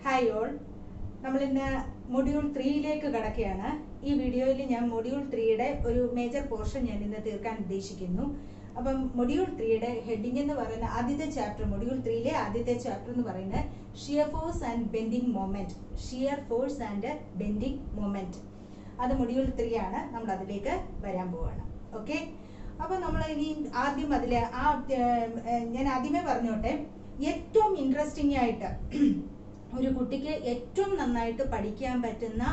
Hi all, നമ്മളിന്ന് module 3യിലേക്ക് കടക്കുകയാണ്. ഈ വീഡിയോയിൽ ഞാൻ മൊഡ്യൂൾ 3യുടെ ഒരു മേജർ പോർഷൻ ഞാൻ ഇന്ന് തീർക്കാൻ ഉദ്ദേശിക്കുന്നു. അപ്പം മൊഡ്യൂൾ 3യുടെ ഹെഡിങ് എന്ന് പറയുന്ന ആദ്യത്തെ ചാപ്റ്റർ, മൊഡ്യൂൾ 3യിലെ ആദ്യത്തെ ചാപ്റ്റർ എന്ന് പറയുന്നത് shear force and bending moment. Shear force and bending moment, അത് മൊഡ്യൂൾ 3 ആണ്. നമ്മൾ അതിലേക്ക് വരാൻ പോവാണ്. ഓക്കെ, അപ്പോൾ നമ്മൾ ഇനി ആദ്യം ഞാൻ ആദ്യമേ പറഞ്ഞോട്ടെ, ഏറ്റവും ഇൻട്രസ്റ്റിംഗ് ആയിട്ട് ഒരു കുട്ടിക്ക് ഏറ്റവും നന്നായിട്ട് പഠിക്കാൻ പറ്റുന്ന,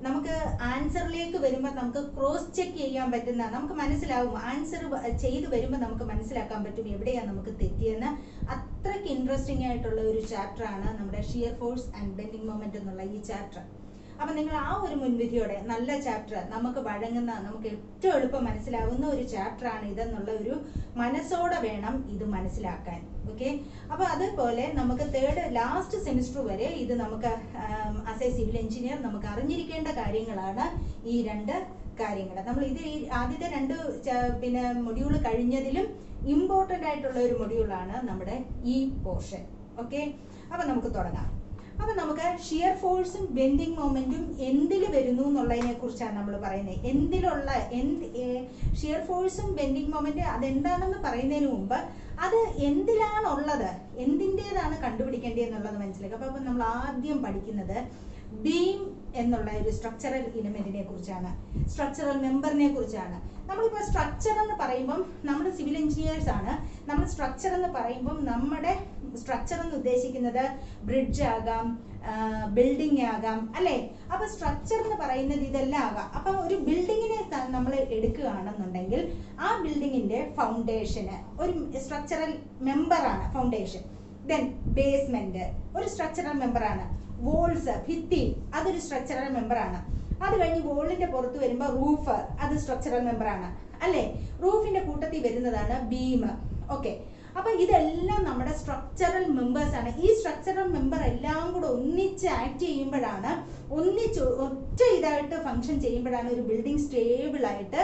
നമുക്ക് ആൻസറിലേക്ക് വരുമ്പോൾ നമുക്ക് ക്രോസ് ചെക്ക് ചെയ്യാൻ പറ്റുന്ന, നമുക്ക് മനസ്സിലാവും, ആൻസർ ചെയ്ത് വരുമ്പോൾ നമുക്ക് മനസ്സിലാക്കാൻ പറ്റും എവിടെയാണ് നമുക്ക് തെറ്റിയെന്ന്. അത്രയ്ക്ക് ഇൻട്രസ്റ്റിംഗ് ആയിട്ടുള്ള ഒരു ചാപ്റ്റർ ആണ് നമ്മുടെ shear force and bending moment എന്നുള്ള ഈ ചാപ്റ്റർ. അപ്പം നിങ്ങൾ ആ ഒരു മുൻവിധിയോടെ, നല്ല ചാപ്റ്റർ, നമുക്ക് വഴങ്ങുന്ന, നമുക്ക് ഏറ്റവും എളുപ്പം മനസ്സിലാവുന്ന ഒരു ചാപ്റ്റർ ആണ് ഇതെന്നുള്ള ഒരു മനസ്സോടെ വേണം ഇത് മനസ്സിലാക്കാൻ. ഓക്കെ, അപ്പോൾ അതുപോലെ നമുക്ക് ലാസ്റ്റ് സെമിസ്റ്റർ വരെ ഇത് നമുക്ക് ആസ് എ സിവിൽ എഞ്ചിനീയർ നമുക്ക് അറിഞ്ഞിരിക്കേണ്ട കാര്യങ്ങളാണ് ഈ രണ്ട് കാര്യങ്ങൾ. നമ്മൾ ഇത് ആദ്യത്തെ രണ്ട് മൊഡ്യൂൾ കഴിഞ്ഞതിലും ഇമ്പോർട്ടൻ്റ് ആയിട്ടുള്ള ഒരു മൊഡ്യൂളാണ് നമ്മുടെ ഈ പോർഷൻ. ഓക്കെ, അപ്പം നമുക്ക് തുടങ്ങാം. അപ്പം നമുക്ക് ഷിയർ ഫോഴ്സും ബെൻഡിങ് മൊമെന്റും എന്തിൽ വരുന്നു എന്നുള്ളതിനെ കുറിച്ചാണ് നമ്മൾ പറയുന്നത്. ഷിയർ ഫോഴ്സും ബെൻഡിങ് മൊമെന്റ് അതെന്താണെന്ന് പറയുന്നതിന് മുമ്പ് അത് എന്തിലാണുള്ളത്, എന്തിൻ്റെതാണ് കണ്ടുപിടിക്കേണ്ടതെന്നുള്ളത് മനസ്സിലാക്കുക. അപ്പം നമ്മൾ ആദ്യം പഠിക്കുന്നത് ബീം എന്നുള്ള ഒരു സ്ട്രക്ചറൽ എലിമെന്റിനെ കുറിച്ചാണ്, സ്ട്രക്ചറൽ മെമ്പറിനെ കുറിച്ചാണ്. നമ്മളിപ്പോൾ സ്ട്രക്ചർ എന്ന് പറയുമ്പം നമ്മൾ സിവിൽ എഞ്ചിനീയേഴ്സ് ആണ്. നമ്മൾ സ്ട്രക്ചർ എന്ന് പറയുമ്പം നമ്മുടെ സ്ട്രക്ചർ എന്ന് ഉദ്ദേശിക്കുന്നത് ബ്രിഡ്ജ് ആകാം, ബിൽഡിംഗ് ആകാം, അല്ലേ? അപ്പൊ സ്ട്രക്ചർ എന്ന് പറയുന്നത് ഇതെല്ലാം ആകാം. അപ്പൊ ഒരു ബിൽഡിങ്ങിനെ നമ്മൾ എടുക്കുകയാണെന്നുണ്ടെങ്കിൽ ആ ബിൽഡിങ്ങിന്റെ ഫൗണ്ടേഷന് ഒരു സ്ട്രക്ചറൽ മെമ്പറാണ് ഫൗണ്ടേഷൻ. ദെൻ ബേസ്മെന്റ് ഒരു സ്ട്രക്ചറൽ മെമ്പറാണ്. വോൾസ്, ഭിത്തി, അതൊരു സ്ട്രക്ചറൽ മെമ്പറാണ്. അത് കഴിഞ്ഞ് വോളിന്റെ പുറത്ത് വരുമ്പോൾ റൂഫ്, അത് സ്ട്രക്ചറൽ മെമ്പറാണ്, അല്ലേ? റൂഫിന്റെ കൂട്ടത്തിൽ വരുന്നതാണ് ബീം. ഓക്കെ, അപ്പൊ ഇതെല്ലാം നമ്മുടെ സ്ട്രക്ചറൽ മെമ്പേഴ്സ് ആണ്. ഈ സ്ട്രക്ചറൽ മെമ്പർ എല്ലാം കൂടെ ഒന്നിച്ച് ആക്ട് ചെയ്യുമ്പോഴാണ്, ഒറ്റ ഇതായിട്ട് ഫങ്ഷൻ ചെയ്യുമ്പോഴാണ് ഒരു ബിൽഡിംഗ് സ്റ്റേബിൾ ആയിട്ട്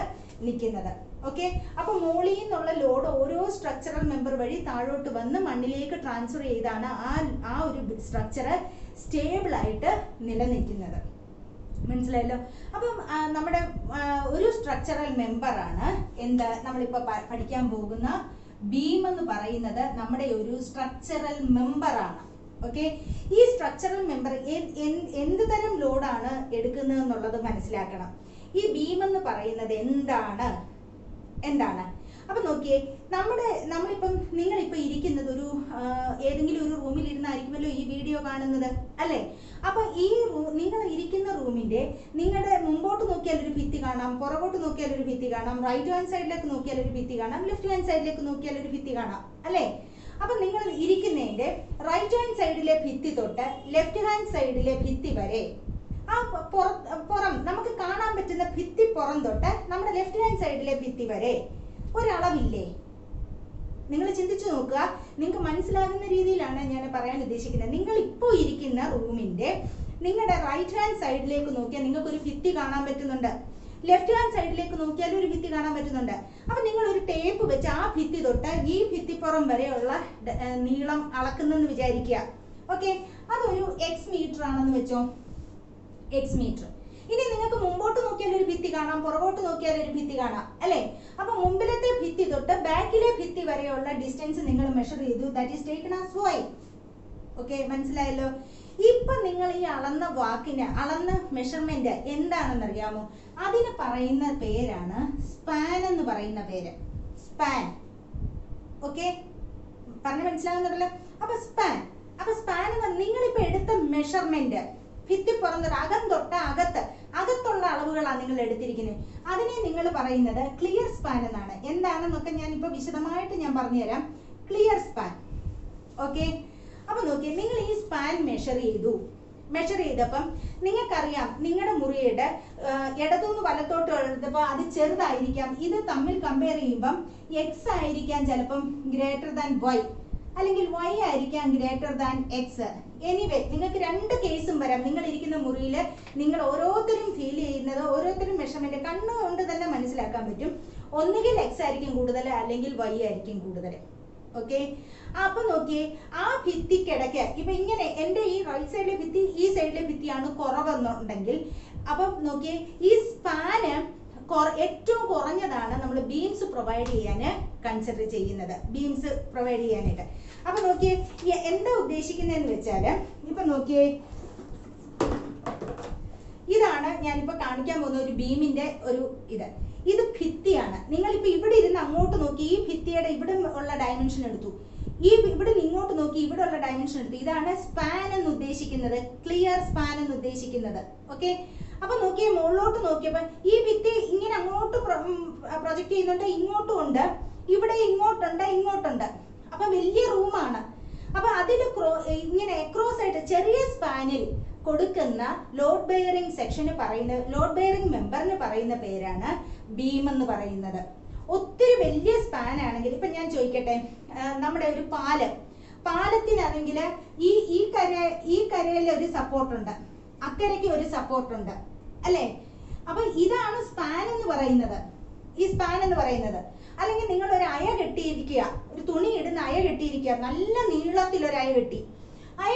നിൽക്കുന്നത്. ഓക്കെ, അപ്പൊ മോളിൽ നിന്നുള്ള ലോഡ് ഓരോ സ്ട്രക്ചറൽ മെമ്പർ വഴി താഴോട്ട് വന്ന് മണ്ണിലേക്ക് ട്രാൻസ്ഫർ ചെയ്താണ് ആ ഒരു സ്ട്രക്ചർ സ്റ്റേബിൾ ആയിട്ട് നിലനിൽക്കുന്നത്. മനസ്സിലായല്ലോ? അപ്പം നമ്മുടെ ഒരു സ്ട്രക്ചറൽ മെമ്പറാണ് നമ്മളിപ്പോൾ പഠിക്കാൻ പോകുന്ന ബീം എന്ന് പറയുന്നത് നമ്മുടെ ഒരു സ്ട്രക്ചറൽ മെമ്പറാണ്. ഓക്കെ, ഈ സ്ട്രക്ചറൽ മെമ്പർ എന്ത് തരം ലോഡാണ് എടുക്കുന്നത് എന്നുള്ളത് മനസ്സിലാക്കണം. ഈ ബീം എന്ന് പറയുന്നത് എന്താണ്? അപ്പൊ നോക്കിയേ, നമ്മളിപ്പം നിങ്ങളിപ്പോ ഇരിക്കുന്നത് ഏതെങ്കിലും ഒരു റൂമിൽ ഇരുന്നായിരിക്കുമല്ലോ ഈ വീഡിയോ കാണുന്നത്, അല്ലേ? അപ്പൊ നിങ്ങൾ ഇരിക്കുന്ന റൂമിന്റെ, നിങ്ങളുടെ മുമ്പോട്ട് നോക്കിയാൽ ഒരു ഭിത്തി കാണാം, പുറകോട്ട് നോക്കിയാൽ ഒരു ഭിത്തി കാണാം, റൈറ്റ് ഹാൻഡ് സൈഡിലേക്ക് നോക്കിയാൽ ഒരു ഭിത്തി കാണാം, ലെഫ്റ്റ് ഹാൻഡ് സൈഡിലേക്ക് നോക്കിയാൽ ഒരു ഭിത്തി കാണാം, അല്ലേ? അപ്പൊ നിങ്ങൾ ഇരിക്കുന്നതിന്റെ റൈറ്റ് ഹാൻഡ് സൈഡിലെ ഭിത്തി തൊട്ട് ലെഫ്റ്റ് ഹാൻഡ് സൈഡിലെ ഭിത്തി വരെ, ആ പുറം നമുക്ക് കാണാൻ പറ്റുന്ന ഭിത്തി പുറം തൊട്ട് നമ്മുടെ ലെഫ്റ്റ് ഹാൻഡ് സൈഡിലെ ഭിത്തി വരെ ഒരളവില്ലേ? നിങ്ങൾ ചിന്തിച്ചു നോക്കുക. നിങ്ങൾക്ക് മനസ്സിലാകുന്ന രീതിയിലാണ് ഞാൻ പറയാൻ ഉദ്ദേശിക്കുന്നത്. നിങ്ങൾ ഇപ്പോൾ ഇരിക്കുന്ന റൂമിന്റെ നിങ്ങളുടെ റൈറ്റ് ഹാൻഡ് സൈഡിലേക്ക് നോക്കിയാൽ നിങ്ങൾക്ക് ഒരു ഭിത്തി കാണാൻ പറ്റുന്നുണ്ട്, ലെഫ്റ്റ് ഹാൻഡ് സൈഡിലേക്ക് നോക്കിയാൽ ഒരു ഭിത്തി കാണാൻ പറ്റുന്നുണ്ട്. അപ്പൊ നിങ്ങൾ ഒരു ടേപ്പ് വെച്ച് ആ ഭിത്തി തൊട്ട് ഈ ഭിത്തിപ്പുറം വരെയുള്ള നീളം അളക്കുന്നെന്ന് വിചാരിക്കുക. ഓക്കെ, അതൊരു എക്സ് മീറ്റർ ആണെന്ന് വെച്ചോ, എക്സ് മീറ്റർ. ഇനി നിങ്ങൾക്ക് മുമ്പോട്ട് നോക്കിയാൽ ഒരു ഭിത്തി കാണാം, പുറകോട്ട് നോക്കിയാൽ ഒരു ഭിത്തി കാണാം, അല്ലേ? അപ്പൊ മുമ്പിലത്തെ ഭിത്തി തൊട്ട് ബാക്കിലെ ഭിത്തി വരെയുള്ള ഡിസ്റ്റൻസ് നിങ്ങൾ മെഷർ ചെയ്തു. That is taken as y. Okay, മനസ്സിലായല്ലോ? ഇപ്പൊ നിങ്ങൾ ഈ അളന്ന മെഷർമെന്റ് എന്താണെന്ന് അറിയാമോ? അതിന് പറയുന്ന പേരാണ് സ്പാൻ എന്ന് പറയുന്ന പേര്. സ്പാൻ. ഓക്കെ, പറഞ്ഞ് മനസ്സിലാകുന്നുണ്ടല്ലോ? അപ്പൊ സ്പാൻ നിങ്ങളിപ്പോ എടുത്ത മെഷർമെന്റ് ഭിത്തിപ്പുറം അകം തൊട്ട് അകത്തുള്ള അളവുകളാണ് നിങ്ങൾ എടുത്തിരിക്കുന്നത്. അതിനെ നിങ്ങൾ പറയുന്നത് ക്ലിയർ സ്പാൻ എന്നാണ്. എന്താണെന്നൊക്കെ ഞാൻ ഇപ്പൊ വിശദമായിട്ട് പറഞ്ഞുതരാം. Clear span. ഓക്കെ, അപ്പൊ നോക്കിയേ, നിങ്ങൾ ഈ സ്പാൻ മെഷർ ചെയ്തപ്പം നിങ്ങൾക്കറിയാം നിങ്ങളുടെ മുറിയുടെ ഇടത്തുനിന്ന് വലത്തോട്ട് എടുത്തപ്പോൾ അത് ചെറുതായിരിക്കാം. ഇത് തമ്മിൽ കമ്പയർ ചെയ്യുമ്പം എക്സ് ആയിരിക്കാം ചിലപ്പം ഗ്രേറ്റർ ദാൻ വൈ, അല്ലെങ്കിൽ y ആയിരിക്കാം ഗ്രേറ്റർ ദാൻ എക്സ്. എനിവേ, നിങ്ങൾക്ക് രണ്ട് കേസും വരാം. നിങ്ങൾ ഇരിക്കുന്ന മുറിയിൽ നിങ്ങൾ ഓരോരുത്തരും ഫീൽ ചെയ്യുന്നത്, ഓരോരുത്തരും മെഷർമെന്റ് കണ്ണുകൊണ്ട് തന്നെ മനസ്സിലാക്കാൻ പറ്റും. ഒന്നുകിൽ എക്സ് ആയിരിക്കും കൂടുതൽ, അല്ലെങ്കിൽ y ആയിരിക്കും കൂടുതൽ. ഓക്കെ. അപ്പൊ നോക്കിയേ, ആ ഭിത്തിക്കിടയ്ക്ക് ഇപ്പൊ ഇങ്ങനെ എന്റെ ഈ റൈറ്റ് സൈഡിലെ ഭിത്തി ഈ സൈഡിലെ ഭിത്തിയാണ് കുറവെന്നുണ്ടെങ്കിൽ, അപ്പം നോക്കിയേ ഈ സ്പാന് ഏറ്റവും കുറഞ്ഞതാണ് നമ്മൾ ബീംസ് പ്രൊവൈഡ് ചെയ്യാൻ കൺസിഡർ ചെയ്യുന്നത്, ബീംസ് പ്രൊവൈഡ് ചെയ്യാനായിട്ട്. അപ്പൊ നോക്കിയേ എന്താ ഉദ്ദേശിക്കുന്നതെന്ന് വെച്ചാല്, ഇപ്പൊ നോക്കിയേ ഇതാണ് ഞാനിപ്പോ കാണിക്കാൻ പോകുന്ന ഒരു ബീമിന്റെ ഒരു ഇത് ഭിത്തിയാണ്. നിങ്ങളിപ്പോ ഇവിടെ ഇരുന്ന് അങ്ങോട്ട് നോക്കി ഈ ഭിത്തിയുടെ ഇവിടെ ഉള്ള ഡയമെൻഷൻ എടുത്തു, ഈ ഇവിടെ ഇങ്ങോട്ട് നോക്കി ഇവിടെ ഉള്ള ഡയമെൻഷൻ എടുത്തു. ഇതാണ് സ്പാൻ എന്ന് ഉദ്ദേശിക്കുന്നത്, ക്ലിയർ സ്പാൻ എന്ന് ഉദ്ദേശിക്കുന്നത്. ഓക്കെ. അപ്പൊ നോക്കിയേ മുകളിലോട്ട് നോക്കിയപ്പോ ഈ ഭിത്തി ഇങ്ങനെ അങ്ങോട്ട് പ്രൊജക്ട് ചെയ്യുന്നുണ്ട്, ഇങ്ങോട്ടും ഉണ്ട്, ഇവിടെ ഇങ്ങോട്ടുണ്ട്, ഇങ്ങോട്ടുണ്ട്. അപ്പൊ വലിയ റൂമാണ്. അപ്പൊ അതിൽ ഇങ്ങനെ അക്രോസ് ആയിട്ട് ചെറിയ സ്പാനിൽ കൊടുക്കുന്ന ലോഡ് ബെയറിംഗ് സെക്ഷന് പറയുന്ന, ലോഡ് ബെയറിംഗ് മെമ്പറിന് പറയുന്ന പേരാണ് ബീം എന്ന് പറയുന്നത്. ഒത്തിരി വലിയ സ്പാൻ ആണെങ്കിൽ, ഇപ്പൊ ഞാൻ ചോദിക്കട്ടെ, നമ്മുടെ ഒരു പാലത്തിനാണെങ്കിൽ ഈ കരയിൽ ഒരു സപ്പോർട്ടുണ്ട്, അക്കരയ്ക്ക് ഒരു സപ്പോർട്ടുണ്ട്, അല്ലേ? അപ്പൊ ഇതാണ് സ്പാൻ എന്ന് പറയുന്നത്, ഈ സ്പാൻ എന്ന് പറയുന്നത്. അല്ലെങ്കിൽ നിങ്ങൾ ഒരു അയ കെട്ടിയിരിക്കുക, ഒരു തുണി ഇടുന്ന അയ കെട്ടിയിരിക്കുക, നല്ല നീളത്തിൽ ഒരു അയ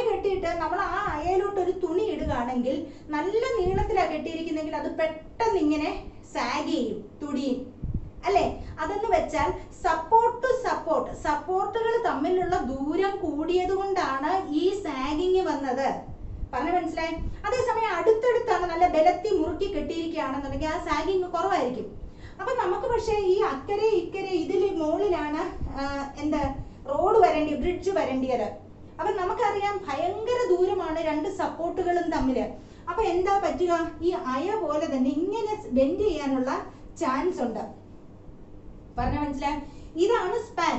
കെട്ടിയിട്ട് നമ്മൾ ആ അയയിലോട്ട് ഒരു തുണി ഇടുകയാണെങ്കിൽ, നല്ല നീളത്തിലാണ് കെട്ടിയിരിക്കുന്നെങ്കിൽ അത് പെട്ടെന്ന് ഇങ്ങനെ സാഗ് ചെയ്യും, തുടിയും, അല്ലെ? അതെന്ന് വെച്ചാൽ സപ്പോർട്ട് ടു സപ്പോർട്ടുകൾ തമ്മിലുള്ള ദൂരം കൂടിയത് കൊണ്ടാണ് ഈ സാഗിങ് വന്നത്. പറഞ്ഞ മനസ്സിലായി? അതേസമയം അടുത്തടുത്താണ് നല്ല ബലത്തി മുറുക്കി കെട്ടിയിരിക്കുകയാണെന്നുണ്ടെങ്കിൽ ആ സാഗിങ് കുറവായിരിക്കും. അപ്പൊ നമുക്ക് പക്ഷേ ഈ അക്കരെ ഇക്കരെ ഇതിൽ മുകളിലാണ് റോഡ് ബ്രിഡ്ജ് വരേണ്ടിയത്. അപ്പൊ നമുക്കറിയാം ഭയങ്കര ദൂരമാണ് രണ്ട് സപ്പോർട്ടുകളും തമ്മില്. അപ്പൊ എന്താ പറ്റുക, ഈ അയ പോലെ തന്നെ ഇങ്ങനെ ബെൻഡ് ചെയ്യാനുള്ള ചാൻസ് ഉണ്ട്. പറഞ്ഞ മനസ്സിലായി? ഇതാണ് സ്പാൻ.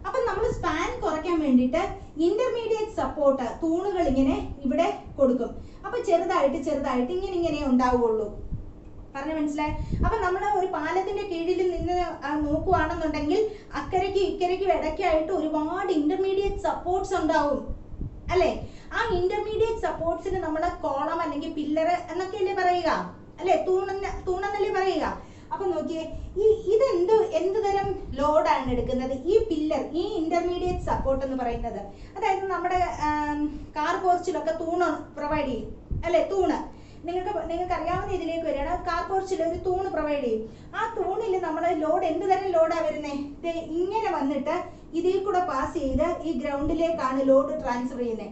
അപ്പൊ നമ്മൾ സ്പാൻ കുറയ്ക്കാൻ വേണ്ടിയിട്ട് ഇന്റർമീഡിയറ്റ് സപ്പോർട്ട് തൂണുകൾ ഇങ്ങനെ ഇവിടെ കൊടുക്കും. അപ്പൊ ചെറുതായിട്ട് ഇങ്ങനെ ഉണ്ടാവുള്ളൂ. പറഞ്ഞ മനസ്സിലായി? അപ്പൊ നമ്മൾ ഒരു പാലത്തിന്റെ കീഴിൽ നിന്ന് നോക്കുകയാണെന്നുണ്ടെങ്കിൽ അക്കരയ്ക്കും ഇക്കരയ്ക്കും ഇടയ്ക്കായിട്ട് ഒരുപാട് ഇന്റർമീഡിയറ്റ് സപ്പോർട്ട്സ് ഉണ്ടാവും, അല്ലെ? ആ ഇന്റർമീഡിയറ്റ് സപ്പോർട്ട്സിന് നമ്മള് കോളം അല്ലെങ്കിൽ പില്ലർ എന്നൊക്കെയല്ലേ പറയുക, അല്ലെ? തൂണെന്നല്ലേ പറയുക. അപ്പൊ നോക്കിയേ, എന്ത് തരം ലോഡാണ് എടുക്കുന്നത്? ഈ പില്ലർ, ഈ ഇന്റർമീഡിയറ്റ് സപ്പോർട്ട് എന്ന് പറയുന്നത്, അതായത് നമ്മുടെ കാർ പോർച്ചിലൊക്കെ തൂണ് പ്രൊവൈഡ് ചെയ്യും, അല്ലെ? തൂണ് നിങ്ങൾക്ക് അറിയാവുന്ന ഇതിലേക്ക് വരികയാണ്. കാർ പോർച്ചിൽ ഒരു തൂണ് പ്രൊവൈഡ് ചെയ്യും. ആ തൂണിൽ നമ്മൾ ലോഡ് എന്ത് തരം ലോഡാ വരുന്നത്? ഇങ്ങനെ വന്നിട്ട് ഇതിൽ കൂടെ പാസ് ചെയ്ത് ഈ ഗ്രൗണ്ടിലേക്കാണ് ലോഡ് ട്രാൻസ്ഫർ ചെയ്യുന്നത്.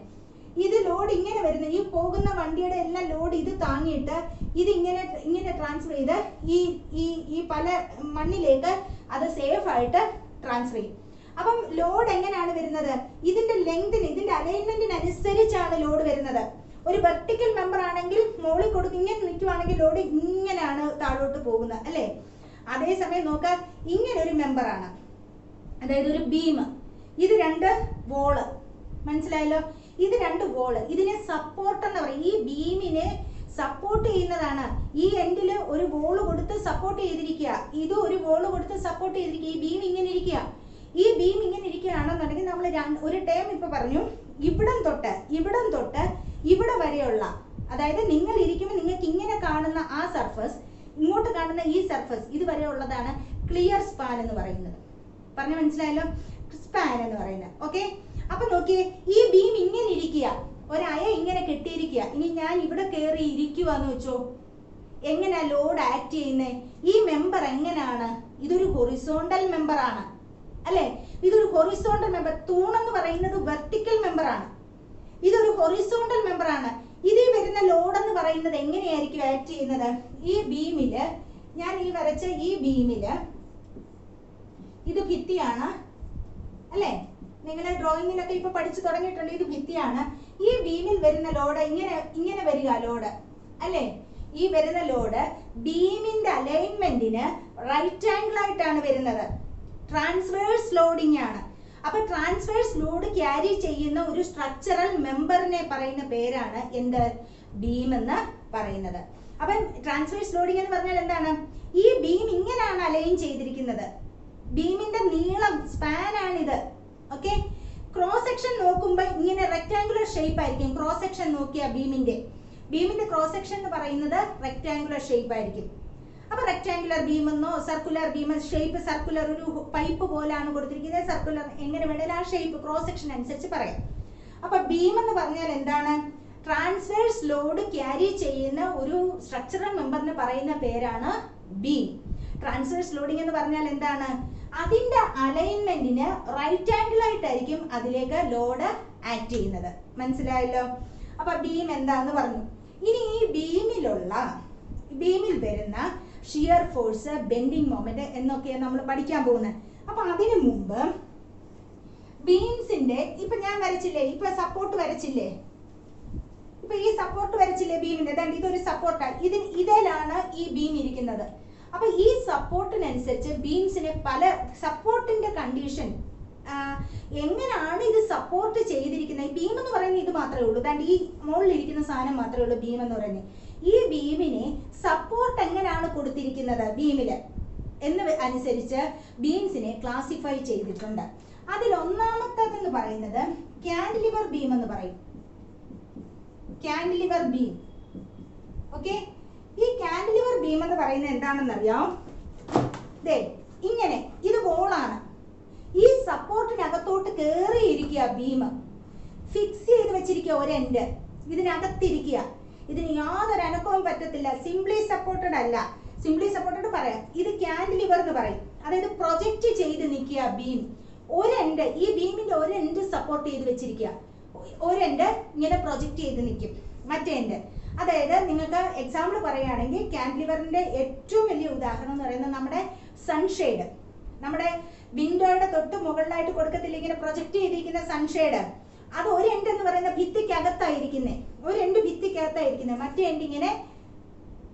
ഇത് ലോഡ് ഇങ്ങനെ വരുന്നത്, ഈ പോകുന്ന വണ്ടിയുടെ എല്ലാം ലോഡ് ഇത് താങ്ങിയിട്ട് ഇത് ഇങ്ങനെ ട്രാൻസ്ഫർ ചെയ്ത് ഈ പല മണ്ണിലേക്ക് അത് സേഫ് ആയിട്ട് ട്രാൻസ്ഫർ ചെയ്യും. അപ്പം ലോഡ് എങ്ങനെയാണ് വരുന്നത്? ഇതിന്റെ ലെങ്തിന്, ഇതിന്റെ അലൈൻമെന്റിന് അനുസരിച്ചാണ് ലോഡ് വരുന്നത്. ഒരു വെർട്ടിക്കൽ മെമ്പർ ആണെങ്കിൽ മോളിൽ കൊടുക്കും, ഇങ്ങനെ നിൽക്കുവാണെങ്കിൽ ലോഡ് ഇങ്ങനെയാണ് താഴോട്ട് പോകുന്നത്, അല്ലെ? അതേസമയം നോക്കാം, ഇങ്ങനെ ഒരു മെമ്പറാണ്, അതായത് ഒരു ബീം, ഇത് രണ്ട് വോള്, മനസ്സിലായല്ലോ? ഇത് രണ്ട് വോള്, ഇതിനെ സപ്പോർട്ട് എന്ന് പറയും. ഈ ബീമിനെ സപ്പോർട്ട് ചെയ്യുന്നതാണ്. ഈ എൻഡില് ഒരു വോള് കൊടുത്ത് സപ്പോർട്ട് ചെയ്തിരിക്കുക, ഇത് ഒരു വോള് കൊടുത്ത് സപ്പോർട്ട് ചെയ്തിരിക്കുക. ഈ ബീം ഇങ്ങനെ ഇരിക്കുകയാണെന്നുണ്ടെങ്കിൽ നമ്മൾ ഒരു ടേം ഇപ്പൊ പറഞ്ഞു, ഇവിടം തൊട്ട് ഇവിടെ വരെയുള്ള, അതായത് നിങ്ങൾ ഇരിക്കുമ്പോൾ നിങ്ങൾക്ക് ഇങ്ങനെ കാണുന്ന ആ സർഫസ്, ഇങ്ങോട്ട് കാണുന്ന ഈ സർഫസ്, ഇത് വരെ ഉള്ളതാണ് ക്ലിയർ സ്പാൻ എന്ന് പറയുന്നത്. പറഞ്ഞു മനസ്സിലായല്ലോ? സ്പാൻ എന്ന് പറയുന്നത്. ഓക്കെ. അപ്പൊ നോക്കിയേ, ഈ ബീം ഇങ്ങനെ ഇരിക്കുക, ഒരയ ഇങ്ങനെ കെട്ടിയിരിക്കുക. ഇനി ഞാൻ ഇവിടെ കയറി ഇരിക്കുവാന്ന് വെച്ചോ, എങ്ങനെയാ ലോഡ് ആക്ട് ചെയ്യുന്നത്? ഈ മെമ്പർ എങ്ങനെയാണ്? ഇതൊരു ഹൊറിസോണ്ടൽ മെമ്പർ ആണ്, അല്ലെ? ഇതൊരു ഹൊറിസോണ്ടൽ മെമ്പർ. തൂണെന്ന് പറയുന്നത് വെർട്ടിക്കൽ മെമ്പർ ആണ്, ഇതൊരു ഹൊറിസോണ്ടൽ മെമ്പർ ആണ്. ഇതിൽ വരുന്ന ലോഡ് എന്ന് പറയുന്നത് എങ്ങനെയായിരിക്കും ആക്ട് ചെയ്യുന്നത്? ഈ ബീമില്, ഞാൻ ഈ വരച്ച ഈ ബീമില്, ഇത് ഭിത്തിയാണ്, അല്ലെ? നിങ്ങൾ ഡ്രോയിങ്ങിലൊക്കെ ഇപ്പൊ പഠിച്ചു തുടങ്ങിയിട്ടുണ്ട്. ഇത് ഭിത്തിയാണ്. ഈ ബീമിൽ വരുന്ന ലോഡ് ഇങ്ങനെ വരിക, ലോഡ്, അല്ലെ? ഈ വരുന്ന ലോഡ് ബീമിന്റെ അലൈൻമെന്റിന് റൈറ്റ് ആംഗിൾ ആയിട്ടാണ് വരുന്നത്. ട്രാൻസ്വേഴ്സ് ലോഡിംഗ് ആണ്. അപ്പൊ ട്രാൻസ്വേഴ്സ് ലോഡ് ക്യാരി ചെയ്യുന്ന ഒരു സ്ട്രക്ചറൽ മെമ്പറിനെ പറയുന്ന പേരാണ് എന്ത്? ബീം എന്ന് പറയുന്നത്. അപ്പൊ ട്രാൻസ്വേഴ്സ് ലോഡിംഗ് എന്ന് പറഞ്ഞാൽ എന്താണ്? ഈ ബീം ഇങ്ങനെയാണ് അലൈൻ ചെയ്തിരിക്കുന്നത്. ബീമിന്റെ നീളം, സ്പാൻ ആണിത്. ഓക്കെ. ക്രോസ് സെക്ഷൻ നോക്കുമ്പോൾ ഇങ്ങനെ റെക്ടാങ്കുലർ ഷേപ്പ് ആയിരിക്കും. ക്രോസ് സെക്ഷൻ നോക്കിയ ബീമിന്റെ ക്രോസ് സെക്ഷൻ എന്ന് പറയുന്നത് റെക്ടാങ്കുലർ ഷേപ്പ് ആയിരിക്കും. അപ്പൊ റെക്ടാങ്കുലർ ബീം എന്നോ സർക്കുലർ ബീം, ഷേപ്പ് സർക്കുലർ, ഒരു പൈപ്പ് പോലെയാണ് കൊടുത്തിരിക്കുന്നത്, സർക്കുലർ, എങ്ങനെ വേണേലും ആ ഷേപ്പ് ക്രോസ് സെക്ഷൻ അനുസരിച്ച് പറയാം. അപ്പൊ ബീം എന്ന് പറഞ്ഞാൽ എന്താണ്? ട്രാൻസ്വേഴ്സ് ലോഡ് ക്യാരി ചെയ്യുന്ന ഒരു സ്ട്രക്ചറൽ മെമ്പറിന് പറയുന്ന പേരാണ് ബീം. ട്രാൻസ്വേഴ്സ് ലോഡിംഗ് എന്ന് പറഞ്ഞാൽ എന്താണ്? അതിന്റെ അലൈൻമെന്റിന് റൈറ്റ് ആംഗിൾ ആയിട്ടായിരിക്കും അതിലേക്ക് ലോഡ് ആക്ട് ചെയ്യുന്നത്. മനസ്സിലായല്ലോ? അപ്പൊ ബീം എന്താന്ന് പറഞ്ഞു. ഇനി ഈ ബീമിൽ വരുന്ന ഷിയർ ഫോഴ്സ്, ബെൻഡിങ് മൊമെന്റ് എന്നൊക്കെയാണ് നമ്മൾ പഠിക്കാൻ പോകുന്നത്. അപ്പൊ അതിനു മുമ്പ് ബീംസിന്റെ ഇപ്പൊ ഞാൻ വരച്ചില്ലേ, ഇപ്പൊ സപ്പോർട്ട് വരച്ചില്ലേ, ഇപ്പൊ ഈ സപ്പോർട്ട് വരച്ചില്ലേ ബീമിന്റെ, ഇതൊരു സപ്പോർട്ടാണ്, ഇതിലാണ് ഈ ബീം ഇരിക്കുന്നത്. അപ്പൊ ഈ സപ്പോർട്ടിനനുസരിച്ച് ബീംസിന് പല സപ്പോർട്ടിന്റെ കണ്ടീഷൻ എങ്ങനെയാണ് ഇത് സപ്പോർട്ട് ചെയ്തിരിക്കുന്നത്. ഈ ബീം എന്ന് പറയുന്നത് ഇത് മാത്രമേ ഉള്ളൂ, ഈ മുകളിൽ ഇരിക്കുന്ന സാധനം മാത്രമേ ഉള്ളൂ ബീം എന്ന് പറയുന്നത്. ഈ ബീമിനെ സപ്പോർട്ട് എങ്ങനെയാണ് കൊടുത്തിരിക്കുന്നത് ബീമില് എന്ന് അനുസരിച്ച് ബീംസിനെ ക്ലാസിഫൈ ചെയ്തിട്ടുണ്ട്. അതിൽ ഒന്നാമത്തേതെന്ന് പറയുന്നത് കാന്റിലിവർ ബീം എന്ന് പറയും. Cantilever beam. ഓക്കെ, ഈ കാന്റിലിവർ ബീം എന്ന് പറയുന്നത് എന്താണെന്നറിയാം? ദേ ഇങ്ങനെ, ഇത് വോളാണ്, ഈ സപ്പോർട്ടിനകത്തോട്ട് കയറിയിരിക്കുക ബീം, ഫിക്സ് ചെയ്ത് വെച്ചിരിക്കുക ഒരു എൻഡ്, ഇതിനകത്തിരിക്കുക, ഇതിന് യാതൊരു അനക്കവും പറ്റത്തില്ല. സിംപ്ലി സപ്പോർട്ടഡ് അല്ല, സിംപ്ലി സപ്പോർട്ടഡ് പറയാം, ഇത് കാന്റിലിവർ എന്ന് പറയും. അതായത് പ്രൊജക്റ്റ് ചെയ്ത് നിൽക്കുക ബീം, ഒരു എൻഡ്, ഈ ബീമിന്റെ ഒരു എൻഡ് സപ്പോർട്ട് ചെയ്ത് വെച്ചിരിക്കുക, ഒരു എൻഡ് ഇങ്ങനെ പ്രൊജക്റ്റ് ചെയ്ത് നിൽക്കും, മറ്റേ എൻഡ്. അതായത് നിങ്ങൾക്ക് എക്സാമ്പിൾ പറയുകയാണെങ്കിൽ കാന്റിലിവറിന്റെ ഏറ്റവും വലിയ ഉദാഹരണം എന്ന് പറയുന്നത് നമ്മുടെ സൺഷെയ്ഡ്, നമ്മുടെ വിൻഡോയുടെ തൊട്ട് മുകളിലായിട്ട് കൊടുക്കത്തില്ല, ഇങ്ങനെ പ്രൊജക്റ്റ് ചെയ്തിരിക്കുന്ന സൺഷെയ്ഡ്, അത് ഒരു എൻഡ് എന്ന് പറയുന്ന ഭിത്തിക്കകത്തായിരിക്കുന്നേ, ഒരു എൻഡ് ഭിത്തിക്കകത്തായിരിക്കുന്നത്, മറ്റേ എൻഡ് ഇങ്ങനെ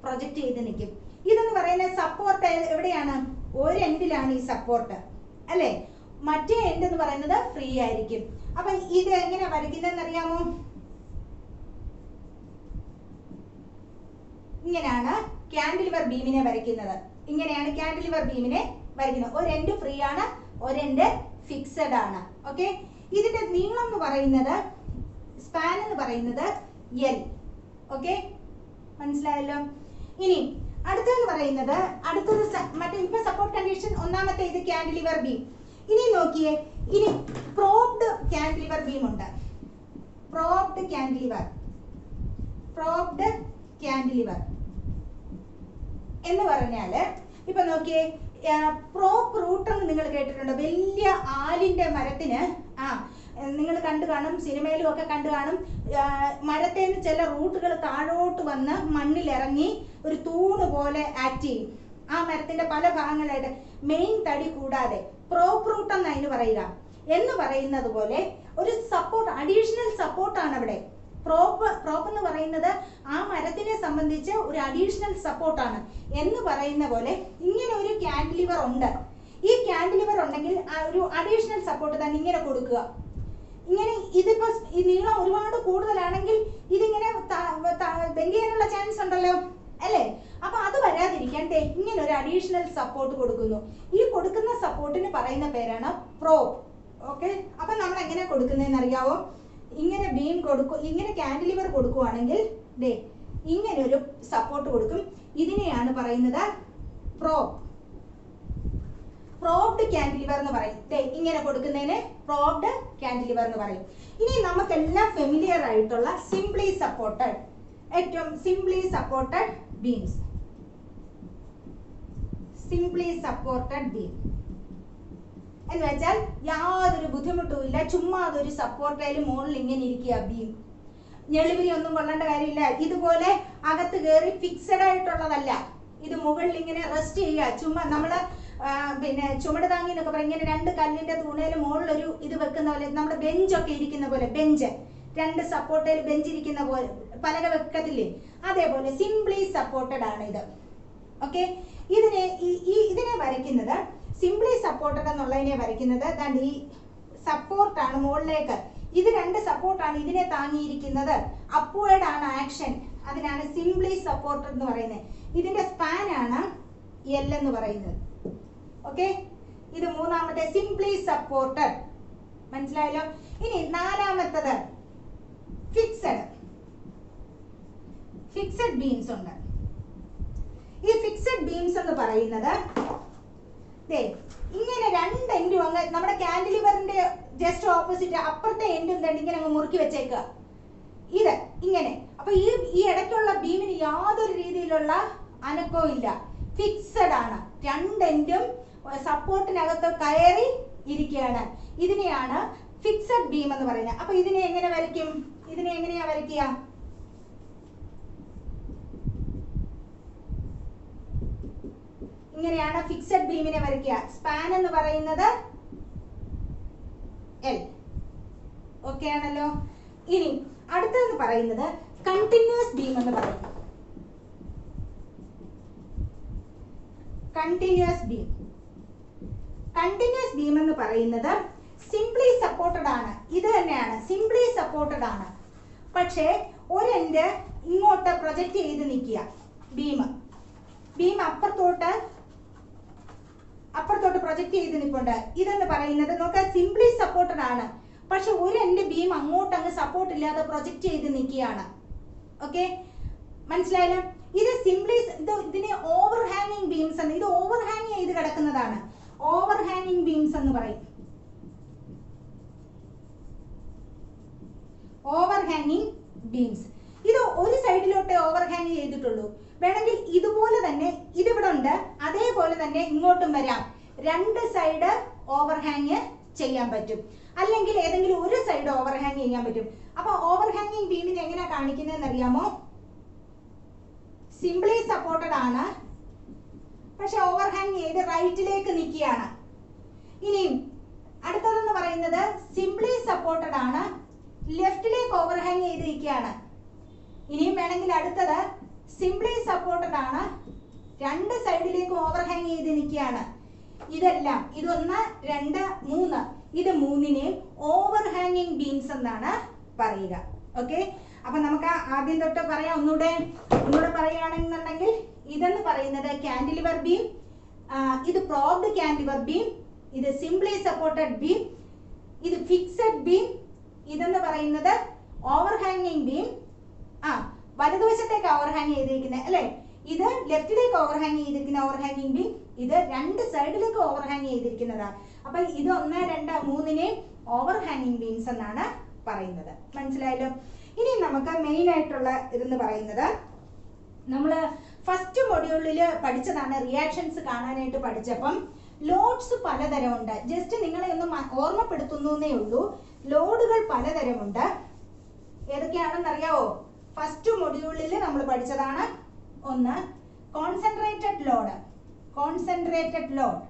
പ്രൊജക്റ്റ് ചെയ്ത് നിൽക്കും. ഇതെന്ന് പറയുന്ന സപ്പോർട്ട് എവിടെയാണ്? ഒരു എൻഡിലാണ് ഈ സപ്പോർട്ട് അല്ലേ, മറ്റേ എൻഡ് എന്ന് പറയുന്നത് ഫ്രീ ആയിരിക്കും. അപ്പൊ ഇത് എങ്ങനെ വരയ്ക്കുന്നതെന്ന് അറിയാമോ? ഇങ്ങനെയാണ് കാന്റിലിവർ ബീമിനെ വരയ്ക്കുന്നത്. ഇങ്ങനെയാണ് കാന്റിലിവർ ബീമിനെ വരയ്ക്കുന്നത്. ഒരു എൻഡ് ഫ്രീ ആണ്, ഒരു എൻഡ് ഫിക്സഡ് ആണ്. ഓക്കെ, ഇതിന്റെ നീളം എന്ന് പറയുന്നത്, സ്പാൻ എന്ന് പറയുന്നത് L. ഓക്കെ, മനസ്സിലായല്ലോ? ഇനി അടുത്തെന്ന് പറയുന്നത്, മറ്റേ ഇപ്പൊ സപ്പോർട്ട് കണ്ടീഷൻ ഒന്നാമത്തെ ഇത് കാന്റിലിവർ ബീം. ഇനി നോക്കിയേ, ഇനി പ്രോബ്ഡ് കാന്റിലിവർ ബീം ഉണ്ട്. പ്രോബ്ഡ് കാന്റിലിവർ എന്ന് പറഞ്ഞാല് ഇപ്പൊ നോക്കിയേ, പ്രോപ്പ് റൂട്ട് എന്ന് നിങ്ങൾ കേട്ടിട്ടുണ്ടോ? വലിയ ആലിന്റെ മരത്തിന് നിങ്ങൾ കണ്ടു കാണും, സിനിമയിലും ഒക്കെ കണ്ടു കാണും, മരത്തേന്ന് ചില റൂട്ടുകൾ താഴോട്ട് വന്ന് മണ്ണിലിറങ്ങി ഒരു തൂണ് പോലെ ആക്ട് ചെയ്യും. ആ മരത്തിന്റെ പല ഭാഗങ്ങളായിട്ട് മെയിൻ തടി കൂടാതെ പ്രോപ്പ് റൂട്ട് എന്ന് അതിന് പറയുക. എന്ന് പറയുന്നത് പോലെ ഒരു സപ്പോർട്ട്, അഡീഷണൽ സപ്പോർട്ടാണ് അവിടെ. പ്രോപ്പ് എന്ന് പറയുന്നത് ആ മരത്തിനെ സംബന്ധിച്ച് ഒരു അഡീഷണൽ സപ്പോർട്ടാണ് എന്ന് പറയുന്ന പോലെ ഇങ്ങനെ ഒരു കാന്റിലിവർ ഉണ്ട്. ഈ കാന്റിലിവർ ഉണ്ടെങ്കിൽ ഒരു അഡീഷണൽ സപ്പോർട്ട് തന്നെ ഇങ്ങനെ കൊടുക്കുക. ഇങ്ങനെ ഇതിപ്പോ ഈ നീളം ഒരുപാട് കൂടുതലാണെങ്കിൽ ഇതിങ്ങനെ ബെൻഡ് ചെയ്യാനുള്ള ചാൻസ് ഉണ്ടല്ലോ അല്ലേ? അപ്പൊ അത് വരാതിരിക്കാൻ ഇങ്ങനെ ഒരു അഡീഷണൽ സപ്പോർട്ട് കൊടുക്കുന്നു. ഈ കൊടുക്കുന്ന സപ്പോർട്ടിന് പറയുന്ന പേരാണ് പ്രോപ്പ്. ഓക്കെ, അപ്പൊ നമ്മൾ എങ്ങനെ കൊടുക്കുന്നതെന്ന് അറിയാവോ? ഇങ്ങനെ ബീം കൊടുക്കും, ഇങ്ങനെ കാന്റിലിവർ കൊടുക്കുവാണെങ്കിൽ ഇങ്ങനെ ഒരു സപ്പോർട്ട് കൊടുക്കും. ഇതിനെയാണ് പറയുന്നത് പ്രോബ്ഡ് കാന്റിലിവർ എന്ന് പറയും. ഇങ്ങനെ കൊടുക്കുന്നതിന് പ്രോബ്ഡ് കാന്റിലിവർ എന്ന് പറയും. ഇനി നമുക്കെല്ലാം ഫെമിലിയർ ആയിട്ടുള്ള സിംപ്ലി സപ്പോർട്ടഡ്, ഏറ്റവും simply supported beams. Simply supported beam എന്ന് വെച്ചാൽ യാതൊരു ബുദ്ധിമുട്ടും ഇല്ല, ചുമ്മാ അതൊരു സപ്പോർട്ടേലും മുകളിൽ ഇങ്ങനെ ഇരിക്കുക ബീം. ഞെളിവിരി ഒന്നും കൊള്ളേണ്ട കാര്യമില്ല. ഇതുപോലെ അകത്ത് കയറി ഫിക്സഡ് ആയിട്ടുള്ളതല്ല, ഇത് മുകളിൽ ഇങ്ങനെ റെസ്റ്റ് ചെയ്യുക. ചുമ്മാ നമ്മള് പിന്നെ ചുമട് താങ്ങി എന്നൊക്കെ പറയും, ഇങ്ങനെ രണ്ട് കല്ലിന്റെ തൂണേല് മുകളിലൊരു ഇത് വെക്കുന്ന പോലെ, നമ്മുടെ ബെഞ്ചൊക്കെ ഇരിക്കുന്ന പോലെ, ബെഞ്ച് രണ്ട് സപ്പോർട്ടേൽ ബെഞ്ച് ഇരിക്കുന്ന പോലെ പലക വെക്കത്തില്ലേ, അതേപോലെ സിംപ്ലി സപ്പോർട്ടഡ് ആണ് ഇത്. ഓക്കെ, ഇതിനെ വരയ്ക്കുന്നത്, സിംപ്ലി സപ്പോർട്ടഡ് എന്നുള്ളതിനെ വരയ്ക്കുന്നത് ഈ സപ്പോർട്ടാണ് മുകളിലേക്ക്, ഇത് രണ്ട് സപ്പോർട്ടാണ് ഇതിനെ താങ്ങിയിരിക്കുന്നത്, അപ്വേർഡ് ആണ് ആക്ഷൻ, അതിനാണ് സിംപ്ലി സപ്പോർട്ടഡ് എന്ന് പറയുന്നത്. ഇതിന്റെ സ്പാൻ ആണ് L എന്ന് പറയുന്നത്. ഓക്കെ, ഇത് മൂന്നാമത്തെ സിംപ്ലി സപ്പോർട്ടഡ്. മനസ്സിലായല്ലോ? ഇനി നാലാമത്തത് ഫിക്സഡ് ബീംസ് ഉണ്ട്. ഈ ഫിക്സഡ് ഫിക്സഡ് ബീംസ് എന്ന് പറയുന്നത് ഇങ്ങനെ രണ്ട് എൻഡും അങ്ങ് നമ്മുടെ കാന്റിലിവറിന്റെ ജസ്റ്റ് ഓപ്പോസിറ്റ് അപ്പുറത്തെ എൻഡും തന്നെ ഇങ്ങനെ അങ്ങ് മുറുക്കി വെച്ചേക്കുക. ഇത് ഇങ്ങനെ. അപ്പൊ ഈ ഇടയ്ക്കുള്ള ബീമിന് യാതൊരു രീതിയിലുള്ള അനക്കവും ഇല്ല, ഫിക്സഡ് ആണ്. രണ്ട് എൻഡും സപ്പോർട്ടിനകത്ത് കയറി ഇരിക്കുകയാണ്. ഇതിനെയാണ് ഫിക്സഡ് ബീം എന്ന് പറയുന്നത്. അപ്പൊ ഇതിനെ എങ്ങനെ വരയ്ക്കും? ഇതിനെ എങ്ങനെയാ വരയ്ക്കുക? ഇങ്ങനെയാണ് ഫിക്സഡ് ബീമിനെ വരയ്ക്കുക. സ്പാൻ എന്ന് പറയുന്നത് L. ഓക്കെ ആണല്ലോ. ഇനി അടുത്തതെന്ന് പറയുന്നത് കണ്ടിന്യൂസ് ബീം എന്ന് പറയും. കണ്ടിന്യൂസ് ബീം എന്ന് പറയുന്നത് സിംപ്ലി സപ്പോർട്ടഡ് ആണ്. ഇത് തന്നെയാണ്, സിംപ്ലി സപ്പോർട്ടഡ് ആണ്. പക്ഷേ ഒരു എൻഡ് ഇങ്ങോട്ട് പ്രൊജക്റ്റ് ചെയ്ത് നിൽക്കുക. ബീം അപ്പുറത്തോട്ട് പ്രൊജക്റ്റ് ചെയ്ത് നിൽപ്പുണ്ട്. ഇതെന്ന് പറയുന്നത് നോക്കുക, സിംപ്ലി സപ്പോർട്ടഡ് ആണ്. പക്ഷെ ഒരു എൻഡ് ബീം അങ്ങോട്ട് അങ്ങ് സപ്പോർട്ട് ഇല്ലാതെ പ്രൊജക്റ്റ് ചെയ്ത് നിൽക്കുകയാണ്. ഓക്കെ, മനസ്സിലായല്ലോ? ഇത് സിംപ്ലി ഇതിനെ ഓവർ ഹാങ്ങിങ് ബീംസ് എന്ന്, ഇത് ഓവർ ഹാങ് ചെയ്ത് കിടക്കുന്നതാണ്. ഓവർ ഹാങ്ങിങ് ബീംസ് എന്ന് പറയും. ഓവർ ഹാങ്ങിങ് ബീംസ് ഇത് ഒരു സൈഡിലോട്ടേ ഓവർ ഹാങ് ചെയ്തിട്ടുള്ളൂ. വേണമെങ്കിൽ ഇതുപോലെ തന്നെ ഇതിവിടെ ഉണ്ട്, അതേപോലെ തന്നെ ഇങ്ങോട്ടും വരാം. രണ്ട് സൈഡ് ഓവർ ഹാങ് ചെയ്യാൻ പറ്റും, അല്ലെങ്കിൽ ഏതെങ്കിലും ഒരു സൈഡ് ഓവർ ഹാങ് ചെയ്യാൻ പറ്റും. അപ്പൊ ഓവർ ഹാങ്ങിങ് ബീമിനെ എങ്ങനെയാ കാണിക്കുന്നതെന്ന് അറിയാമോ? സിംപ്ലി സപ്പോർട്ടഡ് ആണ്, പക്ഷെ ഓവർ ഹാങ് ചെയ്ത് റൈറ്റിലേക്ക് നിൽക്കുകയാണ്. ഇനിയും അടുത്തതെന്ന് പറയുന്നത് സിംപ്ലി സപ്പോർട്ടഡ് ആണ്, ലെഫ്റ്റിലേക്ക് ഓവർ ഹാങ് ചെയ്തിരിക്കുകയാണ്. ഇനിയും വേണമെങ്കിൽ അടുത്തത് സിംപ്ലി സപ്പോർട്ടഡ് ആണ്, രണ്ട് സൈഡിലേക്ക് ഓവർ ഹാങ് ചെയ്ത് നിൽക്കുകയാണ്. ഇതെല്ലാം ഇതൊന്ന് രണ്ട് മൂന്ന്, ഇത് മൂന്നിനെയും ഓവർ ഹാങ്ങിങ് ബീംസ് എന്നാണ് പറയുക. ഓക്കെ, അപ്പൊ നമുക്ക് ആദ്യം തൊട്ട് പറയാം. ഒന്നുകൂടെ പറയുകയാണെന്നുണ്ടെങ്കിൽ ഇതെന്ന് പറയുന്നത് കാന്റിലിവർ ബീം, ഇത് പ്രോബ്ഡ് കാന്റിലിവർ ബീം, ഇത് സിംപ്ലി സപ്പോർട്ടഡ് ബീം, ഇത് ഫിക്സഡ് ബീം, ഇതെന്ന് പറയുന്നത് ഓവർ ഹാങ്ങിങ് ബീം. വലതുവശത്തേക്ക് ഓവർ ഹാങ് ചെയ്തിരിക്കുന്നത് അല്ലെ, ഇത് ലെഫ്റ്റിലേക്ക് ഓവർ ഹാങ് ചെയ്തിരിക്കുന്ന ഓവർ ഹാങ്ങിങ് ബീം, ഇത് രണ്ട് സൈഡിലേക്ക് ഓവർ ഹാങ് ചെയ്തിരിക്കുന്നതാണ്. അപ്പൊ ഇത് 1 2 3 ഓവർ ഹാങ്ങിങ് ബീംസ് എന്നാണ് പറയുന്നത്. മനസ്സിലായല്ലോ? ഇനി നമുക്ക് മെയിൻ ആയിട്ടുള്ള ഇതെന്ന് പറയുന്നത് നമ്മൾ ഫസ്റ്റ് മൊഡ്യൂളിൽ പഠിച്ചതാണ്. റിയാക്ഷൻസ് കാണാനായിട്ട് പഠിച്ചപ്പം ലോഡ്സ് പലതരമുണ്ട്. ജസ്റ്റ് നിങ്ങളെ ഒന്ന് ഓർമ്മപ്പെടുത്തുന്നേ ഉള്ളൂ. ലോഡുകൾ പലതരമുണ്ട്. ഏതൊക്കെയാണെന്ന് അറിയാവോ? ഫസ്റ്റ് മൊഡ്യൂളിൽ നമ്മൾ പഠിച്ചതാണ്. ഒന്ന് കോൺസെൻട്രേറ്റഡ് ലോഡ്.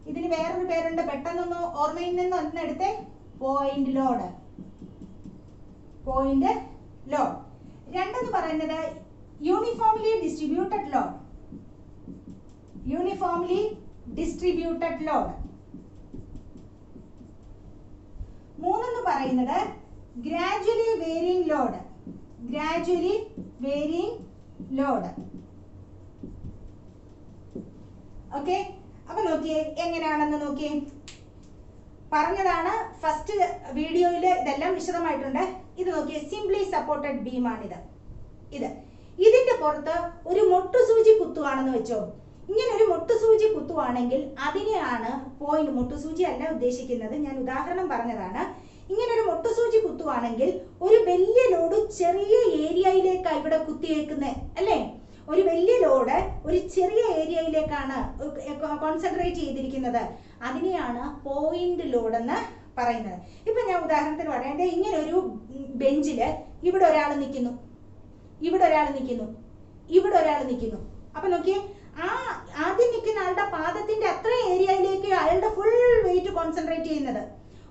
ഇതിന് വേറൊരു പേരുണ്ട്, പെട്ടെന്നൊന്ന് ഓർമ്മയിൽ നിന്ന് ഒന്നെടുത്തേ. Point load. രണ്ടെന്ന് പറയുന്നത് യൂണിഫോംലി ഡിസ്ട്രിബ്യൂട്ടഡ് ലോഡ്. മൂന്നെന്ന് പറയുന്നത് ഗ്രാജുവലി വേരിയിങ് ലോഡ്. ഓക്കെ, അപ്പൊ നോക്കിയേ എങ്ങനെയാണെന്ന് നോക്കിയേ. പറഞ്ഞതാണ് ഫസ്റ്റ് വീഡിയോയിൽ, ഇതെല്ലാം വിശദമായിട്ടുണ്ട്. ഇത് നോക്കിയേ, സിംപ്ലി സപ്പോർട്ടഡ് ബീം ആണിത്. ഇതിന്റെ പുറത്ത് ഒരു മൊട്ടുസൂചി കുത്തുവാണെന്ന് വെച്ചോ. ഇങ്ങനെ ഒരു മൊട്ടുസൂചി കുത്തുവാണെങ്കിൽ അതിനെയാണ് പോയിന്റ്. മൊട്ടുസൂചി അല്ല ഉദ്ദേശിക്കുന്നത്, ഞാൻ ഉദാഹരണം പറഞ്ഞതാണ്. ഇങ്ങനെ ഒരു മൊട്ടുസൂചി കുത്തുവാണെങ്കിൽ ഒരു വലിയ ലോഡ് ചെറിയ ഏരിയയിലേക്കാണ് ഇവിടെ കുത്തിയേക്കുന്നത് അല്ലേ. ഒരു വലിയ ലോഡ് ഒരു ചെറിയ ഏരിയയിലേക്കാണ് കോൺസെൻട്രേറ്റ് ചെയ്തിരിക്കുന്നത്. അതിനെയാണ് പോയിന്റ് ലോഡ് എന്ന് പറയുന്നത്. ഇപ്പൊ ഞാൻ ഉദാഹരണത്തിന് പറയാം. ഇങ്ങനെ ഒരു ബെഞ്ചില് ഇവിടെ ഒരാൾ നിൽക്കുന്നു, ഇവിടെ ഒരാൾ നിൽക്കുന്നു. അപ്പൊ നോക്കിയേ, ആദ്യം നിൽക്കുന്ന ആളുടെ പാദത്തിന്റെ അത്ര ഏരിയയിലേക്ക് അയാളുടെ ഫുൾ വെയിറ്റ് കോൺസെൻട്രേറ്റ് ചെയ്യുന്നത്.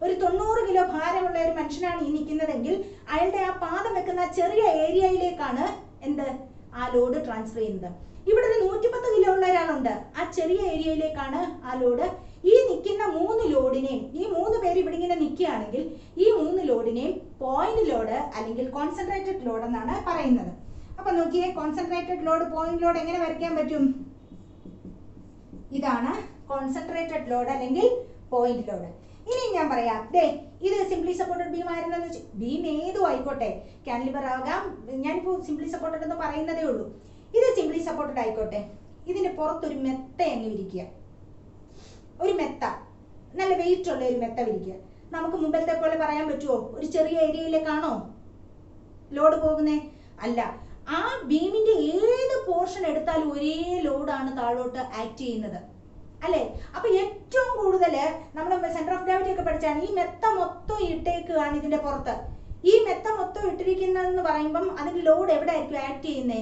ഒരു 90 കിലോ ഭാരമുള്ള ഒരു മനുഷ്യനാണ് ഈ നിൽക്കുന്നതെങ്കിൽ അയാളുടെ ആ പാദം വെക്കുന്ന ചെറിയ ഏരിയയിലേക്കാണ് ആ ലോഡ് ട്രാൻസ്ഫർ ചെയ്യുന്നത്. ഇവിടെ ഒരു 110 കിലോ ഉള്ള ഒരാളുണ്ട്, ആ ചെറിയ ഏരിയയിലേക്കാണ് ആ ലോഡ്. ഈ നിൽക്കുന്ന 3 ലോഡിനെയും, ഈ 3 പേര് ഇവിടെ ഇങ്ങനെ നിൽക്കുകയാണെങ്കിൽ ഈ 3 ലോഡിനെയും പോയിന്റ് ലോഡ് അല്ലെങ്കിൽ കോൺസെൻട്രേറ്റഡ് ലോഡ് എന്നാണ് പറയുന്നത്. അപ്പൊ നോക്കിയേ, കോൺസെൻട്രേറ്റഡ് ലോഡ്, പോയിന്റ് ലോഡ് എങ്ങനെ വരയ്ക്കാൻ പറ്റും? ഇതാണ് കോൺസെൻട്രേറ്റഡ് ലോഡ് അല്ലെങ്കിൽ പോയിന്റ് ലോഡ്. ഇനി ഞാൻ പറയാം, ഇത് സിംപ്ലി സപ്പോർട്ടഡ് ബീം ആയിരുന്നെന്ന് വെച്ചാൽ ബീം ഏതും ആയിക്കോട്ടെ, കാന്റിലിവർ ആകാം, ഞാനിപ്പോൾ സിംപ്ലി സപ്പോർട്ടഡ് എന്ന് പറയുന്നതേ ഉള്ളൂ. ഇത് സിംപ്ലി സപ്പോർട്ടഡ് ആയിക്കോട്ടെ. ഇതിന്റെ പുറത്തൊരു മെത്ത അങ്ങ് വിരിക്കുക. ഒരു മെത്ത, നല്ല വെയിറ്റ് ഉള്ള ഒരു മെത്ത വിരിക്കുക. നമുക്ക് മുമ്പത്തെ പോലെ പറയാൻ പറ്റുമോ ഒരു ചെറിയ ഏരിയയിലേക്കാണോ ലോഡ് പോകുന്നേ? അല്ല, ആ ബീമിന്റെ ഏത് പോർഷൻ എടുത്താലും ഒരേ ലോഡാണ് താഴോട്ട് ആക്ട് ചെയ്യുന്നത് അല്ലെ? അപ്പൊ ഏറ്റവും കൂടുതൽ നമ്മുടെ സെന്റർ ഓഫ് ഗ്രാവിറ്റി ഒക്കെ പഠിച്ചാണ് ഈ മെത്ത മൊത്തം ഇട്ടേക്കുകയാണ് ഇതിന്റെ പുറത്ത്. ഈ മെത്ത മൊത്തം ഇട്ടിരിക്കുന്നതെന്ന് പറയുമ്പം അതിന്റെ ലോഡ് എവിടെ ആയിരിക്കും ആക്ട് ചെയ്യുന്നേ?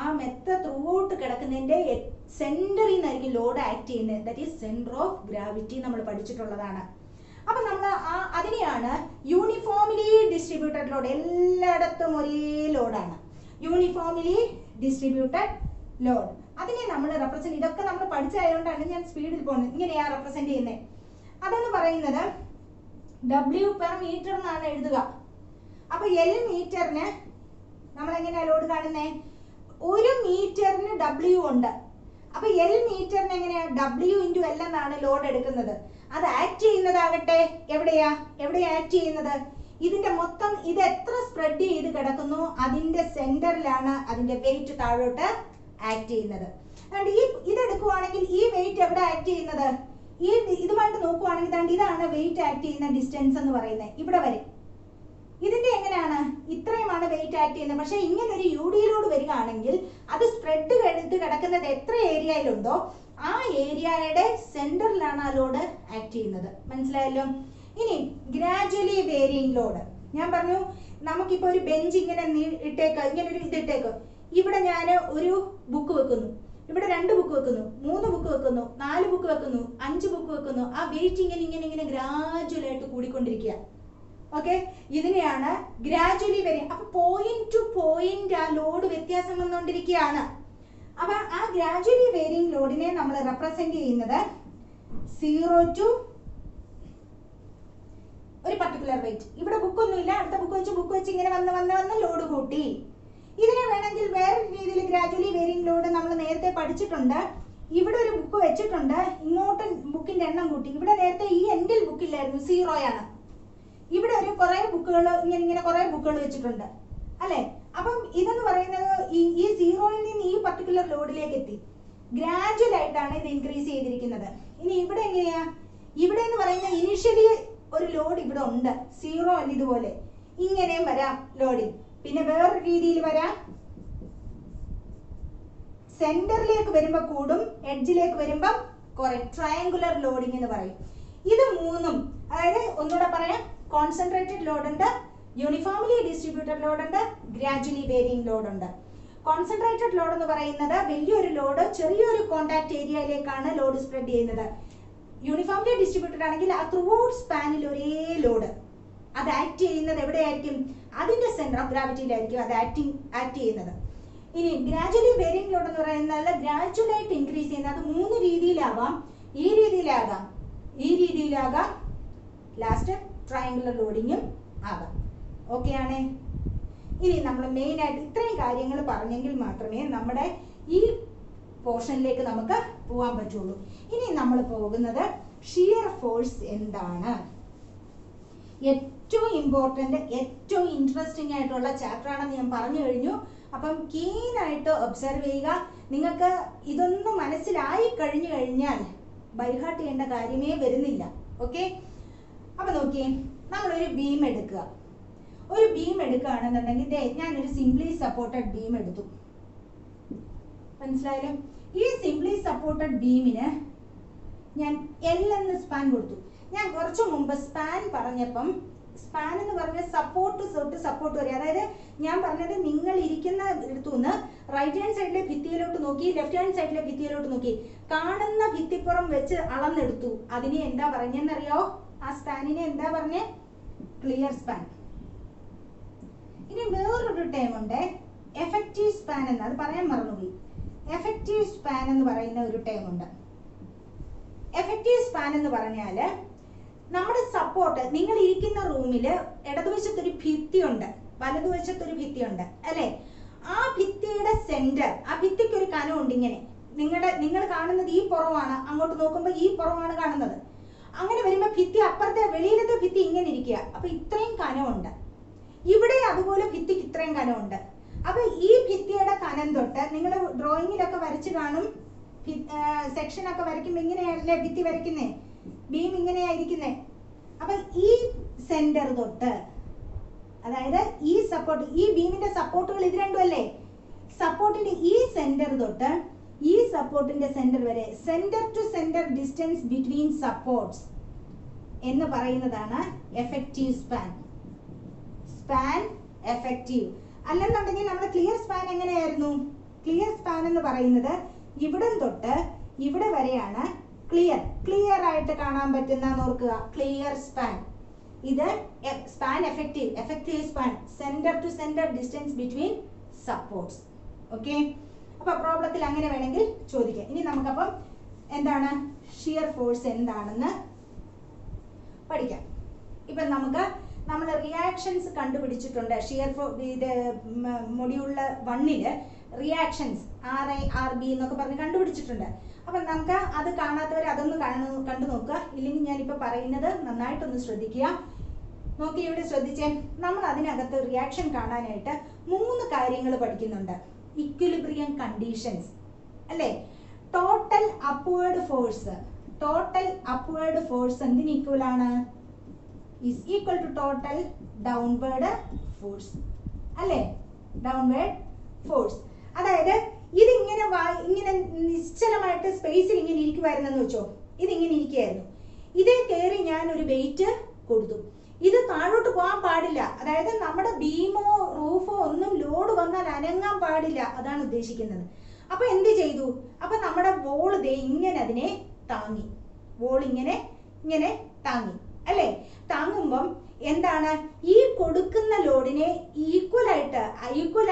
ആ മെത്ത ത്രൂ ഔട്ട് കിടക്കുന്നതിന്റെ സെന്ററിൽ നിന്നായിരിക്കും ലോഡ് ആക്ട് ചെയ്യുന്നത്. That is centre of gravity നമ്മൾ പഠിച്ചിട്ടുള്ളതാണ്. അപ്പൊ നമ്മൾ അതിനെയാണ് യൂണിഫോംലി ഡിസ്ട്രിബ്യൂട്ടഡ് ലോഡ്. എല്ലായിടത്തും ഒരേ ലോഡാണ്, യൂണിഫോംലി ഡിസ്ട്രിബ്യൂട്ടഡ് ലോഡ്. അതിനെ നമ്മൾ റെപ്രസെന്റ്, ഇതൊക്കെ നമ്മൾ പഠിച്ചതുകൊണ്ടാണ് ഞാൻ സ്പീഡിൽ പോകുന്നത്. ഇങ്ങനെയാ റെപ്രസെന്റ് ചെയ്യുന്നത്. അതെന്ന് പറയുന്നത് W പെർ മീറ്റർ എന്നാണ് എഴുതുക. അപ്പൊ L മീറ്ററിന് നമ്മൾ എങ്ങനെയാ ലോഡ് കാണുന്നേ? ഒരു മീറ്ററിന് W ഉണ്ട്. അപ്പൊ L മീറ്ററിന് എങ്ങനെയാ W ഇൻറ്റു L എന്നാണ് ലോഡ് എടുക്കുന്നത്. അത് ആക്ട് ചെയ്യുന്നതാകട്ടെ എവിടെയാ ആക്ട് ചെയ്യുന്നത്? ഇതിന്റെ മൊത്തം ഇത് എത്ര സ്പ്രെഡ് ചെയ്ത് കിടക്കുന്നു അതിന്റെ സെന്ററിലാണ് അതിന്റെ വെയിറ്റ് താഴോട്ട് ആക്ട് ചെയ്യുന്നത്. ഇതെടുക്കുവാണെങ്കിൽ ഈ വെയിറ്റ് എവിടെ ആക്ട് ചെയ്യുന്നത്? ഈ ഇതുമായിട്ട് നോക്കുവാണെങ്കിൽ ഇതാണ് വെയിറ്റ് ആക്ട് ചെയ്യുന്ന ഡിസ്റ്റൻസ് എന്ന് പറയുന്നത്, ഇവിടെ വരെ. ഇതിന്റെ എങ്ങനെയാണ്? ഇത്രയുമാണ് വെയിറ്റ് ആക്ട് ചെയ്യുന്നത്. പക്ഷെ ഇങ്ങനെ ഒരു UD ലോഡ് വരികയാണെങ്കിൽ അത് സ്പ്രെഡ് ചെയ്ത് കിടക്കുന്നത് എത്ര ഏരിയയിലുണ്ടോ ആ ഏരിയയുടെ സെന്ററിലാണ് ആ ലോഡ് ആക്ട് ചെയ്യുന്നത്. മനസ്സിലായല്ലോ? ഇനി ഗ്രാജുവലി വേരിയിങ് ലോഡ്. ഞാൻ പറഞ്ഞു നമുക്കിപ്പോ ഒരു ബെഞ്ച് ഇങ്ങനെ ഇട്ടേക്ക്, ഇങ്ങനെ ഒരു ഇതിട്ടേക്ക്. ഇവിടെ ഞാൻ ഒരു ബുക്ക് വെക്കുന്നു, ഇവിടെ 2 ബുക്ക് വെക്കുന്നു, 3 ബുക്ക് വെക്കുന്നു, 4 ബുക്ക് വെക്കുന്നു, 5 ബുക്ക് വെക്കുന്നു. ആ വെയിറ്റ് ഇങ്ങനെ ഗ്രാജുവൽ ആയിട്ട് കൂടിക്കൊണ്ടിരിക്കുക. ഓക്കെ, ഇതിനെയാണ് ഗ്രാജുവലി വേരിയിങ്. അപ്പൊ പോയിന്റ് ടു പോയിന്റ് ആ ലോഡ് വ്യത്യാസം വന്നുകൊണ്ടിരിക്കുകയാണ്. അപ്പൊ ആ ഗ്രാജുവലി വേരിയിങ് ലോഡിനെ നമ്മൾ റെപ്രസെന്റ് ചെയ്യുന്നത് 0 ടു ഒരു പർട്ടിക്കുലർ വെയിറ്റ്. ഇവിടെ ബുക്കൊന്നുമില്ല, അടുത്ത ബുക്ക് വെച്ച് ഇങ്ങനെ വന്ന് ലോഡ് കൂട്ടി. ഇതിനെ വേണമെങ്കിൽ വേറെ രീതിയിൽ ഗ്രാജുവലി വേരിയിങ് ലോഡ് നമ്മൾ നേരത്തെ പഠിച്ചിട്ടുണ്ട്. ഇവിടെ ഒരു ബുക്ക് വെച്ചിട്ടുണ്ട്, ഇങ്ങോട്ട് ബുക്കിന്റെ എണ്ണം കൂട്ടി. ഇവിടെ നേരത്തെ ഈ എൻഡിൽ ബുക്കില്ലായിരുന്നു, 0 ആണ്. ഇവിടെ ഒരു കുറെ ബുക്കുകൾ ഇങ്ങനെ കുറെ ബുക്കുകൾ വെച്ചിട്ടുണ്ട് അല്ലെ? അപ്പം ഇതെന്ന് പറയുന്നത് ഈ 0യിൽ നിന്ന് ഈ പർട്ടിക്കുലർ ലോഡിലേക്ക് എത്തി. ഗ്രാജുവൽ ആയിട്ടാണ് ഇത് ഇൻക്രീസ് ചെയ്തിരിക്കുന്നത്. ഇനി ഇവിടെ എങ്ങനെയാ? ഇവിടെ എന്ന് പറയുന്നത് ഇനിഷ്യലി ഒരു ലോഡ് ഇവിടെ ഉണ്ട്, 0 അല്ല, ഇതുപോലെ ഇങ്ങനെയും വരാം ലോഡിങ്. പിന്നെ വേറൊരു രീതിയിൽ വരാം, സെന്ററിലേക്ക് വരുമ്പോ കൂടും, എഡ്ജിലേക്ക് വരുമ്പോ കുറെ, ട്രയാങ്കുലർ ലോഡിങ് എന്ന് പറയും. ഇത് മൂന്നും, അതായത് ഒന്നുകൂടെ പറയാം, കോൺസെൻട്രേറ്റഡ് ലോഡ് ഉണ്ട്, യൂണിഫോംലി ഡിസ്ട്രിബ്യൂട്ടഡ് ലോഡ് ഉണ്ട്, ഗ്രാജുവലി വേരിയിങ് ലോഡ് ഉണ്ട്. കോൺസെൻട്രേറ്റഡ് ലോഡ് എന്ന് പറയുന്നത് വലിയൊരു ലോഡ് ചെറിയൊരു കോണ്ടാക്ട് ഏരിയയിലേക്കാണ് ലോഡ് സ്പ്രെഡ് ചെയ്യുന്നത്. യൂണിഫോംലി ഡിസ്ട്രിബ്യൂട്ടഡ് ആണെങ്കിൽ ആ ത്രൂ ഔട്ട് സ്പാനിൽ ഒരേ ലോഡ് അത് ആക്ട് ചെയ്യുന്നത് എവിടെയായിരിക്കും? അതിന്റെ സെന്റർ ഓഫ് ഗ്രാവിറ്റിയിലായിരിക്കും അത് ആക്ട് ചെയ്യുന്നത്. ഇനി ഗ്രാജുവലി വേരിയിങ് ലോഡ് എന്ന് പറയുന്നത് ഗ്രാജുവലായിട്ട് ഇൻക്രീസ് ചെയ്യുന്നത്. അത് 3 രീതിയിലാവാം. ഈ രീതിയിലാകാം, ലാസ്റ്റ് ട്രയാങ്കുലർ ലോഡിങ്ങും ആകാം. ഓക്കെ ആണേ? ഇനി നമ്മൾ മെയിൻ ആയിട്ട് ഇത്രയും കാര്യങ്ങൾ പറഞ്ഞെങ്കിൽ മാത്രമേ നമ്മുടെ ഈ പോർഷനിലേക്ക് നമുക്ക് പോകാൻ പറ്റുള്ളൂ. ഇനി നമ്മൾ പോകുന്നത് ഷിയർ ഫോഴ്സ് എന്താണ്. ഏറ്റവും ഇമ്പോർട്ടന്റ്, ഏറ്റവും ഇൻട്രസ്റ്റിംഗ് ആയിട്ടുള്ള ചാപ്റ്റർ ആണെന്ന് ഞാൻ പറഞ്ഞു കഴിഞ്ഞു. അപ്പം കീൻ ആയിട്ട് ഒബ്സർവ് ചെയ്യുക. നിങ്ങൾക്ക് ഇതൊന്നും മനസ്സിലായി കഴിഞ്ഞു കഴിഞ്ഞാൽ ബൈഹാർട്ട് ചെയ്യേണ്ട കാര്യമേ വരുന്നില്ല. ഓക്കെ, അപ്പൊ നോക്കിയേ, നമ്മളൊരു ബീം എടുക്കുക. ഒരു ബീം എടുക്കുകയാണെന്നുണ്ടെങ്കിൽ ഞാനൊരു സിംപ്ലി സപ്പോർട്ടഡ് ബീം എടുത്തു. മനസ്സിലായാലോ? ഈ സിംപ്ലി സപ്പോർട്ടഡ് ബീമിന് ഞാൻ L എന്ന് സ്പാൻ കൊടുത്തു. ഞാൻ കുറച്ചു മുമ്പ് സ്പാൻ പറഞ്ഞപ്പം സ്പാൻ എന്ന് പറഞ്ഞ സപ്പോർട്ട് തൊട്ട് സപ്പോർട്ട് വരെ, അതായത് ഞാൻ പറഞ്ഞത് നിങ്ങൾ ഇരിക്കുന്ന ഇടത്തുനിന്ന് റൈറ്റ് ഹാൻഡ് സൈഡിലെ ഭിത്തിയിലോട്ട് നോക്കി, ലെഫ്റ്റ് ഹാൻഡ് സൈഡിലെ ഭിത്തിയിലോട്ട് നോക്കി, കാണുന്ന ഭിത്തിപ്പുറം വെച്ച് അളന്നെടുത്തു. അതിനെ എന്താ പറഞ്ഞെന്നറിയോ? ആ സ്പാനിനെ എന്താ പറഞ്ഞേ? Clear span. ഇനി വേറൊരു ടൈം ഉണ്ട്, എഫക്റ്റീവ് സ്പാൻ എന്ന്, അത് പറയാൻ മറന്നുപോയി. എഫക്റ്റീവ് സ്പാൻ എന്ന് പറയുന്ന ഒരു ടൈം ഉണ്ട്. എഫക്റ്റീവ് സ്പാൻ എന്ന് പറഞ്ഞാല് നമ്മുടെ സപ്പോർട്ട്, നിങ്ങൾ ഇരിക്കുന്ന റൂമില് ഇടതുവശത്തൊരു ഭിത്തിയുണ്ട്, വലതുവശത്തൊരു ഭിത്തിയുണ്ട് അല്ലെ? ആ ഭിത്തിയുടെ സെന്റർ, ആ ഭിത്തിക്ക് ഒരു കനമുണ്ട്. ഇങ്ങനെ നിങ്ങൾ കാണുന്നത് ഈ പുറമാണ്, അങ്ങോട്ട് നോക്കുമ്പോൾ ഈ പുറമാണ് കാണുന്നത്. അങ്ങനെ വരുമ്പോ ഭിത്തി അപ്പുറത്തെ വെളിയിലത്തെ ഭിത്തി ഇങ്ങനെ ഇരിക്കുക. അപ്പൊ ഇത്രയും കനമുണ്ട്. ഇവിടെ അതുപോലെ ഭിത്തിക്ക് ഇത്രയും കനമുണ്ട്. അപ്പൊ ഈ ഭിത്തിയുടെ കനം തൊട്ട് നിങ്ങൾ ഡ്രോയിങ്ങിലൊക്കെ വരച്ച് കാണും, സെക്ഷൻ ഒക്കെ വരയ്ക്കുമ്പോൾ ഇങ്ങനെയല്ലേ ഭിത്തി വരയ്ക്കുന്നേ, ബീം ഇങ്ങനെയായിരിക്കുന്നേ. അപ്പൊ ഈ സെന്റർ തൊട്ട്, അതായത് ഈ സപ്പോർട്ട്, ഈ ബീമിന്റെ സപ്പോർട്ടുകൾ ഇത് രണ്ടും അല്ലേ, സപ്പോർട്ടിന്റെ ഈ സെന്റർ തൊട്ട് ഈ സപ്പോർട്ടിന്റെ സെന്റർ വരെ, centre to centre distance between supports എന്ന് പറയുന്നതാണ് എഫക്റ്റീവ് സ്പാൻ. Span effective. അല്ലെന്നുണ്ടെങ്കിൽ നമ്മുടെ ക്ലിയർ സ്പാൻ എങ്ങനെയായിരുന്നു? ക്ലിയർ സ്പാൻ എന്ന് പറയുന്നത് ഇവിടം തൊട്ട് ഇവിടെ വരെയാണ് ക്ലിയർ ആയിട്ട് കാണാൻ പറ്റുന്ന ഓർക്കുക, ക്ലിയർ സ്പാൻ. ഇത് span effective span, centre to centre distance between supports. Okay, അപ്പൊ പ്രോബ്ലത്തിൽ അങ്ങനെ വേണമെങ്കിൽ ചോദിക്കാം. ഇനി നമുക്കപ്പം എന്താണ് ഷിയർ ഫോഴ്സ് എന്താണെന്ന് പഠിക്കാം. ഇപ്പൊ നമ്മൾ റിയാക്ഷൻസ് കണ്ടുപിടിച്ചിട്ടുണ്ട്. ഷിയർ ഇത് മൊഡ്യൂളില് 1 റിയാക്ഷൻസ് RI RB എന്നൊക്കെ പറഞ്ഞ് കണ്ടുപിടിച്ചിട്ടുണ്ട്. അപ്പൊ നമുക്ക് അത് കാണാത്തവർ അതൊന്ന് കണ്ടു നോക്കുക. ഇല്ലെങ്കിൽ ഞാനിപ്പോ പറയുന്നത് നന്നായിട്ടൊന്ന് ശ്രദ്ധിക്കുക. നോക്കി, ഇവിടെ ശ്രദ്ധിച്ചേ. നമ്മൾ അതിനകത്ത് റിയാക്ഷൻ കാണാനായിട്ട് 3 കാര്യങ്ങൾ പഠിക്കുന്നുണ്ട്. ഇക്വിലിബ്രിയം കണ്ടീഷൻസ് അല്ലേ, total upward force. Total upward force എന്തിന് ഈക്വൽ ആണ്? is equal to total downward force അല്ലേ, ഡൗൺവേർഡ് ഫോഴ്സ്. അതായത് ഇതിങ്ങനെ ഇങ്ങനെ നിശ്ചലമായിട്ട് സ്പേസിൽ ഇങ്ങനെ ഇരിക്കുമായിരുന്നെന്ന് വെച്ചോ, ഇതിങ്ങനെ ഇരിക്കുകയായിരുന്നു. ഇതേ കയറി ഞാൻ ഒരു വെയിറ്റ് കൊടുത്തു, ഇത് താഴോട്ട് പോകാൻ പാടില്ല. അതായത് നമ്മുടെ ബീമോ റൂഫോ ഒന്നും ലോഡ് വന്നാൽ അനങ്ങാൻ പാടില്ല, അതാണ് ഉദ്ദേശിക്കുന്നത്. അപ്പൊ എന്ത് ചെയ്തു? അപ്പൊ നമ്മുടെ വോൾ ദേ ഇങ്ങനെ അതിനെ താങ്ങി, വോൾ ഇങ്ങനെ താങ്ങി അല്ലേ. താങ്ങുമ്പം എന്താണ്, ഈ കൊടുക്കുന്ന ലോഡിനെ ഈക്വൽ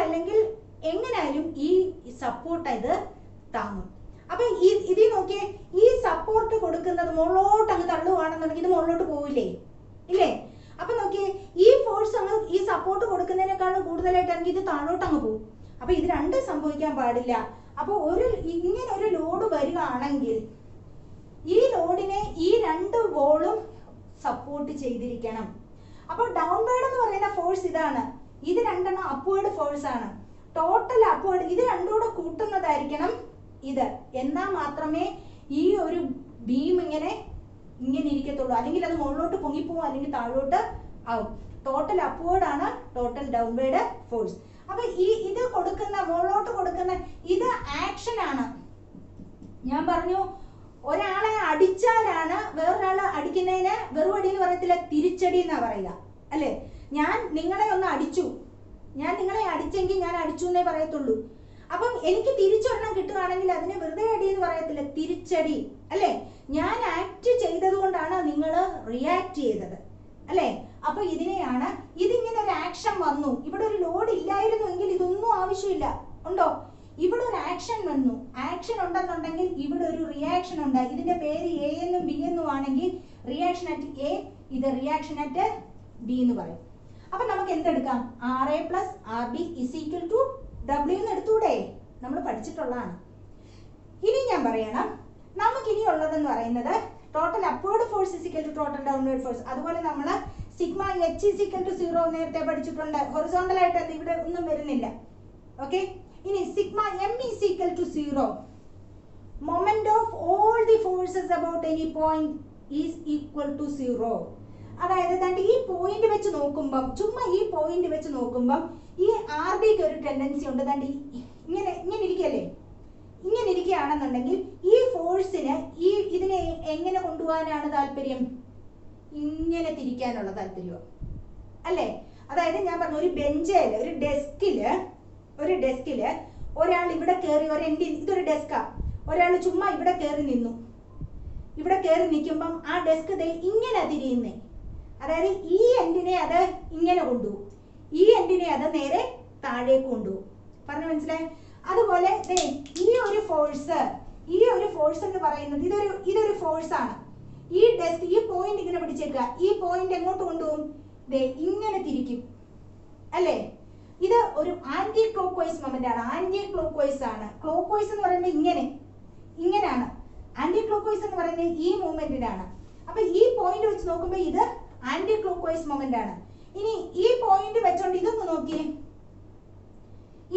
അല്ലെങ്കിൽ എങ്ങനായാലും ഈ സപ്പോർട്ട് ഇത് താങ്ങും. അപ്പൊ ഇതിൽ നോക്കിയേ, ഈ സപ്പോർട്ട് കൊടുക്കുന്നത് മുകളിലോട്ട് അങ്ങ് തള്ളുവാണെന്നുണ്ടെങ്കിൽ ഇത് മുകളിലോട്ട് പോവില്ലേ, ഇല്ലേ? അപ്പൊ നോക്കിയേ, ഈ ഫോഴ്സ് അങ്ങ് ഈ സപ്പോർട്ട് കൊടുക്കുന്നതിനേക്കാളും കൂടുതലായിട്ടാണെങ്കിൽ ഇത് താഴോട്ട് അങ്ങ് പോകും. അപ്പൊ ഇത് രണ്ടും സംഭവിക്കാൻ പാടില്ല. അപ്പൊ ഇങ്ങനെ ഒരു ലോഡ് വരികയാണെങ്കിൽ ഈ ലോഡിനെ ഈ 2 വോളും സപ്പോർട്ട് ചെയ്തിരിക്കണം. അപ്പോൾ ഡൗൺവേർഡ് എന്ന് പറയുന്ന ഫോഴ്സ് ഇതാണ്, ഇത് രണ്ടെണ്ണം അപ്വേർഡ് ഫോഴ്സ് ആണ്. ടോട്ടൽ അപ്വേർഡ്, ഇത് രണ്ടുകൂടെ കൂട്ടുന്നതായിരിക്കണം ഇത്, എന്നാൽ മാത്രമേ ഈ ഒരു ബീം ഇങ്ങനെ ഇരിക്കത്തുള്ളൂ. അല്ലെങ്കിൽ അത് മുകളിലോട്ട് പൊങ്ങിപ്പോവും, അല്ലെങ്കിൽ താഴോട്ട് ആവും. ടോട്ടൽ അപ്വേർഡ് ആണ് ടോട്ടൽ ഡൗൺവേർഡ് ഫോഴ്സ്. അപ്പൊ ഇത് കൊടുക്കുന്ന മുകളിലോട്ട് കൊടുക്കുന്ന ഇത് ആക്ഷൻ ആണ്. ഞാൻ പറഞ്ഞു, ഒരാളെ അടിച്ചാലാണ് വേറൊരാളെ അടിക്കുന്നതിന് വെറും അടി എന്ന് പറയത്തില്ല, തിരിച്ചടി എന്നാ പറയുക അല്ലെ. ഞാൻ നിങ്ങളെ ഒന്ന് അടിച്ചു, ഞാൻ നിങ്ങളെ അടിച്ചെങ്കിൽ ഞാൻ അടിച്ചു എന്നേ പറയത്തുള്ളൂ. അപ്പം എനിക്ക് തിരിച്ചൊരെണ്ണം കിട്ടുകയാണെങ്കിൽ അതിനെ വെറുതെ അടി എന്ന് പറയത്തില്ല, തിരിച്ചടി അല്ലെ. ഞാൻ ആക്ട് ചെയ്തത് കൊണ്ടാണ് നിങ്ങൾ റിയാക്ട് ചെയ്തത് അല്ലെ. അപ്പൊ ഇതിനെയാണ്, ഇതിങ്ങനെ ഒരു ആക്ഷൻ വന്നു, ഇവിടെ ഒരു ലോഡ് ഇല്ലായിരുന്നുവെങ്കിൽ ഇതൊന്നും ആവശ്യമില്ല. ഉണ്ടോ? ഇവിടെ ഒരു ആക്ഷൻ വന്നു, ആക്ഷൻ ഉണ്ടെന്നുണ്ടെങ്കിൽ ഇവിടെ ഒരു റിയാക്ഷൻ ഉണ്ട്. ഇതിന്റെ പേര് A എന്നും B എന്നും ആണെങ്കിൽ റിയാക്ഷൻ അറ്റ് A, ഇത് റിയാക്ഷൻ അറ്റ് B എന്ന് പറയും. അപ്പൊ നമുക്ക് എന്തെടുക്കാം? RA + RB = W എന്ന് എടുത്തൂടെ? നമ്മൾ പഠിച്ചിട്ടുള്ളതാണ്. ഇനി ഞാൻ പറയണം, നമുക്കിനി ഉള്ളതെന്ന് പറയുന്നത് total upward force = total downward force. അതുപോലെ നമ്മൾ സിഗ്മ H = 0 നേരത്തെ പഠിച്ചിട്ടുണ്ട്. ഹൊറിസോണ്ടൽ ആയിട്ട് ഇവിടെ ഒന്നും വരുന്നില്ല. ഓക്കെ, ഇനി sigma M = 0. Moment of all the forces about any point is equal to 0. അതായത് ഈ പോയിന്റ് വെച്ച് നോക്കുമ്പം, ചുമ്മാ ഈ പോയിന്റ് വെച്ച് നോക്കുമ്പം ഈ RBക്ക് ഒരു ടെൻഡൻസി ഉണ്ട്. ഇങ്ങനെ ഇരിക്കല്ലേ, ഇങ്ങനെ ഇരിക്കുകയാണെന്നുണ്ടെങ്കിൽ ഈ ഫോഴ്സിന് ഇതിനെ എങ്ങനെ കൊണ്ടുപോകാനാണ് താല്പര്യം? ഇങ്ങനെ തിരിക്കാനുള്ള താല്പര്യം അല്ലേ. അതായത് ഞാൻ പറഞ്ഞു, ഒരു ബെഞ്ചില്, ഒരു ഡെസ്കില് ഒരാൾ ഇവിടെ കയറി, ഇതൊരു ഡെസ്കാ, ഒരാൾ ചുമ്മാ ഇവിടെ കയറി നിന്നു. ഇവിടെ കയറി നിൽക്കുമ്പം ആ ഡെസ്ക് ഇങ്ങനെ തിരിയുന്നേ, അതായത് ഈ എൻഡിനെ അത് ഇങ്ങനെ കൊണ്ടുപോകും, ഈ എൻഡിനെ അത് നേരെ താഴേക്ക് കൊണ്ടുപോകും. പറഞ്ഞു മനസ്സിലായി? അതുപോലെ ഈ ഒരു ഫോഴ്സ് എന്ന് പറയുന്നത് ഇതൊരു ഫോഴ്സ് ആണ്. ഈ ഡെസ്ക്, ഈ പോയിന്റ് ഇങ്ങനെ പിടിച്ചേക്കുക, ഈ പോയിന്റ് എങ്ങോട്ട് കൊണ്ടുപോകും? ഇങ്ങനെ തിരിക്കും അല്ലേ. ഇത് ഒരു ആന്റി ക്ലോക്ക് വൈസ് മൊമെന്റ് ആണ്. ആന്റി ക്ലോക്ക് വൈസ് ആണ്. ക്ലോക്ക് വൈസ് എന്ന് പറയുന്നത് ഇങ്ങനെയാണ്. ആന്റി ക്ലോക്ക് വൈസ് എന്ന് പറയുന്നത് ഈ മൂവ്മെന്റിനാണ്. അപ്പൊ ഈ പോയിന്റ് വെച്ച് നോക്കുമ്പോൾ ഇത് ആന്റി ക്ലോക്ക് വൈസ് മൊമെന്റ് ആണ്. ഇനി ഈ പോയിന്റ് വെച്ചോണ്ട് ഇതൊന്ന് നോക്കിയേ,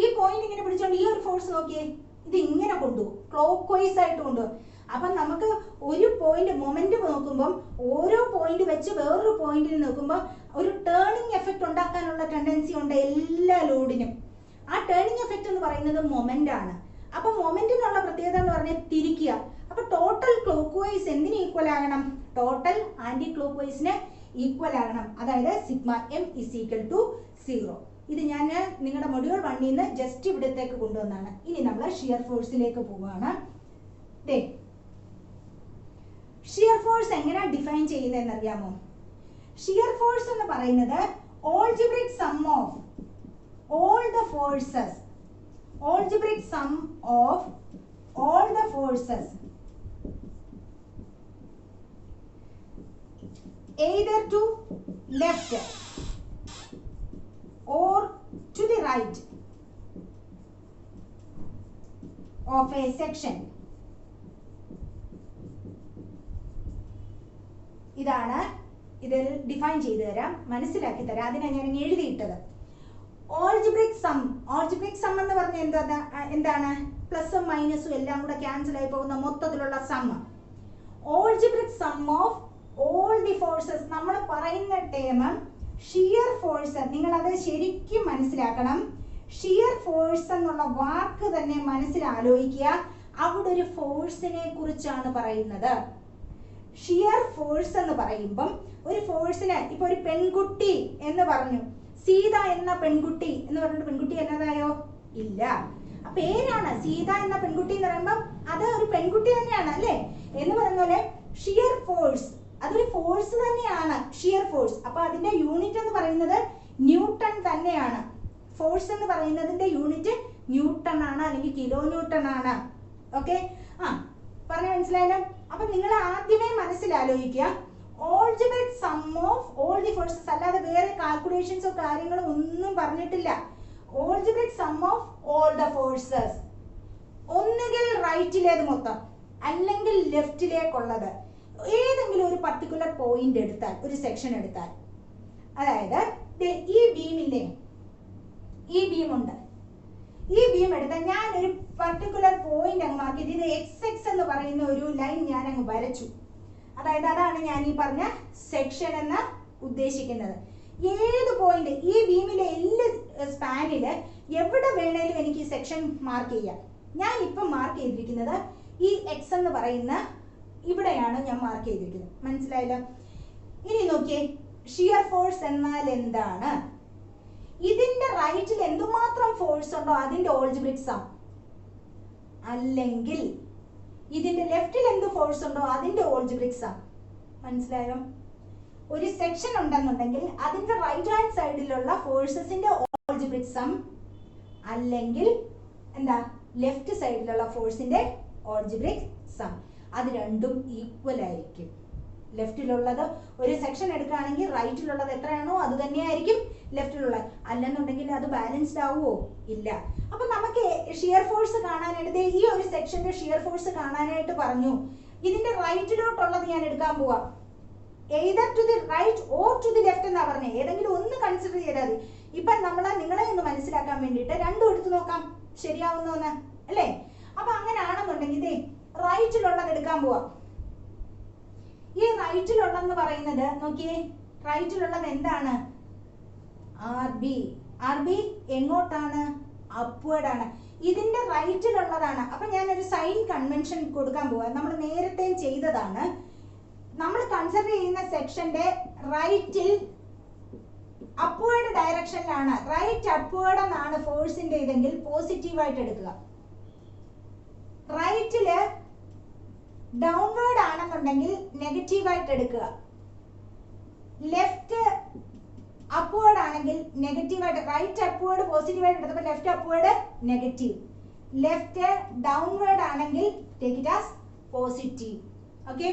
ഈ പോയിന്റ് ഇങ്ങനെ പിടിച്ചോണ്ട് ഈ ഒരു ഫോഴ്സ് നോക്കിയേ, ഇത് ഇങ്ങനെ കൊണ്ടുപോകും, ക്ലോക്ക് വൈസ് ആയിട്ട് കൊണ്ടുപോകും. അപ്പം നമുക്ക് ഒരു പോയിന്റ് മൊമെന്റ് നോക്കുമ്പം ഓരോ പോയിന്റ് വെച്ച് വേറൊരു പോയിന്റിൽ നോക്കുമ്പോൾ ഒരു ടേണിംഗ് എഫക്റ്റ് ഉണ്ടാക്കാനുള്ള ടെൻഡൻസി ഉണ്ട് എല്ലാ ലോഡിനും. ആ ടേണിംഗ് എഫക്റ്റ് എന്ന് പറയുന്നത് മൊമെന്റ് ആണ്. അപ്പൊ മൊമെന്റിനുള്ള പ്രത്യേകത എന്ന് പറഞ്ഞാൽ തിരിക്കുക. അപ്പൊ ടോട്ടൽ ക്ലോക്ക് വൈസ് എന്തിന് ഈക്വൽ ആകണം? ടോട്ടൽ ആന്റി ക്ലോക്ക് വൈസിന് ഈക്വൽ ആകണം. അതായത് sigma M is equal to 0. ഇത് ഞാൻ നിങ്ങളുടെ മൊഡ്യൂൾ 1ൽ നിന്ന് ജസ്റ്റ് ഇവിടത്തേക്ക് കൊണ്ടുവന്നാണ്. ഇനി നമ്മൾ ഷിയർ ഫോഴ്സിലേക്ക് പോവുകയാണ്. ഷിയർ ഫോഴ്സ് എങ്ങനെ ഡിഫൈൻ ചെയ്യുന്നതെന്ന് അറിയാമോ? ഷിയർ ഫോഴ്സ് എന്ന് പറയുന്നത് algebraic sum of all the forces, algebraic sum of all the forces either to left or to the right of a section. ഇതാണ് ഇതിൽ ഡിഫൈൻ ചെയ്തു തരാം, മനസ്സിലാക്കി തരാം. അതിനാണ് ഞാൻ എഴുതിയിട്ടത്. Algebraic sum. ഓൾജിബ്രിക് സം എന്ന് പറഞ്ഞാൽ എന്താണ്? പ്ലസും മൈനസും എല്ലാം കൂടെ ക്യാൻസൽ ആയി പോകുന്ന മൊത്തത്തിലുള്ള sum. Algebraic sum of all the forces. നമ്മൾ പറയുന്ന ടേം ഷിയർ ഫോഴ്സ്. നിങ്ങൾ അത് ശരിക്കും മനസ്സിലാക്കണം. ഷിയർ ഫോഴ്സ് എന്നുള്ള വാക്ക് തന്നെ മനസ്സിലാലോചിക്കുക. അവിടെ ഒരു ഫോഴ്സിനെ കുറിച്ചാണ് പറയുന്നത്. ഷിയർ ഫോഴ്സ് എന്ന് പറയുമ്പം ഒരു ഫോഴ്സിന്, ഇപ്പൊ ഒരു പെൺകുട്ടി എന്ന് പറഞ്ഞു, സീത എന്ന പെൺകുട്ടി എന്ന് പറഞ്ഞിട്ട് പെൺകുട്ടി എന്നതായോ? ഇല്ല. പേരാണ് സീത എന്ന പെൺകുട്ടി എന്ന് പറയുമ്പോൾ അത് ഒരു പെൺകുട്ടി തന്നെയാണ് അല്ലേ എന്ന് പറയുന്ന പോലെ ഷിയർ ഫോഴ്സ് അതൊരു ഫോഴ്സ് തന്നെയാണ്, ഷിയർ ഫോഴ്സ്. അപ്പൊ അതിന്റെ യൂണിറ്റ് എന്ന് പറയുന്നത് ന്യൂട്ടൺ തന്നെയാണ്. ഫോഴ്സ് എന്ന് പറയുന്നതിന്റെ യൂണിറ്റ് ന്യൂട്ടൺ ആണ്, അല്ലെങ്കിൽ കിലോ ന്യൂട്ടൺ ആണ്. ഓക്കെ, പറഞ്ഞ മനസ്സിലായാലും. അപ്പൊ നിങ്ങൾ ആദ്യമേ മനസ്സിലാലോചിക്കുക, algebraic sum of all the forces. അല്ലാതെ വേറെ കാൽക്കുലേഷൻസോ കാര്യങ്ങളോ ഒന്നും പറഞ്ഞിട്ടില്ല. algebraic sum of all the forces. ഒന്നുകിൽ റൈറ്റിലേത് മൊത്തം, അല്ലെങ്കിൽ ലെഫ്റ്റിലേക്കുള്ളത്. ഏതെങ്കിലും ഒരു പർട്ടിക്കുലർ പോയിന്റ് എടുത്താൽ, ഒരു സെക്ഷൻ എടുത്താൽ, അതായത് ഈ ബീമില്ലേ, ഈ ബീമുണ്ട്, ഈ ബീം എടുത്താൽ ഞാൻ ഒരു പർട്ടിക്കുലർ പോയിന്റ് അങ്ങ് മാർക്ക് ചെയ്ത് ഇത് XX എന്ന് പറയുന്ന ഒരു ലൈൻ ഞാൻ അങ്ങ് വരച്ചു. അതായത് അതാണ് ഞാൻ ഈ പറഞ്ഞ സെക്ഷൻ എന്ന് ഉദ്ദേശിക്കുന്നത്. ഏത് പോയിന്റ് ഈ ബീമിലെ എല്ലാ സ്പാനില് എവിടെ വേണേലും എനിക്ക് ഈ സെക്ഷൻ മാർക്ക് ചെയ്യാം. ഞാൻ ഇപ്പം മാർക്ക് ചെയ്തിരിക്കുന്നത് ഈ X എന്ന് പറയുന്ന ഇവിടെയാണ് ഞാൻ മാർക്ക് ചെയ്തിരിക്കുന്നത്. മനസ്സിലായല്ലോ? ഇനി നോക്കിയേ, ഷിയർ ഫോഴ്സ് എന്നാൽ എന്താണ്? ഇതിന്റെ റൈറ്റിൽ എന്തുമാത്രം ഫോഴ്സ് ഉണ്ടോ അതിന്റെ ഓൾജിബ്രിക് സം, അല്ലെങ്കിൽ ഇതിന്റെ ലെഫ്റ്റിൽ എന്ത് ഫോഴ്സ് ഉണ്ടോ അതിന്റെ ഓൾജിബ്രിക് സം. മനസ്സിലായോ? ഒരു സെക്ഷൻ ഉണ്ടെന്നുണ്ടെങ്കിൽ അതിന്റെ റൈറ്റ് ഹാൻഡ് സൈഡിലുള്ള ഫോഴ്സസിന്റെ ഓൾജിബ്രിക് സം, അല്ലെങ്കിൽ എന്താ ലെഫ്റ്റ് സൈഡിലുള്ള ഫോഴ്സിന്റെ ഓൾജിബ്രിക് സം. അത് രണ്ടും ഈക്വൽ ആയിരിക്കും. ലെഫ്റ്റിലുള്ളത് ഒരു സെക്ഷൻ എടുക്കുകയാണെങ്കിൽ റൈറ്റിലുള്ളത് എത്രയാണോ അത് തന്നെയായിരിക്കും ലെഫ്റ്റിലുള്ളത്. അല്ലെന്നുണ്ടെങ്കിൽ അത് ബാലൻസ്ഡ് ആവുമോ? ഇല്ല. അപ്പൊ നമുക്ക് ഷിയർ ഫോഴ്സ് കാണാനായിട്ട് ഈ ഒരു സെക്ഷന്റെ ഷിയർ ഫോഴ്സ് കാണാനായിട്ട് പറഞ്ഞു. ഇതിന്റെ റൈറ്റിലോട്ടുള്ളത് ഞാൻ എടുക്കാൻ പോവാം. either to the right or to the left എന്നാ പറഞ്ഞേ. ഏതെങ്കിലും ഒന്ന് കൺസിഡർ ചെയ്താൽ മതി. ഇപ്പൊ നിങ്ങളെ ഒന്ന് മനസ്സിലാക്കാൻ വേണ്ടിയിട്ട് രണ്ടും എടുത്തു നോക്കാം, ശരിയാവുന്നോന്ന് അല്ലേ? അപ്പൊ അങ്ങനെയാണെന്നുണ്ടെങ്കിൽ ഇതേ റൈറ്റിലുള്ളത് എടുക്കാൻ പോവാം. ഈ റൈറ്റിലുള്ളതെന്ന് പറയുന്നത് നോക്കിയേ, റൈറ്റിലുള്ളത് എന്താണ്? RB. RB എങ്ങോട്ടാണ്? അപ്വേർഡ് ആണ്. ഇതിന്റെ റൈറ്റിലുള്ളതാണ്. അപ്പൊ ഞാനൊരു സൈൻ കൺവെൻഷൻ കൊടുക്കാൻ പോവാ. നമ്മൾ നേരത്തെ ചെയ്തതാണ്. നമ്മൾ കൺസിഡർ ചെയ്യുന്ന സെക്ഷന്റെ റൈറ്റിൽ അപ്വേർഡ് ഡയറക്ഷനിലാണ്. റൈറ്റ് അപ്വേർഡ് എന്നാണ് ഫോഴ്സിന്റെ ഇതെങ്കിൽ പോസിറ്റീവായിട്ട് എടുക്കുക. റൈറ്റില് ഡൗൺവേർഡ് ആണെന്നുണ്ടെങ്കിൽ നെഗറ്റീവായിട്ട് എടുക്കുക. ലെഫ്റ്റ് അപ്വേർഡ് ആണെങ്കിൽ നെഗറ്റീവായിട്ട്, റൈറ്റ് അപ്വേർഡ് പോസിറ്റീവായിട്ട് എടുത്തപ്പോൾ left upward negative, left downward ആണെങ്കിൽ take it as positive. Okay,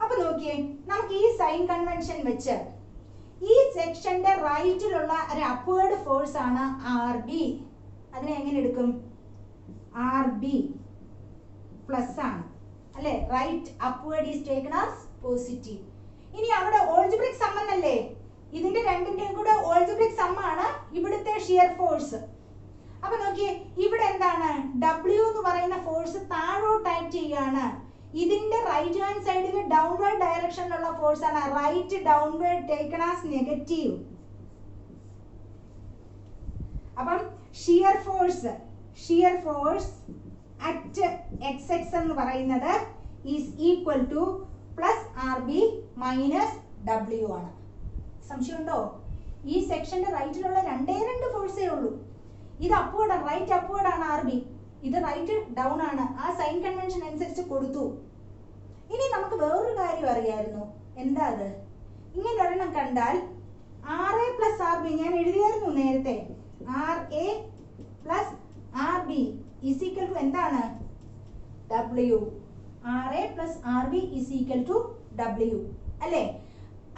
അപ്പൊ നോക്കിയേ, നമുക്ക് ഈ സൈൻ കൺവെൻഷൻ വെച്ച് ഈ സെക്ഷന്റെ റൈറ്റിലുള്ള ഒരു അപ്വേർഡ് ഫോഴ്സ് ആണ് RB. അതിനെ എങ്ങനെ എടുക്കും? RB പ്ലസ് ആണ് അല്ലേ? Right upward is taken as positive. ഇനി അവിടെ ഓൾജിബ്രിക് സം എന്നല്ലേ, ഇതിന്റെ രണ്ടിന്റെയും കൂടെ ഓൾജിബ്രിക് സം ആണ് ഇവിടുത്തെ ഷിയർ ഫോഴ്സ്. അപ്പൊ നോക്കിയേ, ഇവിടെ എന്താണ് W എന്ന് പറയുന്ന ഫോഴ്സ് താഴോട്ടായിട്ട് ചെയ്യാണ്. ഇതിന്റെ റൈറ്റ് ഹാൻഡ് സൈഡിൽ ഡൗൺവേർഡ് ഡയറക്ഷനിലുള്ള ഫോഴ്സ് ആണ്. Right downward taken as negative. അപ്പം ഷിയർ ഫോഴ്സ് അറ്റ് XX എന്ന് പറയുന്നത് is equal to plus RB minus W ആണ്. സംശയമുണ്ടോ? ഈ സെക്ഷന്റെ റൈറ്റിലുള്ള രണ്ടേ രണ്ട് ഫോഴ്സേ ഉള്ളൂ. ഇത് അപ്വേർഡ് ആണ്, റൈറ്റ് അപ്വേർഡ് ആണ് RB, ഇത് റൈറ്റ് ഡൗൺ ആണ്. ആ സൈൻ കൺവെൻഷൻ അനുസരിച്ച് കൊടുത്തു. ഇനി നമുക്ക് വേറൊരു കാര്യം അറിയായിരുന്നു. എന്താ അത്? ഇങ്ങനെ ഒരെണ്ണം കണ്ടാൽ RA പ്ലസ് RB ഞാൻ എഴുതിയായിരുന്നു നേരത്തെ. RA plus RB is equal to എന്താണ്? W. RA plus RB is equal to W അല്ലേ?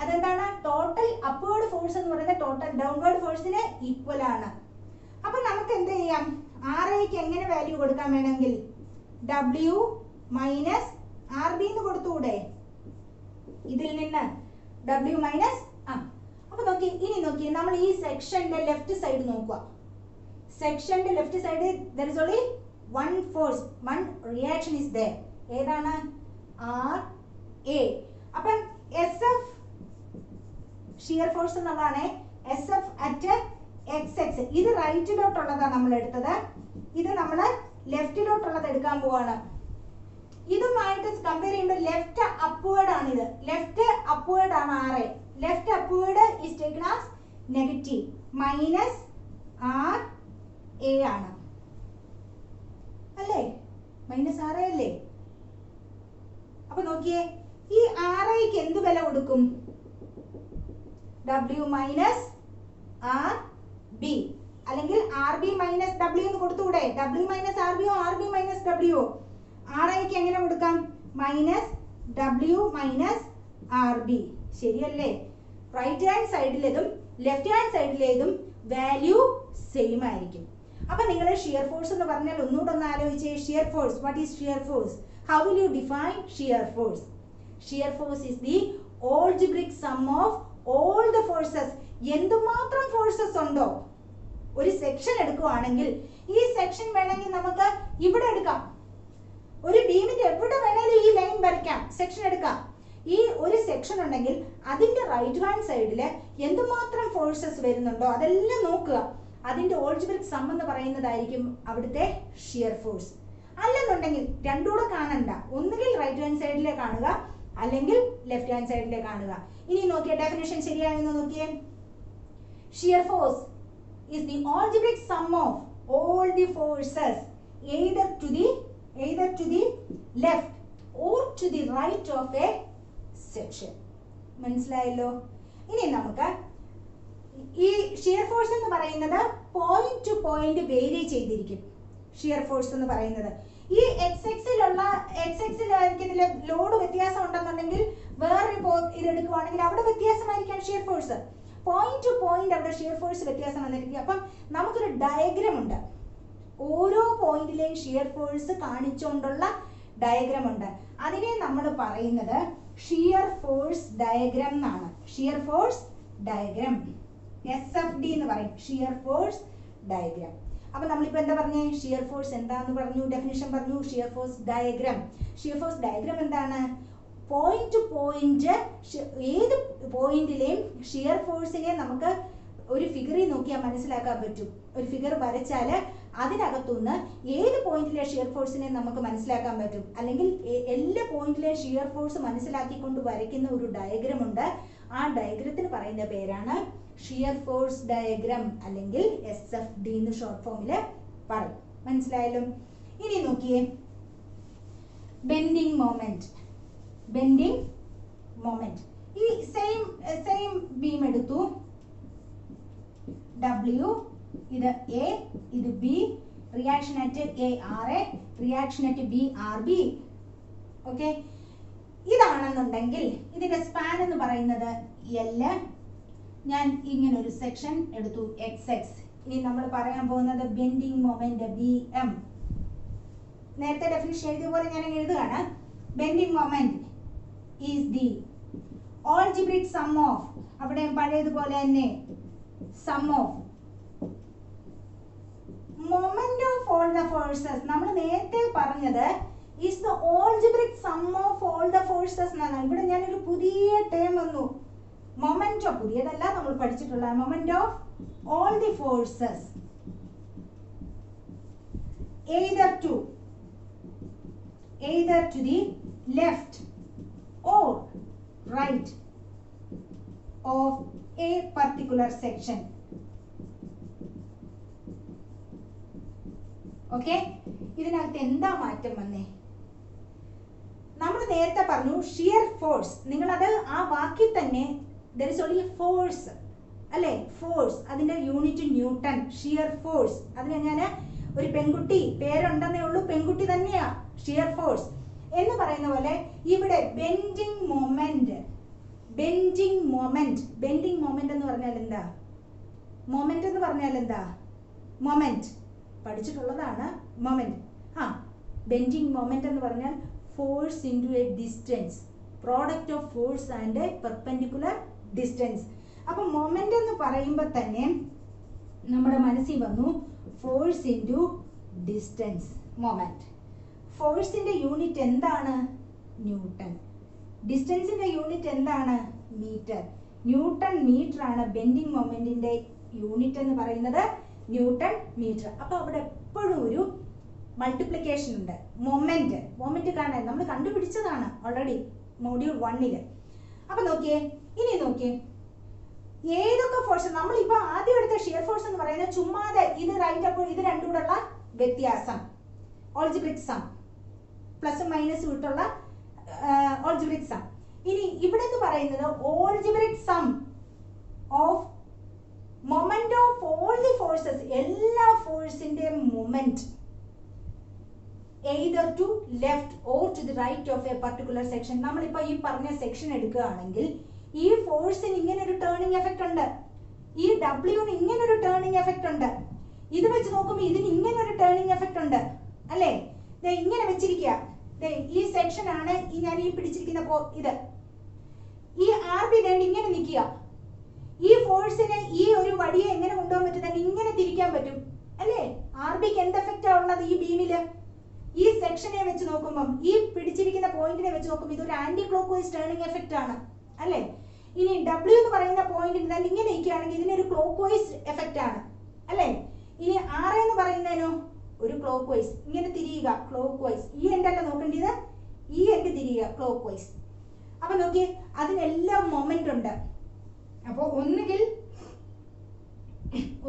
അതെന്താണ്? ടോട്ടൽ അപ്വേർഡ് ഫോഴ്സ് എന്ന് പറയുന്നത് ടോട്ടൽ ഡൗൺവേർഡ് ഫോഴ്സിന് ഈക്വൽ ആണ്. അപ്പൊ നമുക്ക് എന്ത് ചെയ്യാം? RAക്ക് എങ്ങനെ വാല്യൂ കൊടുക്കാൻ വേണമെങ്കിൽ W മൈനസ് RB എന്ന് കൊടുത്തുകൂടെ? ഇതിൽ നിന്ന് W മൈനസ് അപ്പൊ നോക്കി, ഇനി നോക്കി നമ്മൾ ഈ സെക്ഷന്റെ ലെഫ്റ്റ് സൈഡ് നോക്കുക. സെക്ഷന്റെ left side there is only one force, one reaction is there. ഏതാണ്? RA. അപ്പം SF ഷിയർ ഫോഴ്സ് എന്നുള്ളതാണ്. SF at XX. ഇത് റൈറ്റിലോട്ടുള്ളതാണ് നമ്മൾ എടുത്തത്. ഇത് നമ്മൾ ലെഫ്റ്റിലോട്ടുള്ളത് എടുക്കാൻ പോവാണ്. ഇതുമായിട്ട് കമ്പയർ ചെയ്യുമ്പോൾ ലെഫ്റ്റ് അപ്വേർഡ് ആണ്. ഇത് ലെഫ്റ്റ് അപ്വേർഡ് ആണ് RA. Left upward is taken as negative minus RA ആണ് അല്ലേ? മൈനസ് RA അല്ലേ? അപ്പൊ നോക്കിയേ, ഈ RAക്ക് എന്ത് വില കൊടുക്കും? W മൈനസ് RB അല്ലെങ്കിൽ RB മൈനസ് W എന്ന് കൊടുത്തുകൂടെ? W minus RB or RB minus W? RAക്ക് എങ്ങനെ കൊടുക്കാം? Minus W minus RB. ശരിയല്ലേ? റൈറ്റ് ഹാൻഡ് സൈഡിലേതും ലെഫ്റ്റ് ഹാൻഡ് സൈഡിലേതും വാല്യൂ സെയിം ആയിരിക്കും. അപ്പൊ നിങ്ങൾ ഷിയർ ഫോഴ്സ് എന്ന് പറഞ്ഞാൽ ഒന്നുകൂടെ ഒന്ന് ആലോചിച്ചേ. Shear force, what is shear force? How will you define shear force? Shear force is the algebraic sum of all the forces. എന്തുമാത്രം ഫോഴ്സസ് ഉണ്ടോ ഒരു സെക്ഷൻ എടുക്കുകയാണെങ്കിൽ, ഈ സെക്ഷൻ വേണമെങ്കിൽ നമുക്ക് ഇവിടെ എടുക്കാം. ഒരു ബീമിന്റെ എവിടെ വേണമെങ്കിലും ഈ ലൈൻ വരയ്ക്കാം, സെക്ഷൻ എടുക്കാം. ഈ ഒരു സെക്ഷൻ ഉണ്ടെങ്കിൽ അതിന്റെ റൈറ്റ് ഹാൻഡ് സൈഡിൽ എന്തുമാത്രം ഫോഴ്സസ് വരുന്നുണ്ടോ അതെല്ലാം നോക്കുക. അതിന്റെ ഓൾജിബ്രിക് സം എന്ന് പറയുന്നതായിരിക്കും അവിടുത്തെ ഷിയർ ഫോഴ്സ്. അല്ലെന്നുണ്ടെങ്കിൽ രണ്ടുകൂടെ കാണണ്ട, ഒന്നുകിൽ റൈറ്റ് ഹാൻഡ് സൈഡിലെ കാണുക അല്ലെങ്കിൽ ലെഫ്റ്റ് ഹാൻഡ് സൈഡിലെ കാണുക. ഇനി നോക്കിയ ഡെഫിനിഷൻ ശരിയായെന്ന് നോക്കിയേ. Shear force is the algebraic sum of all the forces either to the left or to the right of a section. മനസ്സിലായല്ലോ? ഇനി നമുക്ക് ഈ ഷിയർ ഫോഴ്സ് എന്ന് പറയുന്നത് പോയിന്റ് ടു പോയിന്റ് വേരി ചെയ്തിരിക്കും. ഷിയർ ഫോഴ്സ് എന്ന് പറയുന്നത് ഈ എക്സിലായിരിക്കും ലോഡ് വ്യത്യാസം ഉണ്ടെന്നുണ്ടെങ്കിൽ വേറൊരു ഇത് എടുക്കുവാണെങ്കിൽ അവിടെ വ്യത്യാസമായിരിക്കാം shear force. Point to point അവിടെ ഷിയർ ഫോഴ്സ് വ്യത്യാസം വന്നിരിക്കും. അപ്പം നമുക്കൊരു ഡയഗ്രാം ഉണ്ട്, ഓരോ പോയിന്റിലെയും ഷിയർ ഫോഴ്സ് കാണിച്ചുകൊണ്ടുള്ള ഡയഗ്രാം ഉണ്ട്. അതിനെ നമ്മൾ പറയുന്നത് ഷിയർ ഫോഴ്സ് ഡയഗ്രാം എന്നാണ്. ഷിയർ ഫോഴ്സ് ഡയഗ്രാം SFD എന്ന് പറയും, ഷിയർ ഫോഴ്സ് ഡയഗ്രാം. അപ്പൊ നമ്മളിപ്പോ എന്താ പറഞ്ഞേ? ഷിയർ ഫോഴ്സ് എന്താന്ന് പറഞ്ഞു, ഡെഫിനിഷൻ പറഞ്ഞു. Shear force diagram. Shear force diagram എന്താണ്? പോയിന്റ് ടു പോയിന്റ്, ഏത് പോയിന്റിലെയും ഷിയർ ഫോഴ്സിനെ നമുക്ക് ഒരു ഫിഗറിൽ നോക്കിയാൽ മനസ്സിലാക്കാൻ പറ്റും. ഒരു ഫിഗർ വരച്ചാൽ അതിനകത്തുനിന്ന് ഏത് പോയിന്റിലെ ഷിയർ ഫോഴ്സിനെ നമുക്ക് മനസ്സിലാക്കാൻ പറ്റും. അല്ലെങ്കിൽ എല്ലാ പോയിന്റിലെ ഷിയർ ഫോഴ്സ് മനസ്സിലാക്കിക്കൊണ്ട് വരയ്ക്കുന്ന ഒരു ഡയഗ്രാം ഉണ്ട്. ആ ഡയഗ്രത്തിന് പറയുന്ന പേരാണ് ഷിയർ ഫോഴ്സ് ഡയഗ്രാം അല്ലെങ്കിൽ SFD എന്ന് ഷോർട്ട് ഫോമില് പറയും. മനസ്സിലായാലും? ഇനി നോക്കിയേ, ബെൻഡിങ് മൊമെന്റ്. ഈ സെയിം ബീം എടുത്തു. W, ഇത് A, ഇത് B, reaction at A RA, reaction at B RB. Okay, ഇതാണെന്നുണ്ടെങ്കിൽ ഇതിന്റെ സ്പാൻ എന്ന് പറയുന്നത് L. ഞാൻ ഇങ്ങനെ ഒരു സെക്ഷൻ എടുത്തു XX. ഇനി നമ്മൾ പറയാൻ പോകുന്നത് ബെൻഡിങ് മൊമെന്റ് BM. നേരത്തെ ഡെഫിനിഷൻ എഴുതിയ പോലെ ഞാൻ എഴുതുകയാണ്. Bending moment is the algebraic sum of, അവിടെ പഴയതുപോലെ തന്നെ sum of ഫോഴ്സസ് നമ്മൾ നേരത്തെ പറഞ്ഞത് is the algebraic sum of all the forces എന്നാണ്. ഇവിടെ ഞാനൊരു പുതിയ ടേം വന്നു, മൊമെന്റ് ഓഫ്, പുതിയതല്ല നമ്മൾ പഠിച്ചിട്ടുള്ള moment of all the forces either to the left or right of a particular section. Okay, ഇതിനകത്ത് എന്താ മാറ്റം വന്നേ? നമ്മൾ നേരത്തെ പറഞ്ഞു ഷിയർ ഫോഴ്സ്, നിങ്ങളത് ആ വാക്കിൽ തന്നെ there is only a force അല്ലേ, ഫോഴ്സ്, അതിന്റെ യൂണിറ്റ് ന്യൂട്ടൺ, ഷിയർ ഫോഴ്സ്. അതിന് ഞാൻ ഒരു പെൺകുട്ടി പേരുണ്ടെന്നേ ഉള്ളൂ, പെൺകുട്ടി തന്നെയാ ഷിയർ ഫോഴ്സ് എന്ന് പറയുന്ന പോലെ ഇവിടെ ബെൻഡിങ് മൊമെന്റ് എന്ന് പറഞ്ഞാൽ എന്താ? മൊമെന്റ് എന്ന് പറഞ്ഞാൽ എന്താ? Moment പഠിച്ചിട്ടുള്ളതാണ് moment. ബെൻഡിങ് മൊമെന്റ് എന്ന് പറഞ്ഞാൽ force into A distance, product of force and perpendicular distance. അപ്പൊ മൊമെന്റ് എന്ന് പറയുമ്പോൾ തന്നെ നമ്മുടെ മനസ്സിൽ വന്നു ഫോഴ്സ് ഇൻറ്റു ഡിസ്റ്റൻസ് മൊമെന്റ്. ഫോഴ്സിന്റെ യൂണിറ്റ് എന്താണ്? ന്യൂട്ടൺ. ഡിസ്റ്റൻസിന്റെ യൂണിറ്റ് എന്താണ്? മീറ്റർ. ന്യൂട്ടൺ മീറ്റർ ആണ് ബെൻഡിങ് മൊമെന്റിന്റെ യൂണിറ്റ് എന്ന് പറയുന്നത്, ന്യൂട്ടൺ മീറ്റർ. അപ്പൊ അവിടെ എപ്പോഴും ഒരു മൾട്ടിപ്ലിക്കേഷൻ ഉണ്ട്. മൊമെന്റ് കാണാൻ നമ്മൾ കണ്ടുപിടിച്ചതാണ് ഓൾറെഡി മൊഡ്യൂൾ 1. അപ്പൊ നോക്കിയേ, ഇനി നോക്കിയേ ഏതൊക്കെ ഫോഴ്സ് നമ്മളിപ്പോ ആദ്യം എടുത്ത ഷിയർ ഫോഴ്സ് എന്ന് പറയുന്നത് ചുമ്മാതെ ഇത് റൈറ്റ്, അപ്പോൾ ഇത് രണ്ടും കൂടെയുള്ള വ്യത്യാസം, ഓൾജിബ്രിക് സം, പ്ലസും മൈനസും ഇട്ടുള്ള ഓൾജിബ്രിക് സം. ഇനി ഇവിടെ എന്ന് പറയുന്നത് algebraic sum of moment of all the forces, എല്ലാ ഫോഴ്സിന്റെ moment either to left or to the right of a particular section. നമ്മളിപ്പോ ഈ പറഞ്ഞ സെക്ഷൻ എടുക്കുകയാണെങ്കിൽ ഈ ഫോഴ്സിന് ഇങ്ങനെ ഒരു ടേണിംഗ് എഫക്റ്റ് ഉണ്ട്, ഈ ഡബ്ല്യൂന് ഇങ്ങനെ ഒരു ടേണിംഗ് എഫക്റ്റ് ഉണ്ട്, ഇത് വെച്ച് നോക്കുമ്പോൾ ഇതിന് ഇങ്ങനെ ഒരു ടേണിംഗ് എഫക്റ്റ് ഉണ്ട് അല്ലേ? ഇങ്ങനെ വെച്ചിരിക്കുക, ഈ സെക്ഷൻ ആണ് ഈ ഞാൻ ഈ പിടിച്ചിരിക്കുന്ന ഇത്, ഈ ആർ ബി രണ്ട് ഇങ്ങനെ നിൽക്കുക. ഈ ഫോഴ്സിനെ ഈ ഒരു വടിയെ എങ്ങനെ കൊണ്ടുപോകാൻ പറ്റും? ഇങ്ങനെ തിരിക്കാൻ പറ്റും അല്ലേ? ആർ ബിക്ക് എന്ത് എഫക്റ്റാ ഉള്ളത് ഈ ബീമില്? ഈ സെക്ഷനെ വെച്ച് നോക്കുമ്പോൾ, ഈ പിടിച്ചിരിക്കുന്ന പോയിന്റിനെ വെച്ച് നോക്കുമ്പോൾ ഇതൊരു anticlockwise turning effect ആണ് അല്ലേ? ഇനി ഡബ്ല്യു എന്ന് പറയുന്ന പോയിന്റിൽ തന്നെ ഇങ്ങനെ ഇരിക്കുകയാണെങ്കിൽ ഇതിനൊരു ക്ലോക്ക് വൈസ് എഫക്റ്റ് ആണ് അല്ലേ? ഇനി ആർ എന്ന് പറയുന്നതിനോ ഒരു ക്ലോക്ക് വൈസ്, ഇങ്ങനെ തിരിയുക ക്ലോക്ക് വൈസ്. ഈ എൻഡല്ല നോക്കേണ്ടത്, ഈ എൻഡ് തിരിയുക ക്ലോക്ക് വൈസ്. അപ്പൊ നോക്കിയേ, അതിനെല്ലാം മൊമെന്റ് ഉണ്ട്. അപ്പോൾ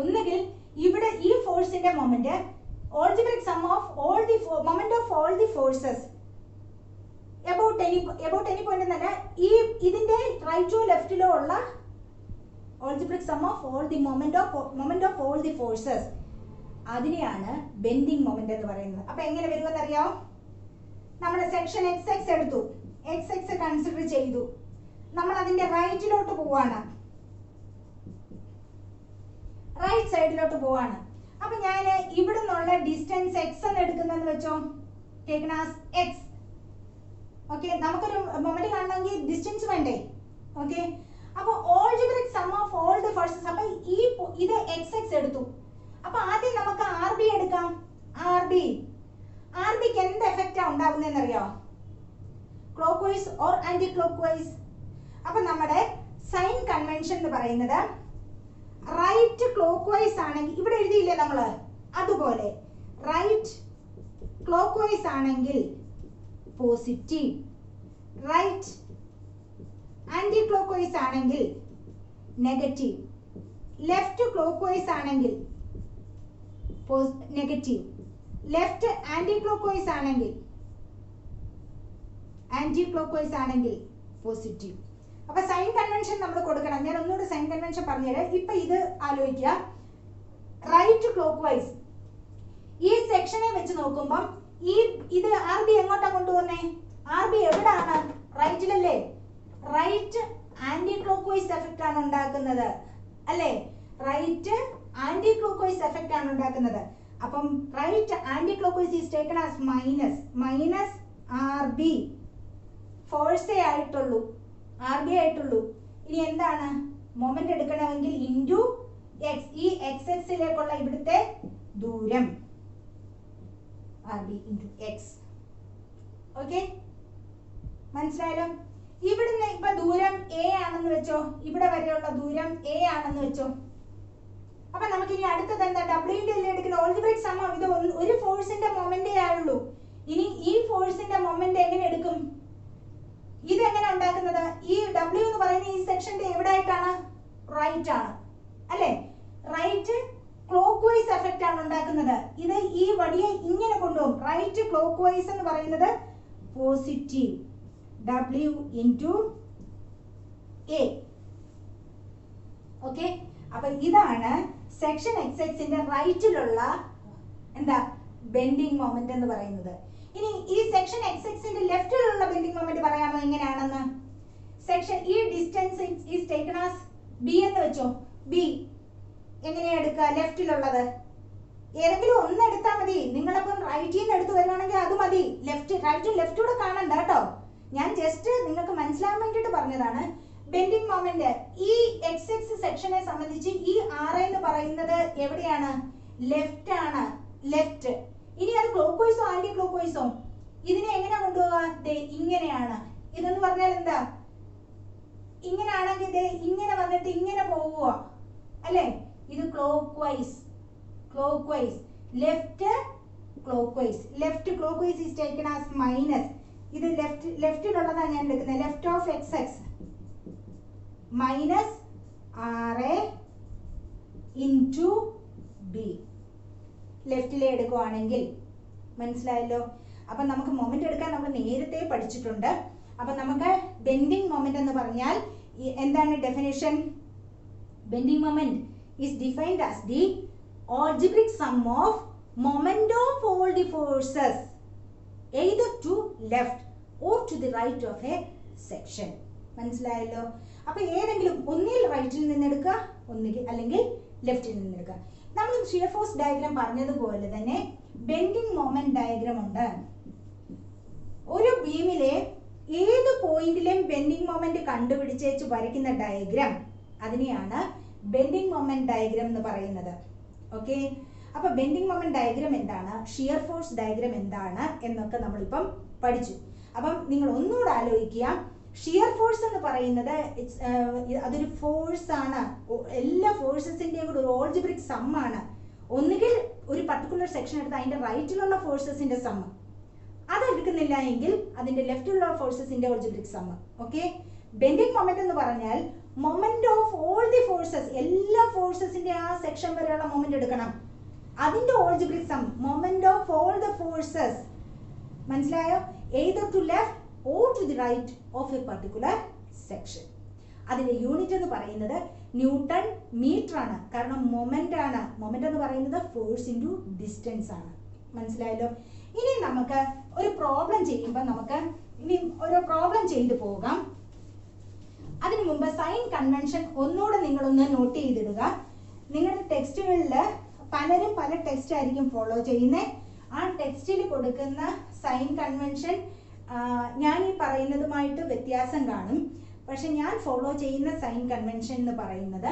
ഒന്നുകിൽ ഇവിടെ ഈ ഫോഴ്സിന്റെ moment algebraic sum of all the moment of all the forces about any point എന്നല്ല, ഈ ഇതിന്റെ റൈറ്റോ ലെഫ്റ്റിലോ ഉള്ള algebraic sum of all the moment of all the forces, അതിനെയാണ് ബെൻഡിങ് മൊമെന്റ് എന്ന് പറയുന്നത്. അപ്പൊ എങ്ങനെ വരുമെന്ന് അറിയാമോ? നമ്മുടെ സെക്ഷൻ xx എടുത്തു, xx കൺസിഡർ ചെയ്തു, നമ്മൾ അതിന്റെ റൈറ്റിലോട്ട് പോവാണ്, റൈറ്റ് സൈഡിലോട്ട് പോവാണ്. അപ്പൊ ഞാൻ ഇവിടെ നിന്നുള്ള ഡിസ്റ്റൻസ് എക്സ് എന്ന് എടുക്കുന്നെന്ന് വെച്ചോ, ടേക്കൺ ആസ് എക്സ്. ഓക്കെ, നമുക്കൊരു മൊമെന്റ് കാണണമെങ്കിൽ ഡിസ്റ്റൻസ് വേണ്ടേ? ഓക്കെ, അപ്പൊ algebraic sum of all the forces, അപ്പൊ ഈ ഇത് എക്സ് എക്സ് എടുത്തു. അപ്പൊ ആദ്യം നമുക്ക് ആർ ബി എടുക്കാം. ആർ ബിക്ക് എന്ത് എഫക്റ്റാ ഉണ്ടാകുന്നതെന്ന് അറിയാമോ? Clockwise or anticlockwise? അപ്പൊ നമ്മുടെ സൈൻ കൺവെൻഷൻ എന്ന് പറയുന്നത് റൈറ്റ് ക്ലോക്ക് വൈസ് ആണെങ്കിൽ, ഇവിടെ എഴുതിയില്ലേ നമ്മള്, അതുപോലെ റൈറ്റ് ക്ലോക്ക് വൈസ് ആണെങ്കിൽ positive, right anti clock vice ആണെങ്കിൽ നെഗറ്റീവ്, ലെഫ്റ്റ് ക്ലോക്ക് വൈസ് ആണെങ്കിൽ negative, left anti clock vice ആണെങ്കിൽ പോസിറ്റീവ്. അപ്പൊ സൈൻ കൺവെൻഷൻ നമ്മൾ കൊടുക്കണം. ഞാൻ ഒന്നുകൂടി സൈൻ കൺവെൻഷൻ പറഞ്ഞുതരാം. ഇപ്പൊ ഇത് ആലോചിക്കുക, റൈറ്റ് ക്ലോക്ക് വൈസ് ഈ സെക്ഷനെ വെച്ച് നോക്കുമ്പോൾ ഇത് ആർ ബി എങ്ങോട്ടാ കൊണ്ടുപോകുന്നേ? ആർ ബി എവിടാണ്? റൈറ്റിലല്ലേ? Right anticlockwise effect ആണ് ഉണ്ടാക്കുന്നത് അല്ലേ? Right anticlockwise effect ആണ് ഉണ്ടാക്കുന്നത്. അപ്പം right anti clock vice is taken as minus R B. ഫോഴ്സേ ആയിട്ടുള്ളൂ, ആർ ബി ആയിട്ടുള്ളൂ. ഇനി എന്താണ് മൊമെന്റ് എടുക്കണമെങ്കിൽ ഇൻറ്റു എക്സ്, ഈ എക്സ് എക്സിലേക്കുള്ള ഇവിടുത്തെ ദൂരം RB into X. ഓക്കെ, മനസ്സിലായല്ലോ? ഇവിടുന്ന് ഇപ്പൊ ദൂരം A ആണെന്ന് വെച്ചോ, ഇവിടെ വരെയുള്ള ദൂരം A ആണെന്ന് വെച്ചോ. അപ്പൊ നമുക്ക് ഇനി അടുത്തത് എന്താ? ഡബ്ല്യൂന്റെ അല്ലേ എടുക്കുന്ന ഓൾജിബ്രിക് സമം. ഇത് ഒരു ഫോഴ്സിന്റെ മൊമെന്റേ ആയുള്ളൂ. ഇനി ഈ ഫോഴ്സിന്റെ മൊമെന്റ് എങ്ങനെ എടുക്കും? ഇതെങ്ങനെ ഉണ്ടാക്കുന്നത്? ഈ W എന്ന് പറയുന്ന ഈ സെക്ഷന്റെ എവിടെ ആയിട്ടാണ്? റൈറ്റ് ആണ് അല്ലേ? റൈറ്റ് ക്ലോക്ക് വൈസ് എഫക്റ്റ് ആണ് ഉണ്ടാക്കുന്നത്. ഇത് ഈ വടിയെ ഇങ്ങനെ കൊണ്ടുപോകും. റൈറ്റ് ക്ലോക്ക് വൈസ് എന്ന് പറയുന്നത് positive W into A. Okay, അപ്പൊ ഇതാണ് സെക്ഷൻ XX-ന്റെ റൈറ്റിലുള്ള എന്താ ബെൻഡിങ് മൊമെന്റ് എന്ന് പറയുന്നത്. ഇനി ഈ സെക്ഷൻ XX-ന്റെ ലെഫ്റ്റിലുള്ള ബെൻഡിങ് മൊമെന്റ് പറയാമോ എങ്ങനെയാണെന്ന്? സെക്ഷൻ ഈ distance is taken as B എന്ന് വെച്ചോ. B എങ്ങനെയാ എടുക്കുക? ലെഫ്റ്റിലുള്ളത് ഏതെങ്കിലും ഒന്ന് എടുത്താൽ മതി. നിങ്ങളപ്പം റൈറ്റിൽ നിന്ന് എടുത്ത് വരുവാണെങ്കിൽ അത് മതി. ലെഫ്റ്റ് റൈറ്റും ലെഫ്റ്റൂടെ കാണണ്ട കേട്ടോ. ഞാൻ ജസ്റ്റ് നിങ്ങൾക്ക് മനസ്സിലാൻ വേണ്ടിയിട്ട് പറഞ്ഞതാണ്. ബെൻഡിങ് മൊമെന്റ് ഈ XX സെക്ഷനെ സംബന്ധിച്ച് ഈ R എന്ന് പറയുന്നത് എവിടെയാണ്? ലെഫ്റ്റ് ആണ്. ലെഫ്റ്റ്. ഇനി അത് ക്ലോക്ക് വൈസോ ആന്റി ക്ലോക്ക് വൈസോ? ഇതിനെ എങ്ങനെ കൊണ്ടുപോകുക? ഇങ്ങനെയാണ്. ഇതെന്ന് പറഞ്ഞാൽ എന്താ? ഇങ്ങനെയാണെങ്കിൽ ഇങ്ങനെ വന്നിട്ട് ഇങ്ങനെ പോവുക അല്ലേ? ഇത് clock vice. Clock vice. Left clock vice. Left clock vice is taken as minus. ഇത് ലെഫ്റ്റിലുള്ളതാണ് ഞാൻ എടുക്കുന്നത്. Left of XX minus RA into B. ലെഫ്റ്റിലെ എടുക്കുവാണെങ്കിൽ മനസ്സിലായല്ലോ? അപ്പൊ നമുക്ക് മൊമെന്റ് എടുക്കാൻ നമ്മൾ നേരത്തെ പഠിച്ചിട്ടുണ്ട്. അപ്പൊ നമുക്ക് ബെൻഡിങ് മൊമെന്റ് എന്ന് പറഞ്ഞാൽ എന്താണ് definition? Bending moment is defined as the algebraic sum of moment of all the forces either to left or to the right of a section. മനസ്സിലായല്ലോ? അപ്പൊ ഏതെങ്കിലും ഒന്നിൽ റൈറ്റിൽ നിന്ന് എടുക്കുക, ഒന്നുകിൽ അല്ലെങ്കിൽ ലെഫ്റ്റിൽ നിന്ന് എടുക്കുക. നമ്മൾ ഷിയർ ഫോഴ്സ് ഡയഗ്രാം പറഞ്ഞതുപോലെ തന്നെ ബെൻഡിങ് മൊമെന്റ് ഡയഗ്രാം ഉണ്ട്. ഒരു ബീമിലെ ഏത് പോയിന്റിലും ബെൻഡിങ് മൊമെന്റ് കണ്ടുപിടിച്ചേച്ച് വരയ്ക്കുന്ന ഡയഗ്രാം, അതിനെയാണ് ബെൻഡിങ് മൊമെന്റ് ഡയഗ്രാം എന്ന് പറയുന്നത്. ഓക്കെ, അപ്പൊ ബെൻഡിങ് മൊമെന്റ് ഡയഗ്രാം എന്താണ്, ഷിയർ ഫോഴ്സ് ഡയഗ്രാം എന്താണ് എന്നൊക്കെ നമ്മളിപ്പം പഠിച്ചു. അപ്പം നിങ്ങൾ ഒന്നുകൂടെ ആലോചിക്കുക. ഷിയർ ഫോഴ്സ് എന്ന് പറയുന്നത് അതൊരു ഫോഴ്സ് ആണ്. എല്ലാ ഫോഴ്സസിന്റെയും കൂടെ ഒരു ഓൾജിബ്രിക് സം ആണ്. ഒന്നുകിൽ ഒരു പർട്ടിക്കുലർ സെക്ഷൻ എടുത്ത് അതിന്റെ റൈറ്റിലുള്ള ഫോഴ്സസിന്റെ സം, അതെടുക്കുന്നില്ല എങ്കിൽ അതിന്റെ ലെഫ്റ്റിലുള്ള ഫോഴ്സസിന്റെ algebraic sum. Okay, bending moment എന്ന് പറഞ്ഞാൽ moment of all the forces, എല്ലാ ഫോഴ്സസിന്റെ ആ സെക്ഷൻ വരെയുള്ള മൊമെന്റ് എടുക്കണം. അതിന്റെ algebraic sum moment of all the forces. മനസ്സിലായോ? either to left or to the right of a particular section. അതിന്റെ യൂണിറ്റ് എന്ന് പറയുന്നത് ന്യൂട്ടൺ മീറ്റർ ആണ്. കാരണം മൊമെന്റ് ആണ്. മൊമെന്റ് എന്ന് പറയുന്നത് ഫോഴ്സ് ഇൻറ്റു ഡിസ്റ്റൻസ് ആണ്. മനസ്സിലായല്ലോ? ഇനി നമുക്ക് ഒരു പ്രോബ്ലം ചെയ്യുമ്പോൾ നമുക്ക് ഇനി ഒരു പ്രോബ്ലം ചെയ്തു പോകാം. അതിനു മുമ്പ് സൈൻ കൺവെൻഷൻ ഒന്നുകൂടെ നിങ്ങളൊന്ന് നോട്ട് ചെയ്തിടുക. നിങ്ങളുടെ ടെക്സ്റ്റുകളിൽ പലരും പല ടെക്സ്റ്റ് ആയിരിക്കും ഫോളോ ചെയ്യുന്നത്. ആ ടെക്സ്റ്റിൽ കൊടുക്കുന്ന സൈൻ കൺവെൻഷൻ ഞാൻ ഈ പറയുന്നതുമായിട്ട് വ്യത്യാസം കാണും. പക്ഷെ ഞാൻ ഫോളോ ചെയ്യുന്ന സൈൻ കൺവെൻഷൻ എന്ന് പറയുന്നത്,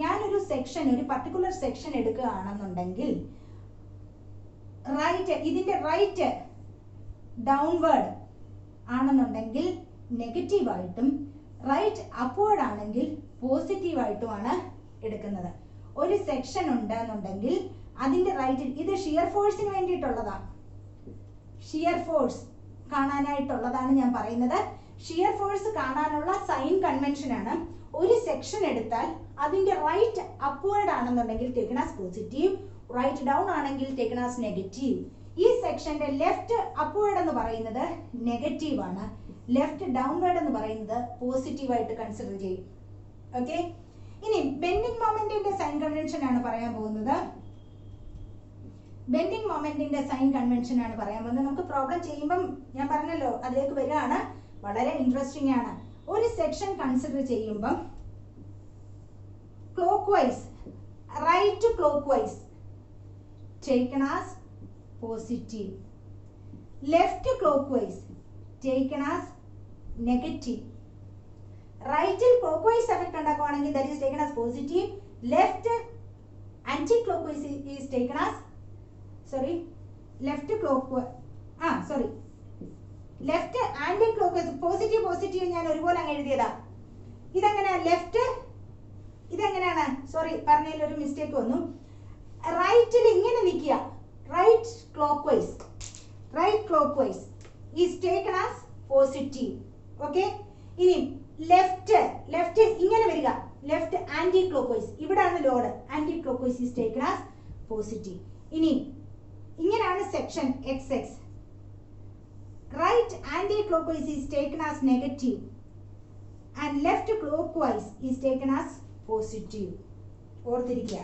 ഞാനൊരു സെക്ഷൻ, ഒരു പർട്ടിക്കുലർ സെക്ഷൻ എടുക്കുകയാണെന്നുണ്ടെങ്കിൽ റൈറ്റ്, ഇതിന്റെ റൈറ്റ് ഡൗൺവേർഡ് ആണെന്നുണ്ടെങ്കിൽ നെഗറ്റീവായിട്ടും റൈറ്റ് അപ്വേർഡ് ആണെങ്കിൽ പോസിറ്റീവായിട്ടുമാണ് എടുക്കുന്നത്. ഒരു സെക്ഷൻ ഉണ്ടെന്നുണ്ടെങ്കിൽ അതിന്റെ റൈറ്റിൽ, ഇത് ഷിയർ ഫോഴ്സിന് വേണ്ടിയിട്ടുള്ളതാ, ഷിയർ ഫോഴ്സ് കാണാനായിട്ടുള്ളതാണ് ഞാൻ പറയുന്നത്. ഷിയർ ഫോഴ്സ് കാണാനുള്ള സൈൻ കൺവെൻഷൻ ആണ്. ഒരു സെക്ഷൻ എടുത്താൽ അതിന്റെ റൈറ്റ് അപ്വേർഡ് ആണെന്നുണ്ടെങ്കിൽ taken as positive, right down ആണെങ്കിൽ ടേക്കൺ ആസ് നെഗറ്റീവ്. ഈ സെക്ഷന്റെ ലെഫ്റ്റ് അപ്വേർഡ് എന്ന് പറയുന്നത് നെഗറ്റീവ് ആണ്, ലെഫ്റ്റ് ഡൗൺവേർഡ് എന്ന് പറയുന്നത് പോസിറ്റീവ് ആയിട്ട് കൺസിഡർ ചെയ്യും. ഓക്കെ, ഇനി ബെൻഡിങ് മൊമെന്റിന്റെ സൈൻ കൺവെൻഷൻ ആണ് പറയാൻ പോകുന്നത്. ബെൻഡിങ് മൊമെന്റിന്റെ സൈൻ കൺവെൻഷൻ ആണ് പറയാൻ പോകുന്നത്. നമുക്ക് പ്രോബ്ലം ചെയ്യുമ്പം ഞാൻ പറഞ്ഞല്ലോ അതിലേക്ക് വരികയാണ്. വളരെ ഇൻട്രസ്റ്റിംഗ് ആണ്. ഒരു സെക്ഷൻ കൺസിഡർ ചെയ്യുമ്പം clockwise, right clockwise taken as positive, left clockwise taken as negative. റൈറ്റിൽ ക്ലോക്ക് വൈസ് എഫക്ട് ഉണ്ടാക്കുവാണെങ്കിൽ that is taken as positive, left anti clock vice is taken as left clock sorry left anti clock vice positive ഞാൻ ഒരുപോലെ അങ്ങ് എഴുതിയതാ. ഇതെങ്ങനെയാ left, ഇതെങ്ങനെയാണ് sorry പറഞ്ഞതിൽ ഒരു mistake വന്നു. റൈറ്റിൽ ഇങ്ങനെ നിൽക്കുക, right clock vice is taken as positive. Okay, ഇനി ലെഫ്റ്റ് ഇങ്ങനെ വരിക, ലെഫ്റ്റ് ആന്റി ക്ലോക്ക് വൈസ്, ഇവിടാണ് load, anti clock vice is taken as positive. ഇനി ഇങ്ങനെയാണ് section XX. Right anti clock vice is taken as negative and left clock vice is taken as positive. ഓർത്തിരിക്കുക,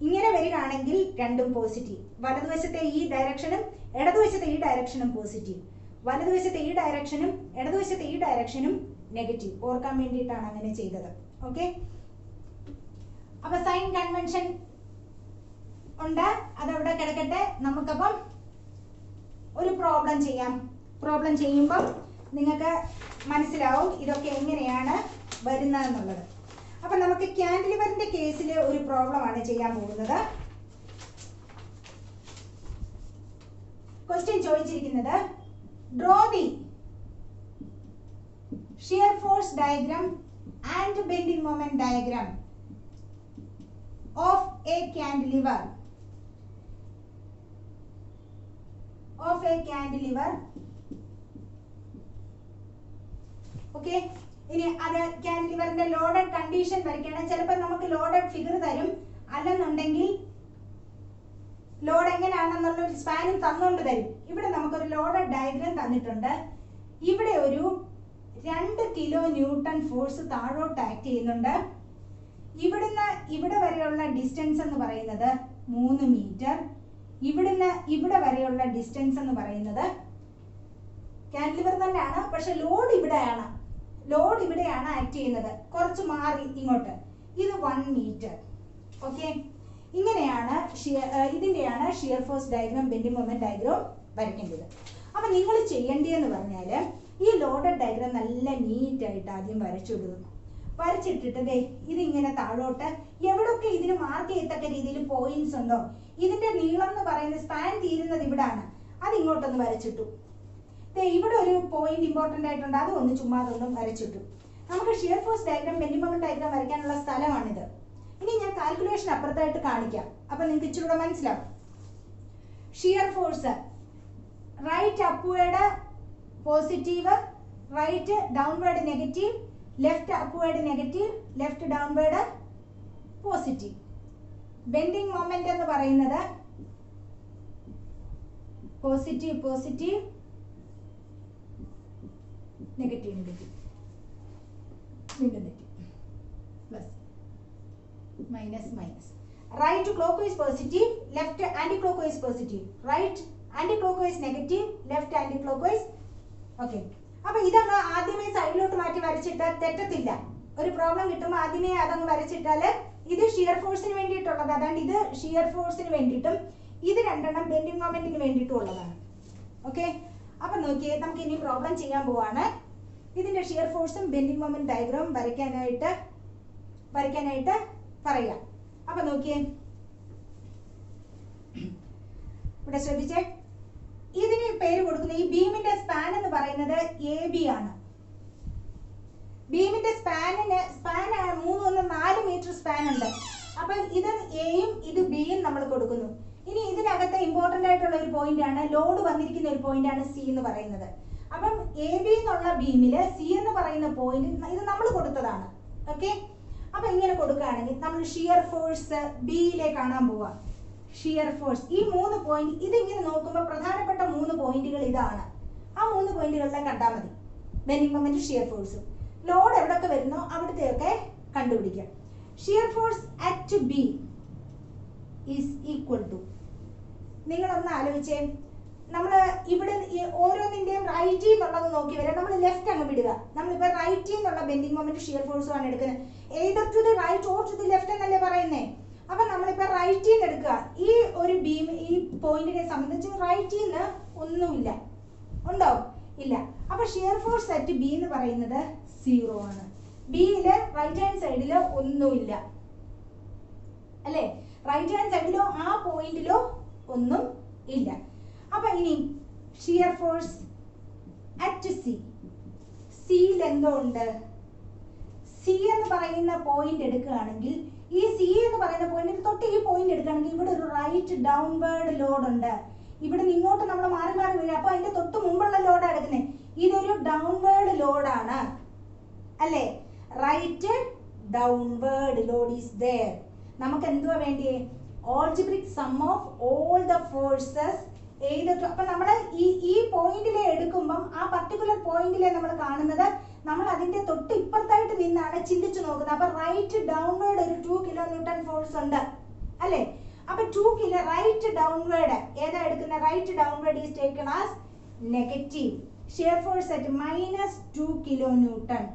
ഇങ്ങനെ വരികയാണെങ്കിൽ രണ്ടും positive. വലതുവശത്തെ ഈ ഡയറക്ഷനും ഇടതുവശത്തെ ഈ ഡയറക്ഷനും പോസിറ്റീവ്, വലതുവശത്തെ ഈ ഡയറക്ഷനും ഇടതുവശത്തെ ഈ ഡയറക്ഷനും നെഗറ്റീവ്. ഓർക്കാൻ വേണ്ടിയിട്ടാണ് അങ്ങനെ ചെയ്തത്. ഓക്കെ, അപ്പൊ സൈൻ കൺവെൻഷൻ ഉണ്ട്, അതവിടെ കിടക്കട്ടെ. നമുക്കപ്പം ഒരു പ്രോബ്ലം ചെയ്യാം. പ്രോബ്ലം ചെയ്യുമ്പം നിങ്ങൾക്ക് മനസ്സിലാവും ഇതൊക്കെ എങ്ങനെയാണ് വരുന്നതെന്നുള്ളത്. അപ്പൊ നമുക്ക് ക്യാൻഡിലിവറിന്റെ കേസിൽ ഒരു പ്രോബ്ലം ആണ് ചെയ്യാൻ പോകുന്നത്. ക്വസ്റ്റ്യൻ ചോദിച്ചിരിക്കുന്നത് draw the shear force diagram and bending moment diagram of A cantilever okay. ഇനി അത് ക്യാൻഡിലിവറിന്റെ ലോഡഡ് കണ്ടീഷൻ വരയ്ക്കണം. ചിലപ്പോൾ നമുക്ക് ലോഡഡ് ഫിഗർ തരും, അല്ലെന്നുണ്ടെങ്കിൽ ലോഡ് എങ്ങനെയാണെന്നുള്ള ഒരു സ്പാനും തന്നുകൊണ്ട് തരും. ഇവിടെ നമുക്കൊരു ലോഡഡ് ഡയഗ്രാം തന്നിട്ടുണ്ട്. ഇവിടെ ഒരു 2 കിലോ ന്യൂട്ടൺ ഫോഴ്സ് താഴോട്ട് ആക്ട് ചെയ്യുന്നുണ്ട്. ഇവിടുന്ന് ഇവിടെ വരെയുള്ള ഡിസ്റ്റൻസ് എന്ന് പറയുന്നത് 3 മീറ്റർ. ഇവിടുന്ന് ഇവിടെ വരെയുള്ള ഡിസ്റ്റൻസ് എന്ന് പറയുന്നത് ക്യാൻഡിലിവർ തന്നെയാണ്, പക്ഷെ ലോഡ് ഇവിടെയാണ് ആക്ട് ചെയ്യുന്നത്, കുറച്ച് മാറി ഇങ്ങോട്ട്. ഇത് 1 മീറ്റർ. ഓക്കെ, ഇങ്ങനെയാണ് ഇതിന്റെയാണ് shear force diagram bending moment diagram വരയ്ക്കേണ്ടത്. അപ്പൊ നിങ്ങൾ ചെയ്യേണ്ടതെന്ന് പറഞ്ഞാൽ ഈ ലോഡഡ് ഡയഗ്രാം നല്ല നീറ്റായിട്ട് ആദ്യം വരച്ചിട്ടിട്ട് ദേ ഇതിങ്ങനെ താഴോട്ട് എവിടെയൊക്കെ ഇതിന് മാർക്ക് ചെയ്യത്തക്ക രീതിയിൽ പോയിന്റ്സ് ഉണ്ടോ, ഇതിന്റെ നീളം എന്ന് പറയുന്നത് സ്പാൻ തീരുന്നത് ഇവിടാണ്, അത് ഇങ്ങോട്ടൊന്ന് വരച്ചിട്ടു. ഇവിടെ ഒരു പോയിന്റ് ഇമ്പോർട്ടന്റ് ആയിട്ടുണ്ട്, അത് ഒന്ന് ചുമ്മാ അതൊന്നും വരച്ചിട്ടു. നമുക്ക് shear force diagram bending moment diagram വരയ്ക്കാനുള്ള സ്ഥലമാണിത്. ഇനി ഞാൻ കാൽക്കുലേഷൻ അപ്പുറത്തായിട്ട് കാണിക്കാം, അപ്പൊ നിങ്ങൾക്ക് ഇച്ചിരി മനസ്സിലാവും. Shear force right upward positive, right downward negative, left upward negative, left downward positive. Bending moment എന്ന് പറയുന്നത് പോസിറ്റീവ് നെഗറ്റീവ് വീണ്ടും plus minus. Right clock vice positive, left anti clock vice positive, right anticlockwise negative, left anticlockwise. Okay, അപ്പൊ ഇതങ്ങ് ആദ്യമേ സൈഡിലോട്ട് മാറ്റി വരച്ചിട്ട് തെറ്റത്തില്ല. ഒരു പ്രോബ്ലം കിട്ടുമ്പോൾ ആദ്യമേ അതങ്ങ് വരച്ചിട്ടാല് ഇത് ഷിയർ ഫോഴ്സിന് വേണ്ടിയിട്ടുള്ളത്, അതാണ്ട് ഇത് ഷിയർ ഫോഴ്സിന് വേണ്ടിയിട്ടും ഇത് രണ്ടെണ്ണം ബെൻഡിങ് മൊമെന്റിന് വേണ്ടിയിട്ടും ഉള്ളതാണ്. ഓക്കെ, അപ്പൊ നോക്കിയേ, നമുക്ക് ഇനി പ്രോബ്ലം ചെയ്യാൻ പോവാണ്. ഇതിന്റെ ഷിയർ ഫോഴ്സും ബെൻഡിങ് മൊമെന്റ് ഡയഗ്രാം വരയ്ക്കാനായിട്ട് പറയാം. അപ്പൊ നോക്കിയേ, ഇവിടെ ശ്രദ്ധിച്ചേ, ഇതിന് പേര് കൊടുക്കുന്ന ഈ ബീമിന്റെ സ്പാൻ എന്ന് പറയുന്നത് AB ആണ്. ബീമിന്റെ സ്പാൻ 4 മീറ്റർ സ്പാൻ ഉണ്ട്. അപ്പൊ ഇത് എയും ഇത് ബിയും നമ്മൾ കൊടുക്കുന്നു. ഇനി ഇതിനകത്ത് ഇമ്പോർട്ടന്റ് ആയിട്ടുള്ള ഒരു പോയിന്റ് ആണ്, ലോഡ് വന്നിരിക്കുന്ന ഒരു പോയിന്റ് ആണ് സി എന്ന് പറയുന്നത്. അപ്പം AB എന്നുള്ള ബീമില് സി എന്ന് പറയുന്ന പോയിന്റ് ഇത് നമ്മൾ കൊടുത്തതാണ്. ഓക്കെ, അപ്പൊ ഇങ്ങനെ കൊടുക്കുകയാണെങ്കിൽ നമ്മൾ ഷിയർ ഫോഴ്സ് ബിയിലേക്ക് കാണാൻ പോവാം. ഷിയർ ഫോഴ്സ് ഈ 3 പോയിന്റ്, ഇതിങ്ങനെ നോക്കുമ്പോൾ പ്രധാനപ്പെട്ട 3 പോയിന്റുകൾ ഇതാണ്. ആ 3 പോയിന്റുകളിലെ കണ്ടാൽ മതി. ബെൻഡിങ് മൊമെന്റ്, ഷിയർ ഫോഴ്സും ലോഡ് എവിടെയൊക്കെ വരുന്നോ അവിടത്തെയൊക്കെ കണ്ടുപിടിക്കാം. Shear force at B is equal to, നിങ്ങളൊന്ന് ആലോചിച്ചേ, നമ്മൾ ഇവിടെ ഓരോന്നിന്റെയും റൈറ്റിൽ നിന്നുള്ളത് നോക്കി വരാം. നമ്മൾ ലെഫ്റ്റ് അങ്ങ് വിടുക. നമ്മളിപ്പോ റൈറ്റിൽ നിന്നുള്ള ബെൻഡിങ് മൊമെന്റ് ഷിയർ ഫോഴ്സും ആണ് എടുക്കുന്നത്. Either to the right or to the left എന്നല്ലേ പറയുന്നേ. അപ്പൊ നമ്മളിപ്പോ റൈറ്റിൽ നിന്ന് എടുക്കുക. ഈ ഒരു ബീം, ഈ പോയിന്റിനെ സംബന്ധിച്ച് റൈറ്റിൽ നിന്ന് ഒന്നുമില്ല, ഉണ്ടോ? ഇല്ല. അപ്പൊ ഷിയർ ഫോഴ്സ് അറ്റ് ബി എന്ന് പറയുന്നത് 0 ആണ്. ബിയില് റൈറ്റ് ഹാൻഡ് സൈഡിലോ ഒന്നുമില്ല, അല്ലേ? റൈറ്റ് ഹാൻഡ് സൈഡിലോ ആ പോയിന്റിലോ ഒന്നും ഇല്ല. അപ്പൊ ഷിയർ ഫോഴ്സ് അറ്റ് സി. സിയിൽ എന്തോ ഉണ്ട്? സി എന്ന് പറയുന്ന പോയിന്റ് എടുക്കുകയാണെങ്കിൽ ഈ സി എന്ന് പറയുന്ന പോയിന്റിൽ തൊട്ട് ഈ പോയിന്റ് എടുക്കുകയാണെങ്കിൽ ഇവിടെ ഒരു റൈറ്റ് ഡൗൺവേർഡ് ലോഡ് ഉണ്ട്. ഇവിടെ ഇങ്ങോട്ട് നമ്മൾ മാറി മാറി വീഴും. അപ്പൊ അതിന്റെ തൊട്ട് മുമ്പുള്ള ലോഡാണ് എടുക്കുന്നത്. ഇതൊരു ഡൗൺവേർഡ് ലോഡാണ് അല്ലേ? Right downward load is there. നമുക്ക് എന്തുവാ വേണ്ടിയേ? Algebraic sum of all the forces either. അപ്പൊ നമ്മൾ ഈ പോയിന്റിലെ എടുക്കുമ്പം ആ പർട്ടിക്കുലർ പോയിന്റിലെ നമ്മൾ കാണുന്നത് നമ്മൾ അതിന്റെ തൊട്ട് ഇപ്പുറത്തായിട്ട് നിന്നാണ് ചിന്തിച്ചു നോക്കുന്നത്. അപ്പൊ റൈറ്റ് ഡൗൺവേർഡ് ഒരു 2 kN ഫോഴ്സ് ഉണ്ട് അല്ലേ? അപ്പൊ 2 kN റൈറ്റ് ഡൗൺവേർഡ് ഏതാ എടുക്കുന്നത്? Right downward is taken as negative. Shear force at -2 kN.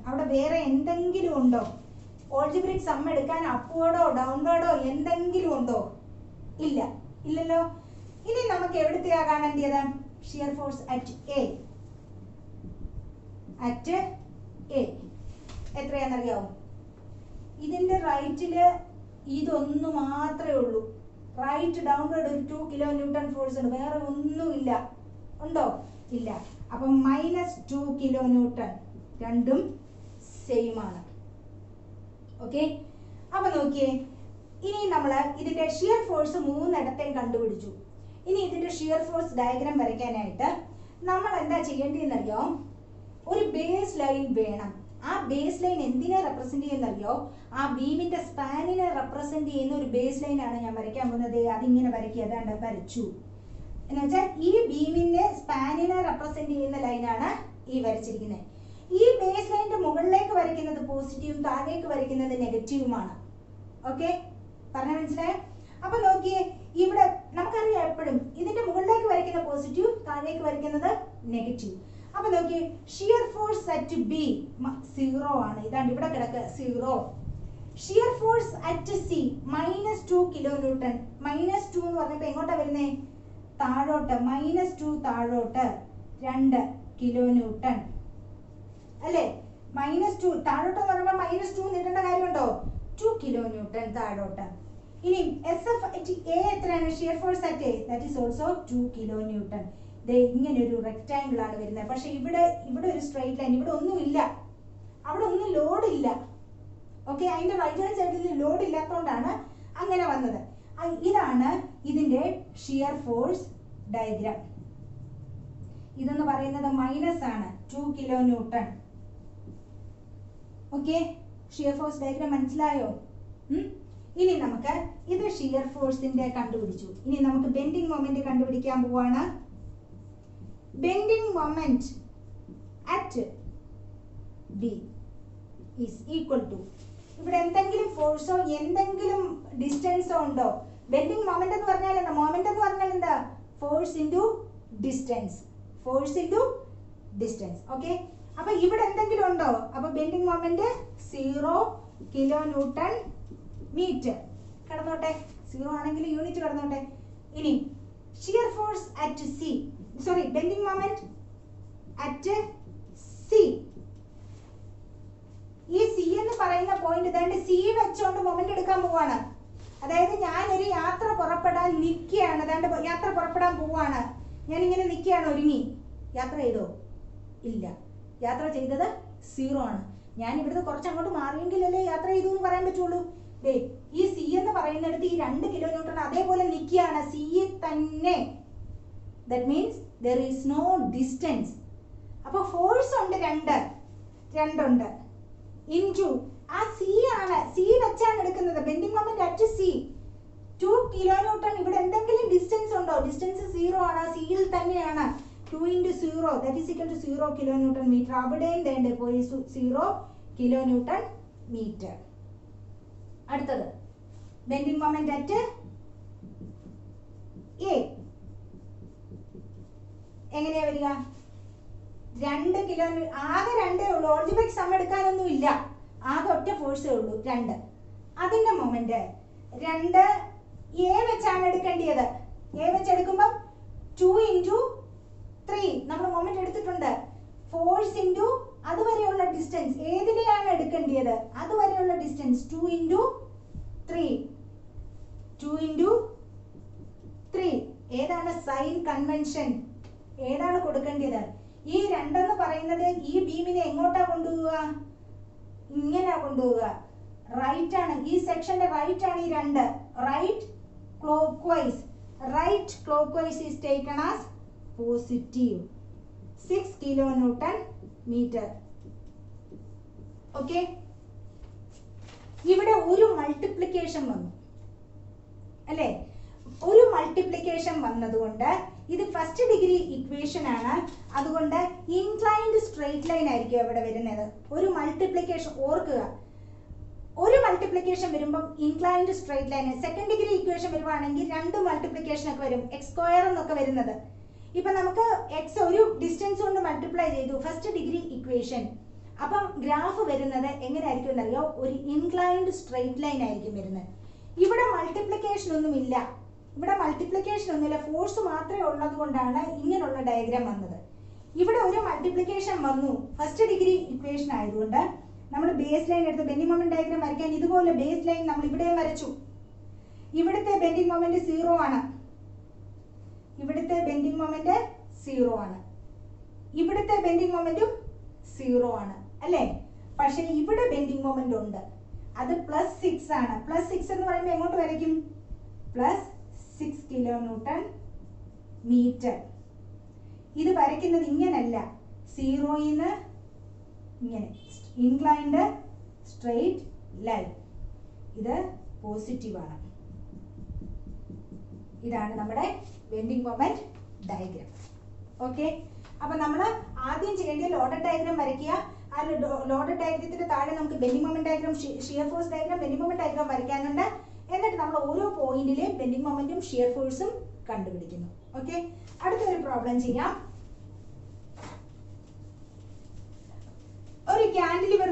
അവിടെ വേറെ എന്തെങ്കിലും ഉണ്ടോ? ഓൾജിബ്രിക് സം എടുക്കാൻ അപ്വേർഡോ ഡൗൺവേർഡോ എന്തെങ്കിലും ഉണ്ടോ? ഇല്ല, ഇല്ലല്ലോ. ഇനി നമുക്ക് എവിടത്തെയാ കാണേണ്ടത്? Shear force at A. At A എത്രയാണെന്നറിയാമോ? ഇതിന്റെ റൈറ്റില് ഇതൊന്നു മാത്രമേ ഉള്ളൂ. റൈറ്റ് ഡൗൺവേർഡ് ഒരു 2 kN ഫോഴ്സ് ഉണ്ട്, വേറെ ഒന്നുമില്ല. ഉണ്ടോ? ഇല്ല. അപ്പൊ -2 kN രണ്ടും സെയിം ആണ്. ഓക്കെ, അപ്പൊ നോക്കിയേ, ഇനി നമ്മൾ ഇതിന്റെ ഷിയർ ഫോഴ്സ് മൂന്നിടത്തേയും കണ്ടുപിടിച്ചു. ഇനി ഇതിന്റെ ഷിയർ ഫോഴ്സ് ഡയഗ്രാം വരയ്ക്കാനായിട്ട് നമ്മൾ എന്താ ചെയ്യേണ്ടതെന്നറിയോ? ഒരു ബേസ് ലൈൻ വേണം. ആ ബേസ് ലൈൻ എന്തിനെ റെപ്രസെന്റ് ചെയ്യുന്നറിയോ? ആ ബീമിന്റെ സ്പാനിനെ റെപ്രസെന്റ് ചെയ്യുന്ന ഒരു ബേസ് ലൈൻ ആണ് ഞാൻ വരയ്ക്കാൻ പോകുന്നത്. അതിങ്ങനെ വരയ്ക്കുക. അതാണ്ട് വരച്ചു എന്ന് വെച്ചാൽ ഈ ബീമിന്റെ സ്പാനിനെ റെപ്രസെന്റ് ചെയ്യുന്ന ലൈനാണ് ഈ വരച്ചിരിക്കുന്നത്. ഈ ബേസ് ലൈനിന്റെ മുകളിലേക്ക് വരയ്ക്കുന്നത് പോസിറ്റീവും താഴേക്ക് വരയ്ക്കുന്നത് നെഗറ്റീവുമാണ്. ഓക്കെ, പറഞ്ഞ മനസ്സിലായോ? അപ്പൊ നോക്കിയേ, ഇവിടെ നമുക്കറിയാം എപ്പോഴും ഇതിന്റെ മുകളിലേക്ക് വരയ്ക്കുന്ന പോസിറ്റീവ്, താഴേക്ക് വരയ്ക്കുന്നത് നെഗറ്റീവ്. അപ്പൊ നോക്കിയേ, ഷിയർ ഫോഴ്സ് അറ്റ് ബി 0 ആണ്. ഇതാണ് ഇവിടെ കിടക്കുക 0. Shear force at C -2 kN. -2 എന്ന് പറഞ്ഞപ്പോ എങ്ങോട്ടാ വരുന്നേ? താഴോട്ട്. -2 താഴോട്ട് 2 kN അല്ലേ? -2 താഴോട്ട് എന്ന് പറയുമ്പോൾ -2 നീട്ടേണ്ട കാര്യമുണ്ടോ? 2 kN താഴോട്ട്. ഇനി എസ് എഫ് അറ്റ് എ എത്രയാണ്? Shear force at A that is also 2 kN. ഇങ്ങനെ ഒരു റെക്ടാംഗിൾ ആണ് വരുന്നത്. പക്ഷെ ഇവിടെ ഒരു സ്ട്രെയിറ്റ് ലൈൻ, ഇവിടെ ഒന്നും ഇല്ല, അവിടെ ഒന്നും ലോഡ് ഇല്ല. ഓക്കെ, അതിന്റെ റൈറ്റ് ഹാൻഡ് സൈഡിൽ ലോഡ് ഇല്ലാത്തതുകൊണ്ടാണ് അങ്ങനെ വന്നത്. ഇതാണ് ഇതിന്റെ ഷിയർ ഫോഴ്സ് ഡയഗ്രാം. ഇതെന്ന് പറയുന്നത് മൈനസ് ആണ്, 2 kN. Okay, shear force diagram മനസ്സിലായോ? ഇനി നമുക്ക് ഇത് ഷിയർ ഫോഴ്സിന്റെ കണ്ടുപിടിച്ചു. ഇനി നമുക്ക് ബെൻഡിങ് മൊമെന്റ് കണ്ടുപിടിക്കാൻ പോവാണ്. Bending moment at B is equal to, ഇവിടെ എന്തെങ്കിലും ഫോഴ്സോ എന്തെങ്കിലും ഡിസ്റ്റൻസോ ഉണ്ടോ? ബെൻഡിങ് മൊമെന്റ് എന്ന് പറഞ്ഞാൽ എന്താ? മൊമെന്റ് എന്ന് പറഞ്ഞാൽ എന്താ? Force into distance. Force into distance. Okay, അപ്പൊ ഇവിടെ എന്തെങ്കിലും ഉണ്ടോ? അപ്പൊ ബെൻഡിങ് മൊമെന്റ് 0 kN മീറ്റർ കിടന്നോട്ടെ. 0 ആണെങ്കിൽ യൂണിറ്റ് കിടന്നോട്ടെ. ഇനി shear force at C, sorry, bending moment at C. ഈ സി എന്ന് പറയുന്ന പോയിന്റ് ഇതാണ്ട് സി വെച്ചോണ്ട് മൊമെന്റ് എടുക്കാൻ പോവാണ്. അതായത് ഞാനൊരു യാത്ര പുറപ്പെടാൻ നിൽക്കുകയാണ്. അതാണ്ട് യാത്ര പുറപ്പെടാൻ പോവാണ്. ഞാൻ ഇങ്ങനെ നിൽക്കുകയാണ്, ഒരുങ്ങി. യാത്ര ചെയ്തോ? ഇല്ല, യാത്ര ചെയ്തത് 0 ആണ്. ഞാൻ ഇവിടുന്ന് കുറച്ചങ്ങോട്ട് മാറിയെങ്കിലല്ലേ യാത്ര ചെയ്തു എന്ന് പറയാൻ പറ്റുള്ളൂ. ഈ സി എന്ന് പറയുന്നിടത്ത് ഈ 2 kN അതേപോലെ നിൽക്കുകയാണ്, സി തന്നെ. That means there is no distance. അപ്പൊ ഫോഴ്സ് ഉണ്ട്, 2 ഉണ്ട് ഇൻറ്റു ആ സി ആണ്. സി വെച്ചാണ് എടുക്കുന്നത്. Bending moment at C 2 kN. ഇവിടെ എന്തെങ്കിലും ഡിസ്റ്റൻസ് ഉണ്ടോ? ഡിസ്റ്റൻസ് 0 ആണ്, സിയിൽ തന്നെയാണ്. 2 × 0 that is equal to 0 kN meter. അവിടെയും വേണ്ടേ പോയി 0 kN മീറ്റർ. അടുത്തത് ബെൻഡിങ് മൊമെന്റ് അറ്റ് എ എങ്ങനെയാ വരിക? 2 kN. ആകെ 2 ഉള്ളൂ. ഓൾജിബ്രിക് സം എടുക്കാനൊന്നും ഇല്ല. ആകെ ഒറ്റ ഫോഴ്സേ ഉള്ളൂ, 2. അതിന്റെ മൊമെന്റ് 2 എ വെച്ചാണ് എടുക്കേണ്ടത്. എ വെച്ചെടുക്കുമ്പോൾ 2 × 3 നമ്മൾ മൊമെന്റ് എടുത്തിട്ടുണ്ട്. ഫോഴ്സ് ഇൻറ്റു അതുവരെയുള്ള ഡിസ്റ്റൻസ്. ഏതിനെയാണ് എടുക്കേണ്ടത്? അതുവരെയുള്ള ഡിസ്റ്റൻസ് 2 × 3. 2 × 3 ഏതാണ്? Sign convention. ഏതാണ് കൊടുക്കേണ്ടത്? ഈ 2 എന്ന് പറയുന്നത് ഈ ബീമിനെ എങ്ങോട്ടാ കൊണ്ടുപോവുക? ഇങ്ങനെ കൊണ്ടുപോവുക. റൈറ്റ് ആണ്, ഈ സെക്ഷന്റെ റൈറ്റ് ആണ് ഈ 2. Right clockwise. Right clockwise is taken as positive 6 kilonewton meter. Okay, ഇവിടെ ഒരു മൾട്ടിപ്ലിക്കേഷൻ വന്നു അല്ലേ? ഒരു മൾട്ടിപ്ലിക്കേഷൻ വന്നതുകൊണ്ട് ഇത് ഫസ്റ്റ് ഡിഗ്രി ഇക്വേഷൻ ആണ്. അതുകൊണ്ട് ഇൻക്ലൈൻഡ് സ്ട്രെയിറ്റ് ലൈൻ ആയിരിക്കും ഇവിടെ വരുന്നത്. ഒരു മൾട്ടിപ്ലിക്കേഷൻ ഓർക്കുക, ഒരു മൾട്ടിപ്ലിക്കേഷൻ വരുമ്പോൾ inclined straight line. Second degree equation വരുവാണെങ്കിൽ 2 മൾട്ടിപ്ലിക്കേഷൻ ഒക്കെ വരും, എക്സ് സ്ക്വയർ എന്നൊക്കെ വരുന്നത്. ഇപ്പൊ നമുക്ക് എക്സ് ഒരു ഡിസ്റ്റൻസ് കൊണ്ട് മൾട്ടിപ്ലൈ ചെയ്തു, ഫസ്റ്റ് ഡിഗ്രി ഇക്വേഷൻ. അപ്പം ഗ്രാഫ് വരുന്നത് എങ്ങനെയായിരിക്കും എന്നറിയോ? ഒരു ഇൻക്ലൈൻഡ് സ്ട്രെയിറ്റ് ലൈൻ ആയിരിക്കും വരുന്നത്. ഇവിടെ മൾട്ടിപ്ലിക്കേഷൻ ഒന്നുമില്ല, ഇവിടെ മൾട്ടിപ്ലിക്കേഷൻ ഒന്നുമില്ല, ഫോഴ്സ് മാത്രമേ ഉള്ളത് കൊണ്ടാണ് ഇങ്ങനെയുള്ള ഡയഗ്രാം വന്നത്. ഇവിടെ ഒരു മൾട്ടിപ്ലിക്കേഷൻ വന്നു, ഫസ്റ്റ് ഡിഗ്രി ഇക്വേഷൻ ആയതുകൊണ്ട് നമ്മൾ ബേസ് ലൈൻ എടുത്ത് ബെൻഡിങ് മൊമെന്റ് ഡയഗ്രാം വരയ്ക്കാൻ ഇതുപോലെ ബേസ് ലൈൻ നമ്മൾ ഇവിടെയും വരച്ചു. ഇവിടുത്തെ ബെൻഡിങ് മൊമെന്റ് 0 ആണ്, ഇവിടുത്തെ ബെൻഡിങ് മൊമെന്റ് 0 ആണ്, ഇവിടുത്തെ ബെൻഡിങ് മൊമെന്റും 0 ആണ് അല്ലേ? പക്ഷെ ഇവിടെ ബെൻഡിങ് മൊമെന്റ് ഉണ്ട്, അത് +6 ആണ്. +6 എന്ന് പറയുമ്പോൾ എങ്ങോട്ട് വരയ്ക്കും? +6 kilonewton meter. ഇത് വരയ്ക്കുന്നത് ഇങ്ങനല്ല, 0 ഇങ്ങനെ ഇൻക്ലൈൻഡ് സ്ട്രെയിറ്റ് ലൈൻ. ഇത് പോസിറ്റീവ് ആണ്. ഇതാണ് നമ്മുടെ ബെൻഡിങ് മൊമെന്റ് ഡയഗ്രാം. ഓക്കെ, അപ്പൊ നമ്മൾ ആദ്യം ചെയ്യേണ്ടത് ലോഡഡ് ഡയഗ്രാം വരയ്ക്കുക. ആ ലോഡഡ് ഡയഗ്രത്തിന്റെ താഴെ നമുക്ക് bending moment diagram, shear force diagram, bending moment diagram വരയ്ക്കാനുണ്ട്. എന്നിട്ട് നമ്മൾ ഓരോ പോയിന്റിലെ ബെൻഡിങ് മൊമെന്റും ഷിയർ ഫോഴ്സും കണ്ടുപിടിക്കുന്നു. ഓക്കെ, അടുത്തൊരു പ്രോബ്ലം ചെയ്യാം. ഒരു കാന്റിലിവർ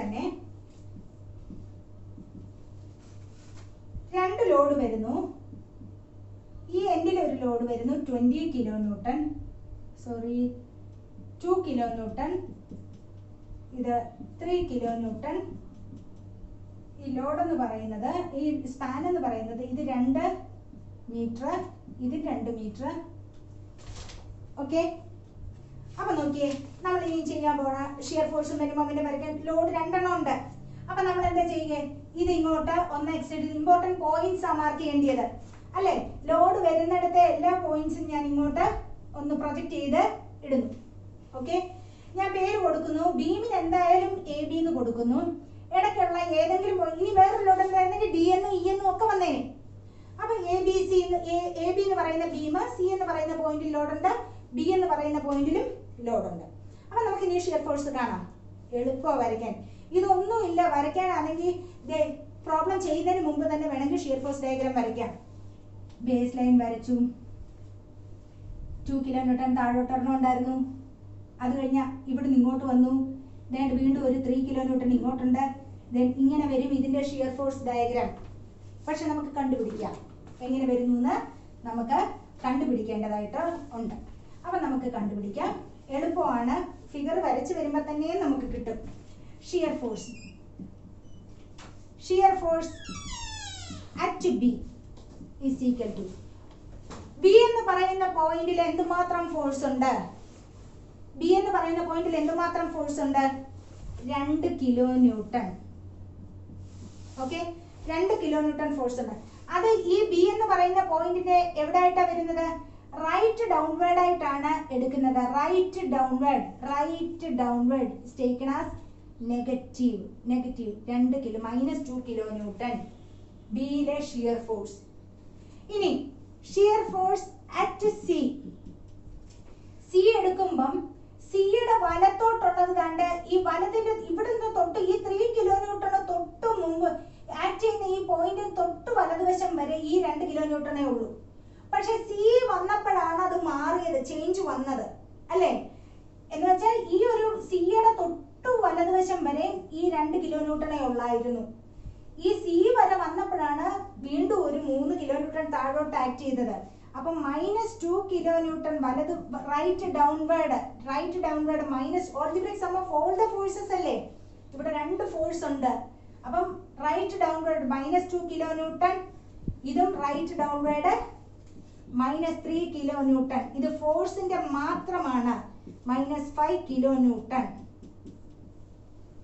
തന്നെ രണ്ട് ലോഡ് വരുന്നു. ഈ എൻഡിൽ ഒരു ലോഡ് വരുന്നു 20 kilonewton, 2 kilonewton, ഇത് 3 kilonewton. ഈ ലോഡ് എന്ന് പറയുന്നത്, ഈ സ്പാൻ എന്ന് പറയുന്നത് ഇത് 2 മീറ്റർ, ഇത് 2 മീറ്റർ. ഓക്കെ, അപ്പൊ നോക്കിയേ, നമ്മൾ ഇനി ചെയ്യാൻ പോണ ഷിയർ ഫോഴ്സും ബെൻഡിങ് മൊമെന്റും വരയ്ക്കാൻ ലോഡ് 2 എണ്ണം ഉണ്ട്. അപ്പൊ നമ്മൾ എന്താ ചെയ്യുക? ഇത് ഇങ്ങോട്ട് ഒന്ന് എക്സ്റ്റെൻഡ്, ഇമ്പോർട്ടന്റ് പോയിന്റ്സ് ആ മാർക്ക് ചെയ്യേണ്ടത് അല്ലെ? ലോഡ് വരുന്നിടത്തെ എല്ലാ പോയിന്റ്സും ഞാൻ ഇങ്ങോട്ട് ഒന്ന് പ്രൊജക്ട് ചെയ്ത് ഇടുന്നു. ഓക്കെ, ഞാൻ പേര് കൊടുക്കുന്നു. ബീമിന് എന്തായാലും AB എന്ന് കൊടുക്കുന്നു. ഇടയ്ക്കുള്ള ഏതെങ്കിലും ഇനി വേറൊരു ലോഡ് എന്തായിരുന്നെങ്കിൽ D എന്നും E എന്നും ഒക്കെ വന്നേനെ. അപ്പൊ AB എന്ന് പറയുന്ന ബീം, C എന്ന് പറയുന്ന പോയിന്റിൽ ലോഡുണ്ട്, D എന്ന് പറയുന്ന പോയിന്റിലും ലോഡുണ്ട്. അപ്പൊ നമുക്ക് ഇനി ഷിയർ ഫോഴ്സ് കാണാം. എളുപ്പമാണ് വരയ്ക്കാൻ. ഇതൊന്നും ഇല്ല വരയ്ക്കാനാണെങ്കിൽ പ്രോബ്ലം ചെയ്യുന്നതിന് മുമ്പ് തന്നെ വേണമെങ്കിൽ ഷിയർ ഫോഴ്സ് ഡയഗ്രാം വരയ്ക്കാം. ബേസ് ലൈൻ വരച്ചു, 2 kilonewton താഴോട്ടൊരെണ്ണം ഉണ്ടായിരുന്നു. അത് കഴിഞ്ഞാൽ ഇവിടുന്ന് ഇങ്ങോട്ട് വന്നു, വീണ്ടും ഒരു 3 kilonewton ഇങ്ങോട്ടുണ്ട്. ഇങ്ങനെ വരും ഇതിന്റെ ഷിയർ ഫോഴ്സ് ഡയഗ്രാം. പക്ഷെ നമുക്ക് കണ്ടുപിടിക്കാം എങ്ങനെ വരുന്നു എന്ന്, നമുക്ക് കണ്ടുപിടിക്കേണ്ടതായിട്ട് ഉണ്ട്. അപ്പൊ നമുക്ക് കണ്ടുപിടിക്കാം, എളുപ്പമാണ്. ഫിഗർ വരച്ച് വരുമ്പോൾ തന്നെ നമുക്ക് കിട്ടും. Shear force at B is equal to B എന്ന് പറയുന്ന പോയിന്റിൽ എന്തുമാത്രം ഫോഴ്സ് ഉണ്ട്? B എന്ന് പറയുന്ന പോയിന്റിൽ എന്തുമാത്രം ഫോഴ്സ് ഉണ്ട്? 2 kilonewton. ഓക്കെ, 2 kilonewton ഫോഴ്സ് ഉണ്ട്. അത് ഈ B എന്ന് പറയുന്ന പോയിന്റിന്റെ എവിടെ ആയിട്ടാ വരുന്നത്? റൈറ്റ് ഡൗൺവേർഡ് ആയിട്ടാണ് എടുക്കുന്നത്. Right downward taken as negative -2 kilonewton ബിയിലെ ഷിയർ ഫോഴ്സ്. ഇനി ഷിയർ ഫോഴ്സ് അറ്റ് സി എടുക്കുമ്പം സിയുടെ വലത്തോട്ടുള്ളത് കണ്ട് ഈ വലത്തിന്റെ ഇവിടുന്ന് തൊട്ട് ഈ 3 kilonewton തൊട്ട് മുമ്പ് ആക്ട് ചെയ്യുന്ന ഈ പോയിന്റ് തൊട്ട് വലതുവശം വരെ ഈ 2 kilonewton ഉള്ളൂ. പക്ഷെ സി വന്നപ്പോഴാണ് അത് മാറിയത്, ചേഞ്ച് വന്നത് അല്ലേ? എന്ന് വെച്ചാൽ ഈ ഒരു സിയുടെ തൊട്ടു വലതുവശം വരെ ഈ 2 kilonewton ഉള്ളായിരുന്നു. ഈ സി വരെ വന്നപ്പോഴാണ് വീണ്ടും ഒരു 3 kilonewton താഴോട്ട് ആക്ട് ചെയ്തത്. അപ്പൊ -2 kilonewton വലത് right downward minus algebraic sum of all the forces അല്ലേ? ഇവിടെ 2 ഫോഴ്സ് ഉണ്ട്. അപ്പം right downward downward -2 kilonewton, ഇതും റൈറ്റ് ഡൗൺവേർഡ് -3 കിലോ ന്യൂട്ടൺ. ഇത് ഫോഴ്സിന്റെ മാത്രമാണ് -5 കിലോ ന്യൂട്ടൺ.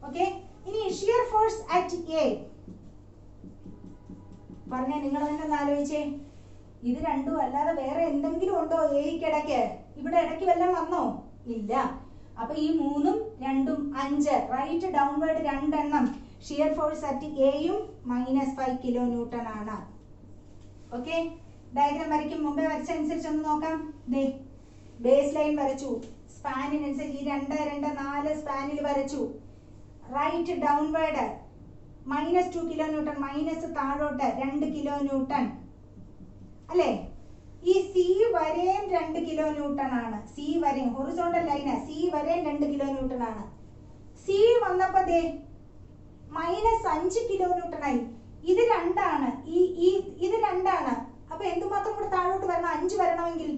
ഓക്കെ, ഇനി ഷിയർ ഫോഴ്സ് അറ്റ് എ പറഞ്ഞേ, നിങ്ങൾ തന്നെ ഒന്ന് ആലോചിച്ചേ. ഇത് രണ്ടും അല്ലാതെ വേറെ എന്തെങ്കിലും ഉണ്ടോ എയ്ക്കിടയ്ക്ക്? ഇവിടെ ഇടയ്ക്ക് വല്ലതും വന്നോ? ഇല്ല. അപ്പൊ ഈ 3ഉം 2ഉം 5, റൈറ്റ് ഡൗൺവേർഡ് 2 എണ്ണം. ഷിയർ ഫോഴ്സ് അറ്റ് എയും -5 കിലോ ന്യൂട്ടൺ ആണ്. ഓക്കെ, ഡയഗ്രാം വരയ്ക്കും മുമ്പേ വരച്ചനുസരിച്ച് ഒന്ന് നോക്കാം. ദേ ബേസ് ലൈൻ വരച്ചു, സ്പാനിനനുസരിച്ച് ഈ 2, 2, 4 സ്പാനിൽ വരച്ചു. Right downward -2 kilonewton, minus താഴോട്ട് 2 കിലോ ന്യൂട്ടൺ അല്ലേ? ഈ സി വരെയും 2 കിലോ ന്യൂട്ടൺ ആണ്. സി വരെയും ഹൊറിസോണ്ടൽ ലൈന്, സി വരെയും 2 കിലോ ന്യൂട്ടൺ ആണ്. സി വന്നപ്പോ ദേ -5 കിലോ ന്യൂട്ടൺ ആയി. ഇത് 2 ആണ്, ഇത് 2 ആണ്. അപ്പൊ എന്തുമാത്രം കൂടെ താഴോട്ട് വരണം? 5 വരണമെങ്കിൽ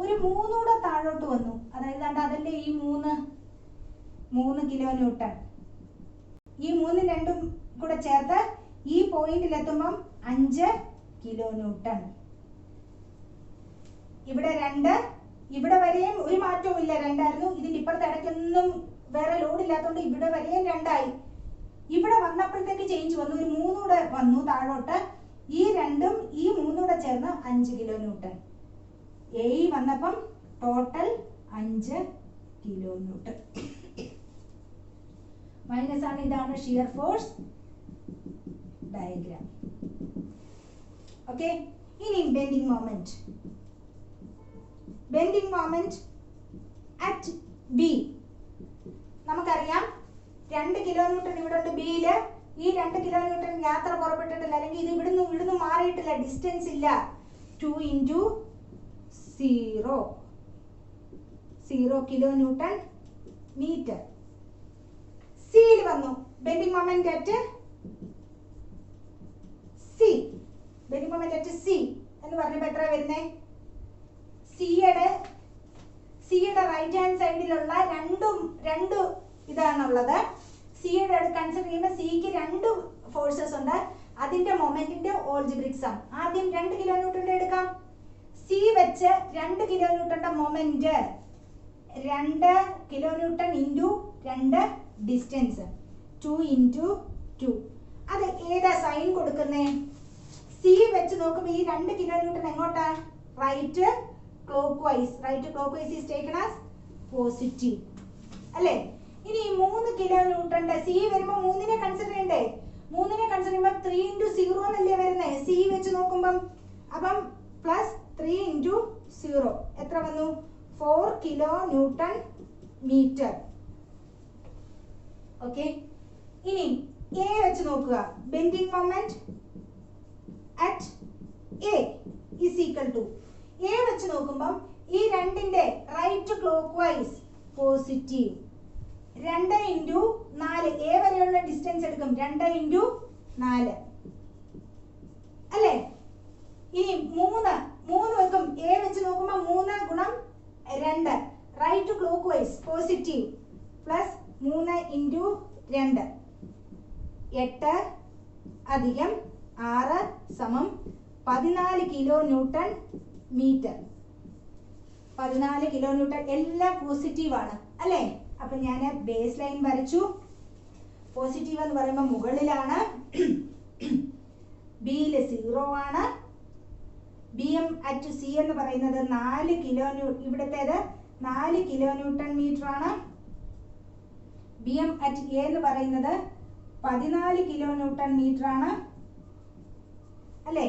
ഒരു 3 കൂടെ താഴോട്ട് വന്നു. അതായത് അതല്ലേ ഈ 3 കിലോ ന്യൂട്ടൺ. ഈ 3ഉം 2ഉം കൂടെ ചേർത്ത് ഈ പോയിന്റിൽ എത്തുമ്പം 5 കിലോ ന്യൂട്ടൺ. ഇവിടെ 2, ഇവിടെ വരെയും ഒരു മാറ്റവും ഇല്ല, 2 ആയിരുന്നു. ഇതിന്റെ ഇപ്പുറത്തെ ഇടയ്ക്കൊന്നും വേറെ ലോഡ് ഇല്ലാത്തതുകൊണ്ട് ഇവിടെ വരെയും 2 ആയി. ഇവിടെ വന്നപ്പോഴത്തേക്ക് ചേഞ്ച് വന്നു, ഒരു 3 കൂടെ വന്നു താഴോട്ട്. ഈ 2ഉം ഈ 3ഉം കൂടെ ചേർന്ന് 5 കിലോ ന്യൂട്ടൺ. എ വന്നപ്പം ടോട്ടൽ 5 കിലോ ന്യൂട്ടൺ. മൈനസ് ആണ്. ഇതാണ് ഷിയർ ഫോഴ്സ് ഡയഗ്രാം. ഓക്കെ, ഇനി bending moment. Bending moment at B നമുക്കറിയാം. 2 കിലോ ന്യൂട്ടൺ ഇവിടെ ഉണ്ട് ബിയില്. ഈ 2 കിലോ ന്യൂട്ടൺ യാത്ര പുറപ്പെട്ടിട്ടില്ല, അല്ലെങ്കിൽ ഇത് ഇവിടുന്ന് മാറിയിട്ടില്ല, ഡിസ്റ്റൻസ് ഇല്ല. 2 × 0 കിലോ ന്യൂട്ടൺ മീറ്റർ. സിയിൽ വന്നു bending moment at C. Bending moment at C എന്ന് പറഞ്ഞപ്പോൾ എത്ര വരുന്നേ? സിയുടെ റൈറ്റ് ഹാൻഡ് സൈഡിലുള്ള രണ്ട് ഇതാണുള്ളത്. സിയുടെ കൺസിഡർ ചെയ്യുമ്പോൾ സിക്ക് 2 ഫോഴ്സസ് ഉണ്ട്. അതിന്റെ മൊമെന്റിന്റെ ഓൾജിബ്രിക് സം. ആദ്യം 2 കിലോ ന്യൂട്ടന്റെ എടുക്കാം. സി വെച്ച് 2 കിലോ ന്യൂട്ടന്റെ moment 2 kilo newton into 2 distance 2 × 2. അത് ഏതാ സൈൻ കൊടുക്കുന്നേ? സി വെച്ച് നോക്കുമ്പോൾ ഈ 2 കിലോ ന്യൂട്ടൺ എങ്ങോട്ടാ? Right clockwise. Right clock vice is taken as positive അല്ലേ? ഇനി 3 കിലോ ന്യൂട്ടന്റെ സി വരുമ്പോൾ 3നെ കൺസിഡർ ചെയ്യണ്ടേ? 3നെ കൺസിഡർ ചെയ്യുമ്പോൾ 3 × 0 എന്നല്ലേ വരുന്നേ സി വെച്ച് നോക്കുമ്പം. അപ്പം +3 × 0 എത്ര വന്നു? 4 കിലോ ന്യൂട്ടൺ മീറ്റർ. ഓക്കെ, ഇനി എ വെച്ച് നോക്കുക. Bending moment at A is equal to A വെച്ച് നോക്കുമ്പം ഈ 2ന്റെ right clock vice positive. 2 × 4 A വരെയുള്ള ഡിസ്റ്റൻസ് എടുക്കും. 2 × 4 അല്ലേ? ഇനി 3 വെക്കും. എ വെച്ച് നോക്കുമ്പോൾ 3 × 2 right clock vice positive plus 3 × 2 8 അധികം 6 സമം 14 kilonewton metre. 14 kilonewton. എല്ലാം പോസിറ്റീവ് ആണ് അല്ലേ? അപ്പൊ ഞാൻ ബേസ് ലൈൻ വരച്ചു. പോസിറ്റീവ് എന്ന് പറയുമ്പോൾ മുകളിലാണ്. ബിയിൽ 0 ആണ്. ബി എം അറ്റ് സി എന്ന് പറയുന്നത് 4 കിലോ ന്യൂട്ടൺ. ഇവിടത്തേത് 4 കിലോ ന്യൂട്ടൺ മീറ്റർ ആണ്. ബി എം അറ്റ് എ എന്ന് പറയുന്നത് 14 കിലോ ന്യൂട്ടൺ മീറ്റർ ആണ് അല്ലേ?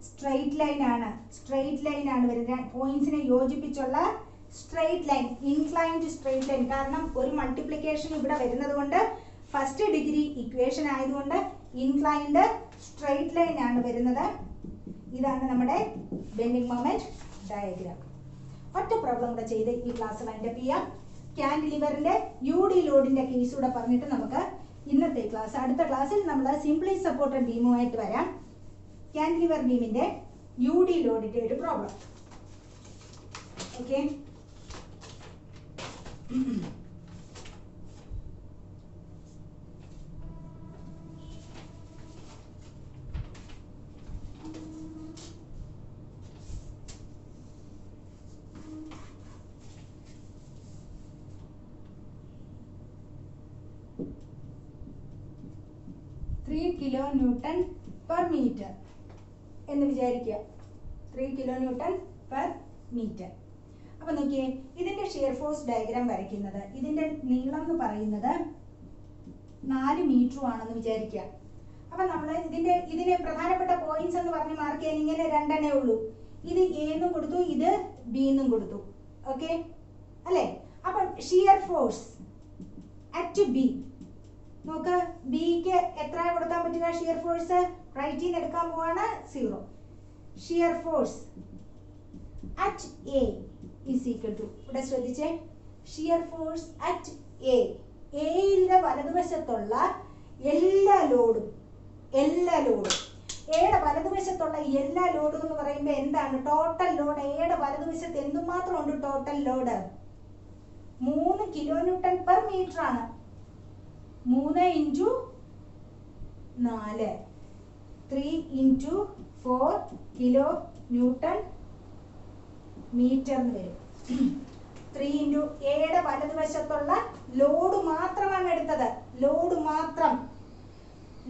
സ്ട്രെയിറ്റ് ലൈൻ ആണ് വരുന്നത്. പോയിന്റ്സിനെ യോജിപ്പിച്ചുള്ള straight line, inclined straight line. കാരണം ഒരു മൾട്ടിപ്ലിക്കേഷൻ ഇവിടെ വരുന്നത് കൊണ്ട് ഫസ്റ്റ് ഡിഗ്രി ഇക്വേഷൻ ആയതുകൊണ്ട് ഇൻക്ലൈൻഡ് സ്ട്രെയിറ്റ് ലൈൻ ആണ് വരുന്നത്. ഇതാണ് നമ്മുടെ ബെൻഡിങ് മൊമെന്റ് ഡയഗ്രാം. ഒറ്റ പ്രോബ്ലം കൂടെ ചെയ്ത് ഈ ക്ലാസ് വൈൻഡപ്പ് ചെയ്യാം. കാൻഡിലിവറിന്റെ UD ലോഡിന്റെ കേസ് കൂടെ പറഞ്ഞിട്ട് നമുക്ക് ഇന്നത്തെ ക്ലാസ്, അടുത്ത ക്ലാസ്സിൽ നമ്മൾ സിംപ്ലി സപ്പോർട്ടഡ് ബീമുമായിട്ട് വരാം. കാൻഡിലിവർ ബീമിന്റെ UD ലോഡിന്റെ ഒരു problem. Okay, 3 kilonewton per metre എന്ന് വിചാരിക്കുക. 3 കിലോ ന്യൂട്ടൺ പെർ മീറ്റർ. അപ്പൊ നോക്കിയേ, ഇതിന്റെ ഷിയർ ഫോഴ്സ് ഡയഗ്രാം വരയ്ക്കുന്നത്, ഇതിന്റെ നീളം എന്ന് പറയുന്നത് 4 മീറ്റർ ആണെന്ന് വിചാരിക്കുക. അപ്പൊ നമ്മൾ ഇതിന് പ്രധാനപ്പെട്ട പോയിന്റ്സ് എന്ന് പറഞ്ഞ് മാർക്ക് ചെയ്യാൻ ഇങ്ങനെ രണ്ടെണ്ണേ ഉള്ളൂ. ഇത് എ എന്നും കൊടുത്തു, ഇത് ബി എന്നും കൊടുത്തു. ഓക്കെ അല്ലേ? അപ്പൊ ഷിയർ ഫോഴ്സ് അറ്റ് ബി നോക്ക്, ബിക്ക് എത്ര കൊടുക്കാൻ പറ്റുക ഷിയർ ഫോഴ്സ്? റൈറ്റിൽ നിന്ന് എടുക്കാൻ പോവാണ് 0. Shear force at A is equal to, ഇവിടെ ശ്രദ്ധിച്ചേ, ഷിയർ ഫോഴ്സ് അറ്റ് എ, എയുടെ വലതുവശത്തുള്ള എല്ലാ ലോഡും എയുടെ വലതുവശത്തുള്ള എല്ലാ ലോഡും എന്ന് പറയുമ്പോൾ എന്താണ്? Total load. എയുടെ വലതുവശത്ത് എന്തുമാത്രം ഉണ്ട് total load? 3 kilonewton per metre ആണ്. 3 × 4 3 × 4 കിലോ ന്യൂട്ടൺ മീറ്റർ എന്ന് വരും. 3 × എയുടെ വലതുവശത്തുള്ള ലോഡ് മാത്രമാണ് എടുത്തത്. ലോഡ് മാത്രം.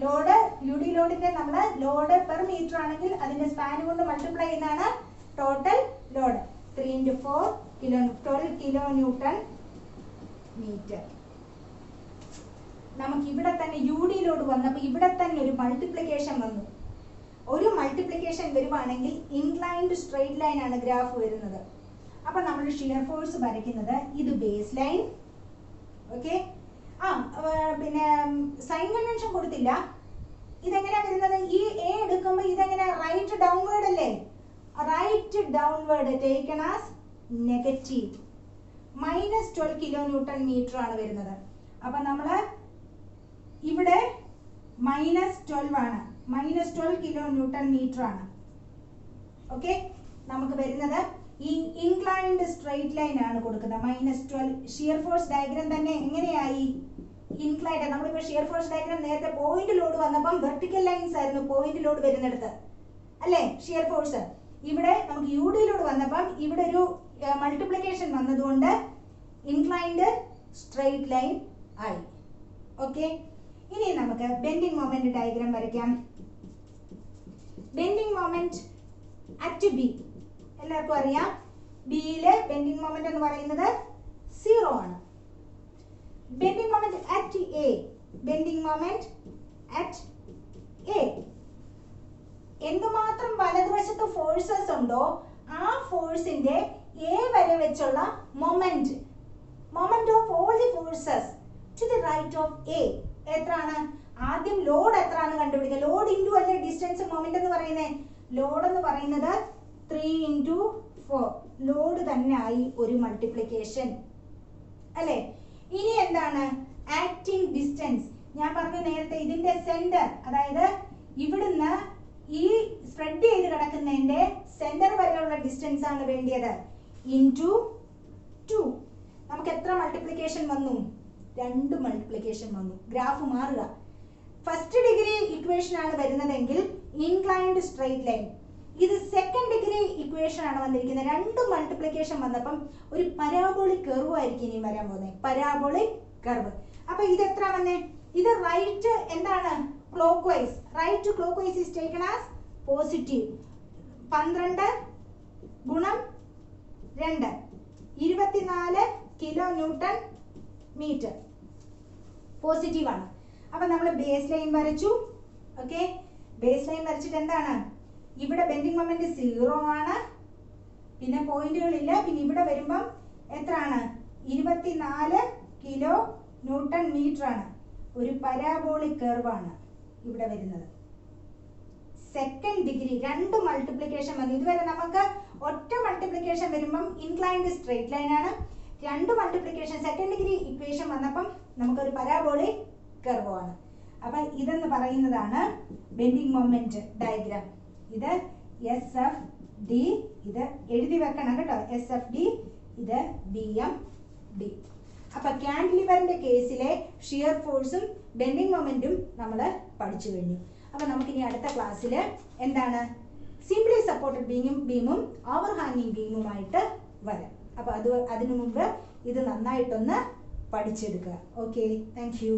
ലോഡ് യുഡി ലോഡിന്റെ നമ്മൾ ലോഡ് പെർ മീറ്റർ ആണെങ്കിൽ അതിന്റെ സ്പാൻ കൊണ്ട് മൾട്ടിപ്ലൈ ചെയ്യുന്നതാണ് total load. 3 × 4 kilo 12 kilonewton metre. നമുക്ക് ഇവിടെ തന്നെ യു ഡി ലോഡ് വന്നപ്പോൾ ഇവിടെ തന്നെ ഒരു മൾട്ടിപ്ലിക്കേഷൻ വന്നു. ഒരു മൾട്ടിപ്ലിക്കേഷൻ വരുവാണെങ്കിൽ ഇൻക്ലൈൻഡ് സ്ട്രെയിറ്റ് ലൈൻ ആണ് ഗ്രാഫ് വരുന്നത്. അപ്പൊ നമ്മൾ ഷിയർ ഫോഴ്സ് വരയ്ക്കുന്നത് ഇത് ബേസ് ലൈൻ. ഓക്കെ, പിന്നെ സൈൻ കൺവെൻഷൻ കൊടുത്തില്ല. ഇതെങ്ങനെയാ വരുന്നത്? ഈ എ എടുക്കുമ്പോൾ ഇതെങ്ങനെ? റൈറ്റ് ഡൗൺവേർഡ് അല്ലേ? Right downward taken as negative. -12 kilonewton metre ആണ് വരുന്നത്. അപ്പൊ നമ്മള് ഇവിടെ -12 ആണ്. -12 കിലോ ന്യൂട്ടൺ മീറ്റർ ആണ്. ഓക്കെ, നമുക്ക് വരുന്നത് ഈ ഇൻക്ലൈൻഡ് സ്ട്രെയിറ്റ് ലൈൻ ആണ് കൊടുക്കുന്നത്. -12. ഷിയർ ഫോഴ്സ് ഡയഗ്രാം തന്നെ എങ്ങനെയായി? ഇൻക്ലൈൻഡ്. നമ്മളിപ്പോ ഷിയർ ഫോഴ്സ് ഡയഗ്രാം നേരത്തെ പോയിന്റ് ലോഡ് വന്നപ്പം വെർട്ടിക്കൽ ലൈൻസ് ആയിരുന്നു പോയിന്റ് ലോഡ് വരുന്നിടത്ത് അല്ലേ ഷിയർ ഫോഴ്സ്. ഇവിടെ നമുക്ക് യു ഡി ലോഡ് വന്നപ്പം ഇവിടെ ഒരു മൾട്ടിപ്ലിക്കേഷൻ വന്നതുകൊണ്ട് ഇൻക്ലൈൻഡ് സ്ട്രെയിറ്റ് ലൈൻ ആയി. ഓക്കെ, ഇനി നമുക്ക് ബെൻഡിങ് മൊമെന്റ് ഡയഗ്രാം വരയ്ക്കാം. ബെൻഡിങ് മൊമെന്റ് അറ്റ് ബി എല്ലാവർക്കും അറിയാം. ബിയിലെ ബെൻഡിങ് മൊമെന്റ് എന്ന് പറയുന്നത് 0 ആണ്. Bending moment at A, bending moment at A, എന്തുമാത്രം വലതുവശത്ത് ഫോഴ്സസ് ഉണ്ടോ ആ ഫോഴ്സിന്റെ എ വരെ വെച്ചുള്ള moment of all the forces to the right of A എത്രയാണ്? ആദ്യം ലോഡ് എത്രയാണ് കണ്ടുപിടിക്കുക. ലോഡ് ഇൻറ്റു അല്ലേ ഡിസ്റ്റൻസ് മൊമെന്റ് എന്ന് പറയുന്നത്. ലോഡ് എന്ന് പറയുന്നത് 3 × 4 ലോഡ് തന്നെ ആയി ഒരു മൾട്ടിപ്ലിക്കേഷൻ അല്ലേ. ഇനി എന്താണ്? Acting distance. ഞാൻ പറഞ്ഞു നേരത്തെ ഇതിന്റെ സെന്റർ, അതായത് ഇവിടുന്ന് ഈ സ്പ്രെഡ് ചെയ്ത് കിടക്കുന്നതിന്റെ സെന്റർ വരെയുള്ള ഡിസ്റ്റൻസ് ആണ് വേണ്ടിയത്. ഇൻറ്റു 2. നമുക്ക് എത്ര മൾട്ടിപ്ലിക്കേഷൻ വന്നു? 2 മൾട്ടിപ്ലിക്കേഷൻ വന്നു. ഗ്രാഫ് മാറുക. ഫസ്റ്റ് ഡിഗ്രി ഇക്വേഷൻ ആണ് വരുന്നതെങ്കിൽ ഇൻക്ലൈൻഡ് സ്ട്രെയിറ്റ് ലൈൻ. ഇത് സെക്കൻഡ് ഡിഗ്രി ഇക്വേഷൻ ആണ് വന്നിരിക്കുന്നത്. 2 മൾട്ടിപ്ലിക്കേഷൻ വന്നപ്പം ഒരു പരാബോളിക് കർവ് ആയിരിക്കും ഇനി വരാൻ പോകുന്നത്. Parabolic curve. അപ്പൊ ഇത് എത്ര വന്നേ? ഇത് റൈറ്റ് എന്താണ്? Clockwise. Right clock vice is taken as positive. 12 × 2 24 kilonewton metre positive ആണ്. അപ്പൊ നമ്മൾ ബേസ് ലൈൻ വരച്ചു. ഓക്കെ, ബേസ് ലൈൻ വരച്ചിട്ട് എന്താണ്? ഇവിടെ ബെൻഡിങ് മൊമെന്റ് 0 ആണ്. പിന്നെ പോയിന്റുകളില്ല. പിന്നെ ഇവിടെ വരുമ്പം എത്രയാണ്? 24 കിലോ ന്യൂട്ടൺ മീറ്റർ ആണ്. ഒരു പരാബോളിക് കർവ് ആണ് ഇവിടെ വരുന്നത്. സെക്കൻഡ് ഡിഗ്രി 2 മൾട്ടിപ്ലിക്കേഷൻ വന്നു. ഇതുവരെ നമുക്ക് ഒറ്റ മൾട്ടിപ്ലിക്കേഷൻ വരുമ്പം ഇൻക്ലൈൻഡ് സ്ട്രെയിറ്റ് ലൈൻ ആണ്. 2 മൾട്ടിപ്ലിക്കേഷൻ സെക്കൻഡ് ഡിഗ്രി ഇക്വേഷൻ വന്നപ്പം നമുക്കൊരു പരാബോളിക് കർവ് ആണ്. അപ്പൊ ഇതെന്ന് പറയുന്നതാണ് ബെൻഡിങ് മൊമെന്റ് ഡയഗ്രാം. ഇത് SFD, ഇത് എഴുതി വെക്കണം കേട്ടോ. SFD, ഇത് BMD. അപ്പൊ ക്യാന്റിലിവറിന്റെ കേസിലെ ഷിയർ ഫോഴ്സും ബെൻഡിങ് മൊമെന്റും നമ്മൾ പഠിച്ചു കഴിഞ്ഞു. അപ്പൊ നമുക്കിനി അടുത്ത ക്ലാസ്സിൽ എന്താണ്? സിംപ്ലി സപ്പോർട്ടഡ് ബീമും ഓവർഹാങ്ങിങ് ബീമുമായിട്ട് വരാം. അപ്പൊ അതിനു മുമ്പ് ഇത് നന്നായിട്ടൊന്ന് പഠിച്ചെടുക്കുക. Okay, thank you.